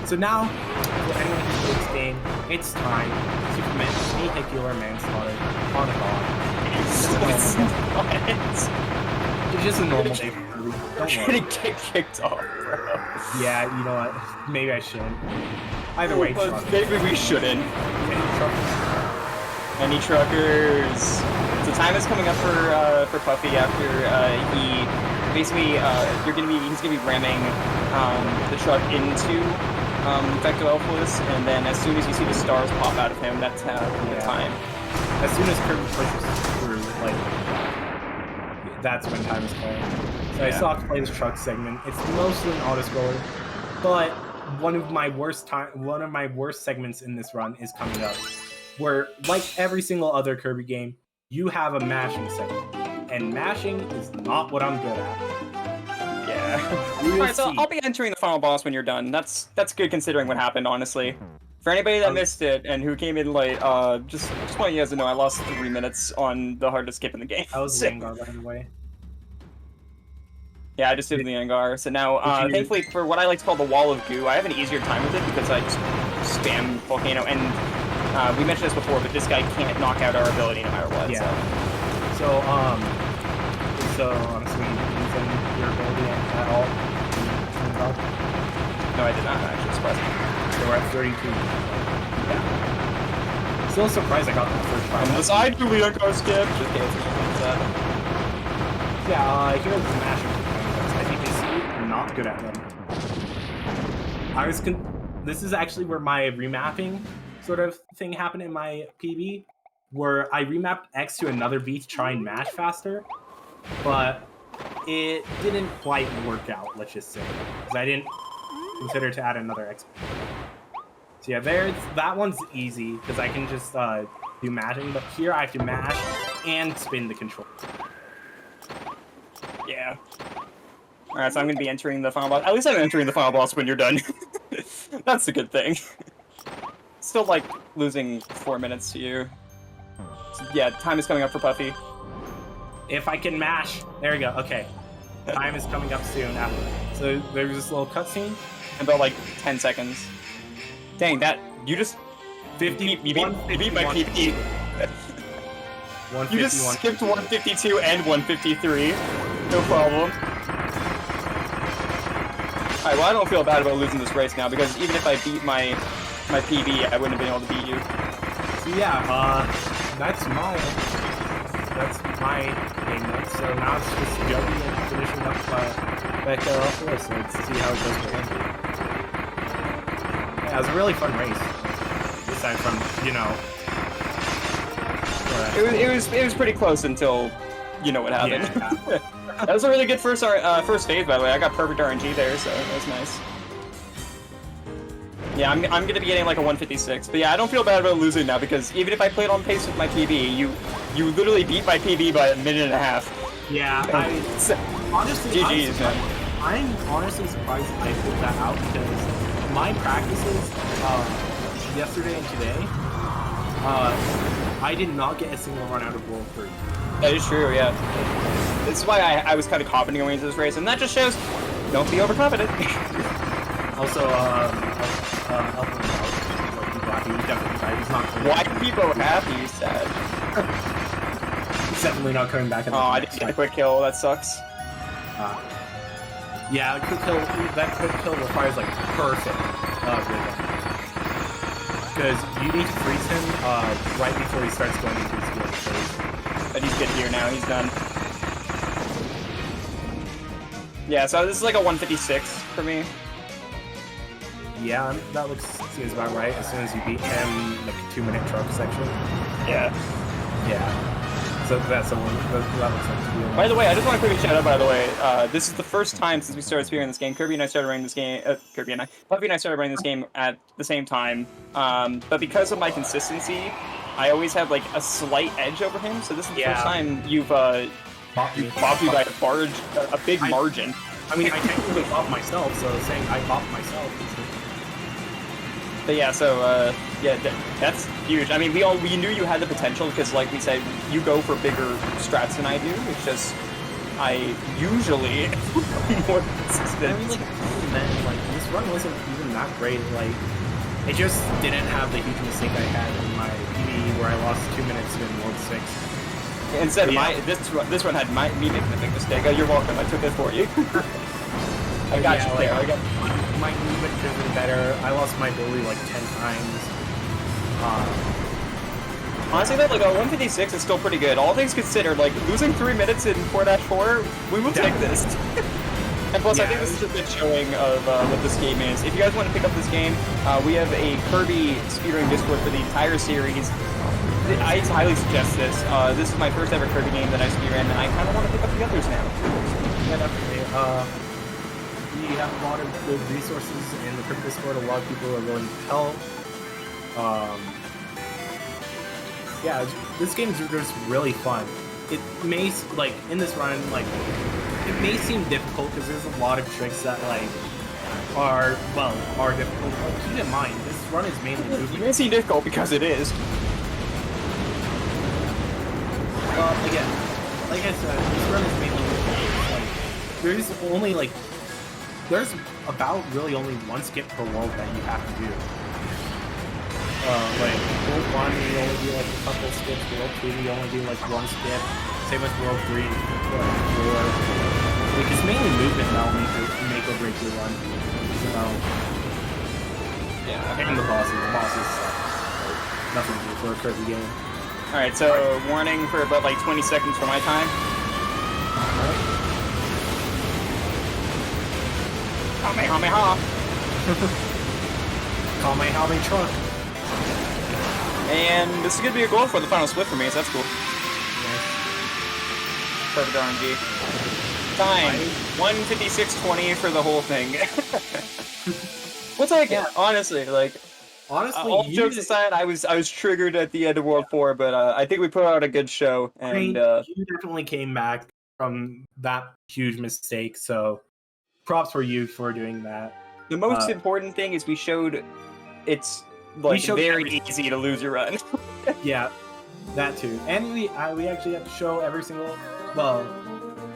So now, for anyone who plays this game, it's time to commit vehicular manslaughter on a dog. It's just a normal day for Kirby. Don't You're worry. gonna get kicked off, bro. Yeah, you know what? Maybe I shouldn't. Either way, maybe we shouldn't. Any truckers? So time is coming up for Puffy after he basically he's gonna be ramming the truck into Vecto Elfius, and then as soon as you see the stars pop out of him, that's the time. As soon as Kirby pushes through, like that's when time is called. So I still have to play this truck segment. It's mostly an auto-scroller, but one of my worst segments in this run is coming up, where like every single other Kirby game, you have a mashing segment, and mashing is not what I'm good at. Yeah. Alright, so I'll be entering the final boss when you're done. That's good considering what happened, honestly. For anybody that missed it and who came in late, just want you guys to know I lost 3 minutes on the hardest skip in the game. I was Vanguard, by the way. Yeah, I just did the Angar. So now, thankfully, for what I like to call the wall of goo, I have an easier time with it because I just spam Volcano. And We mentioned this before, but this guy can't knock out our ability no matter what. Yeah. So honestly, using your ability at all? No, I did not actually. Surprising. So we're at 32. Yeah. Still surprised I got that first try. Unless I do Leon Car skip. Just kidding. Like that. Yeah, here's the mashing. As you can see, I'm not good at them. This is actually where my remapping sort of thing happened in my PB, where I remapped X to another B to try and mash faster, but it didn't quite work out, let's just say, because I didn't consider to add another X. So yeah, that one's easy, because I can just do mashing, but here I have to mash and spin the control. Yeah. Alright, so I'm going to be entering the final boss. At least I'm entering the final boss when you're done. That's a good thing. Still like losing 4 minutes to you. So, yeah, time is coming up for Puffy. If I can mash. There we go. Okay. Time is coming up soon after. So there's this little cutscene. About like 10 seconds. Dang, that you just 50. You beat my PB. You just skipped 152 and 153. No problem. Alright, well I don't feel bad about losing this race now, because even if I beat my PB, I wouldn't have been able to beat you. So yeah, that's my game. So now it's just Joey and finishing up Becca off the list. Let's see how it goes for him. Yeah, it was a really fun race. Aside from, you know, it was pretty close until you know what happened. Yeah. That was a really good first phase, by the way. I got perfect RNG there, so that was nice. Yeah, I'm gonna be getting like a 156, but yeah, I don't feel bad about losing now, because even if I played on pace with my PB, you literally beat my PB by a minute and a half. Yeah, honestly, GG's, man. I'm honestly surprised I pulled that out, because my practices yesterday and today, I did not get a single run out of World 3. That is true, yeah. This is why I was kind of confident going into this race, and that just shows don't be overconfident. Also, he's definitely right. He's not coming Why back. people happy, he's sad. He's definitely not coming back. Oh, I didn't get a quick kill. That sucks. Yeah, that quick kill requires like perfect rhythm. Because you need to freeze him right before he starts going into his field phase. But he's good here now. He's done. Yeah, so this is like a 156 for me. Yeah, that seems about right. As soon as you beat him, like 2-minute truck section. Yeah. Yeah. So that's the one. That looks like to be. By the way, I just want to quickly shout out. By the way, this is the first time since we started spearing this game. Puffy and I started running this game at the same time. But because of my consistency, I always have like a slight edge over him. So this is the first time you've popped me by a big margin. I mean, I can't really pop myself, so saying I popped myself is. But yeah, so yeah, that's huge. I mean, we knew you had the potential, because, like we said, you go for bigger strats than I do. It's just I usually more consistent. I mean, like this run wasn't even that great. Like, it just didn't have the huge mistake I had in my PB where I lost 2 minutes in World 6. Instead, this one had me making the big mistake. Oh, you're welcome. I took it for you. I got you there. I got my movement could have been better. I lost my ability like 10 times. Honestly, that like a 156 is still pretty good. All things considered, like losing 3 minutes in 4-4, we will take this. And plus, I think this is a good showing of what this game is. If you guys want to pick up this game, we have a Kirby speedrunning Discord for the entire series. I highly suggest this. This is my first ever Kirby game that I speedrun, and I kind of want to pick up the others now. Yeah, definitely. We have a lot of good resources in the Kirby Discord. A lot of people are willing to help. Yeah, this game's just really fun. It may, like, in this run, like, it may seem difficult because there's a lot of tricks that, like, are difficult. But keep in mind, this run is mainly movement. It may seem difficult because it is. Again, like I said, this run is mainly movement. There's about really only one skip per world that you have to do. like World 1, we only do like a couple skips. World 2, we only do like one skip. Same with World 3 and 4. Like, it's mainly movement that'll make or break your run. So, Yeah. and the bosses. The bosses suck. Like, nothing to do for a Kirby game. Alright, so warning for about like 20 seconds for my time. Alright. Kamehameha! Kamehameha truck. And this is gonna be a goal for the final split for me, so that's cool. Perfect RNG. Time 1:56:20 for the whole thing. What's like? Yeah. Honestly, like. Honestly, all jokes aside, I was triggered at the end of World 4, but I think we put out a good show, and you definitely came back from that huge mistake. So, props for you for doing that. The most important thing is we showed it's like very easy to lose your run. Yeah, that too, and we actually have to show every single, well,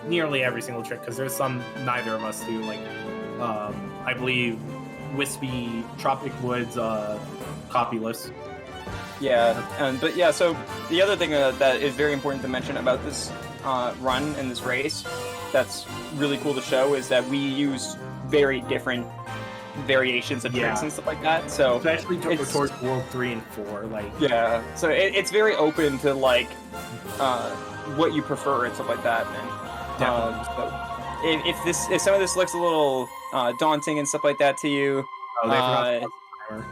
nearly every single trick because there's some neither of us do. Like, I believe Wispy Tropic Woods copy list. Yeah, but yeah, so the other thing that is very important to mention about this run and this race that's really cool to show is that we use very different variations of tricks and stuff like that. So especially towards World 3 and 4, like so it's very open to like what you prefer and stuff like that. And so if some of this looks a little daunting and stuff like that to you, they forgot the timer.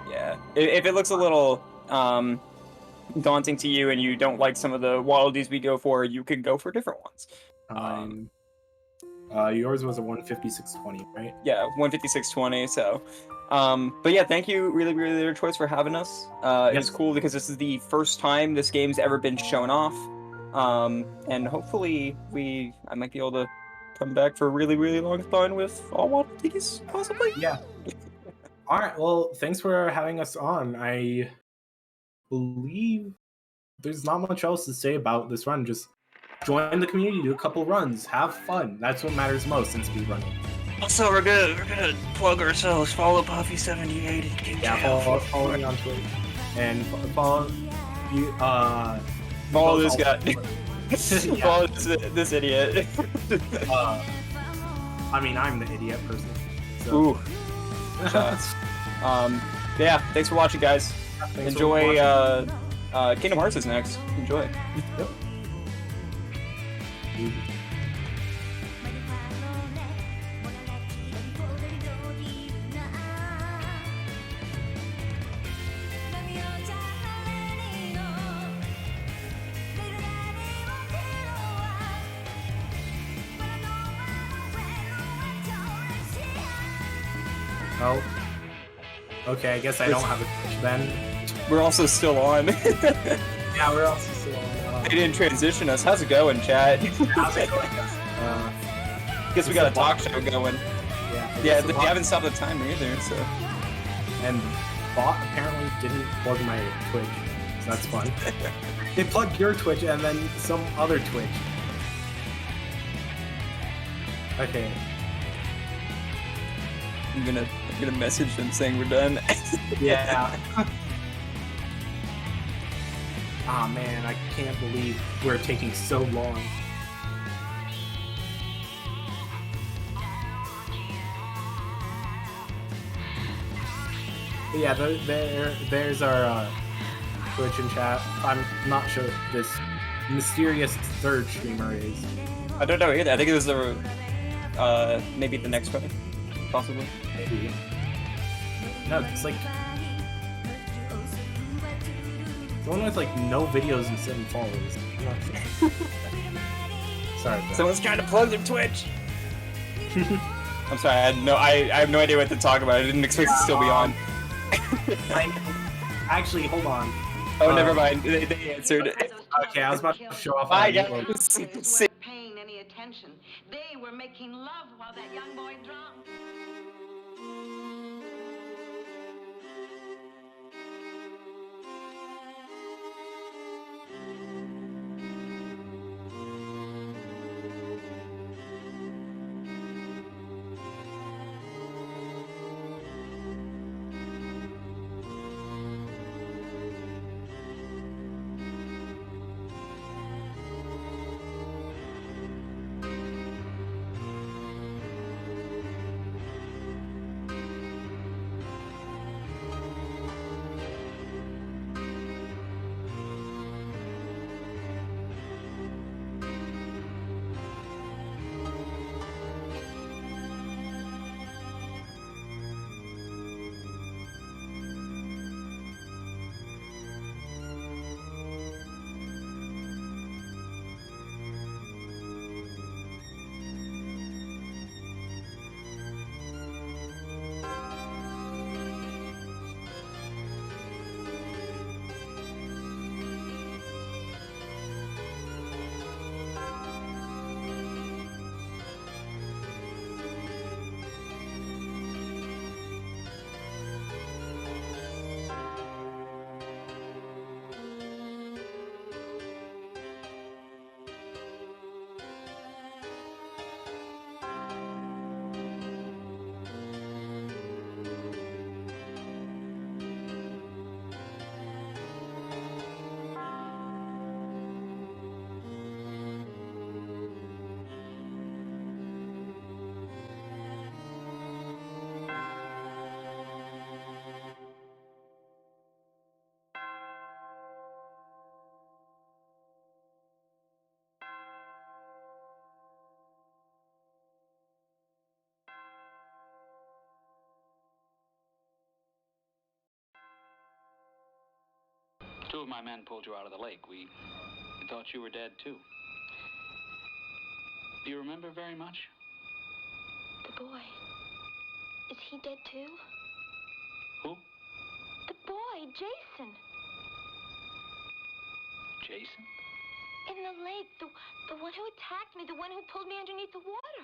Yeah, if it looks a little daunting to you and you don't like some of the waddles we go for, you can go for different ones. Yours was a 156.20, right? Yeah, 156.20. So, but yeah, thank you, really, really, Leader Choice, for having us. It's cool because this is the first time this game's ever been shown off, and hopefully I might be able to come back for a really, really long fun with all Waddle Dees, possibly. Yeah. All right. Well, thanks for having us on. I believe there's not much else to say about this run. Just join the community, do a couple runs, have fun. That's what matters most in speedrunning. Also, we're gonna plug ourselves. Follow Puffy78 and Kingj0444. Yeah, follow me on Twitch and follow you. Follow this guy. Follow this idiot. I mean, I'm the idiot person. So. Ooh. Yeah, thanks for watching, guys. Enjoy. Kingdom Hearts is next. Enjoy. Yep. Oh. Okay, I guess I don't have a Twitch then. We're also still on. Yeah, we're also still on. They didn't transition us. How's it going, chat? How's it going? Guess we got a talk show going. Yeah, they haven't stopped the timer either, so. And bot apparently didn't plug my Twitch, so that's fun. They plugged your Twitch and then some other Twitch. Okay. I'm gonna message them saying we're done. Yeah. Ah, man, I can't believe we're taking so long. But yeah, there's our Twitch and chat. I'm not sure who this mysterious third streamer is. I don't know either. I think it was the maybe the next one, possibly. Maybe. No, it's like the one with like no videos and 7 followers. I'm not sure. Sorry. Bro. Someone's trying to plug their Twitch. I'm sorry. I have no idea what to talk about. I didn't expect to still be on. Actually, hold on. Oh, never mind. They answered. Okay, I was about to show off. Bye, guys. Paying any attention. They were making love while that young boy drowned. Two of my men pulled you out of the lake. We thought you were dead, too. Do you remember very much? The boy. Is he dead, too? Who? The boy, Jason. Jason? In the lake, the one who attacked me, the one who pulled me underneath the water.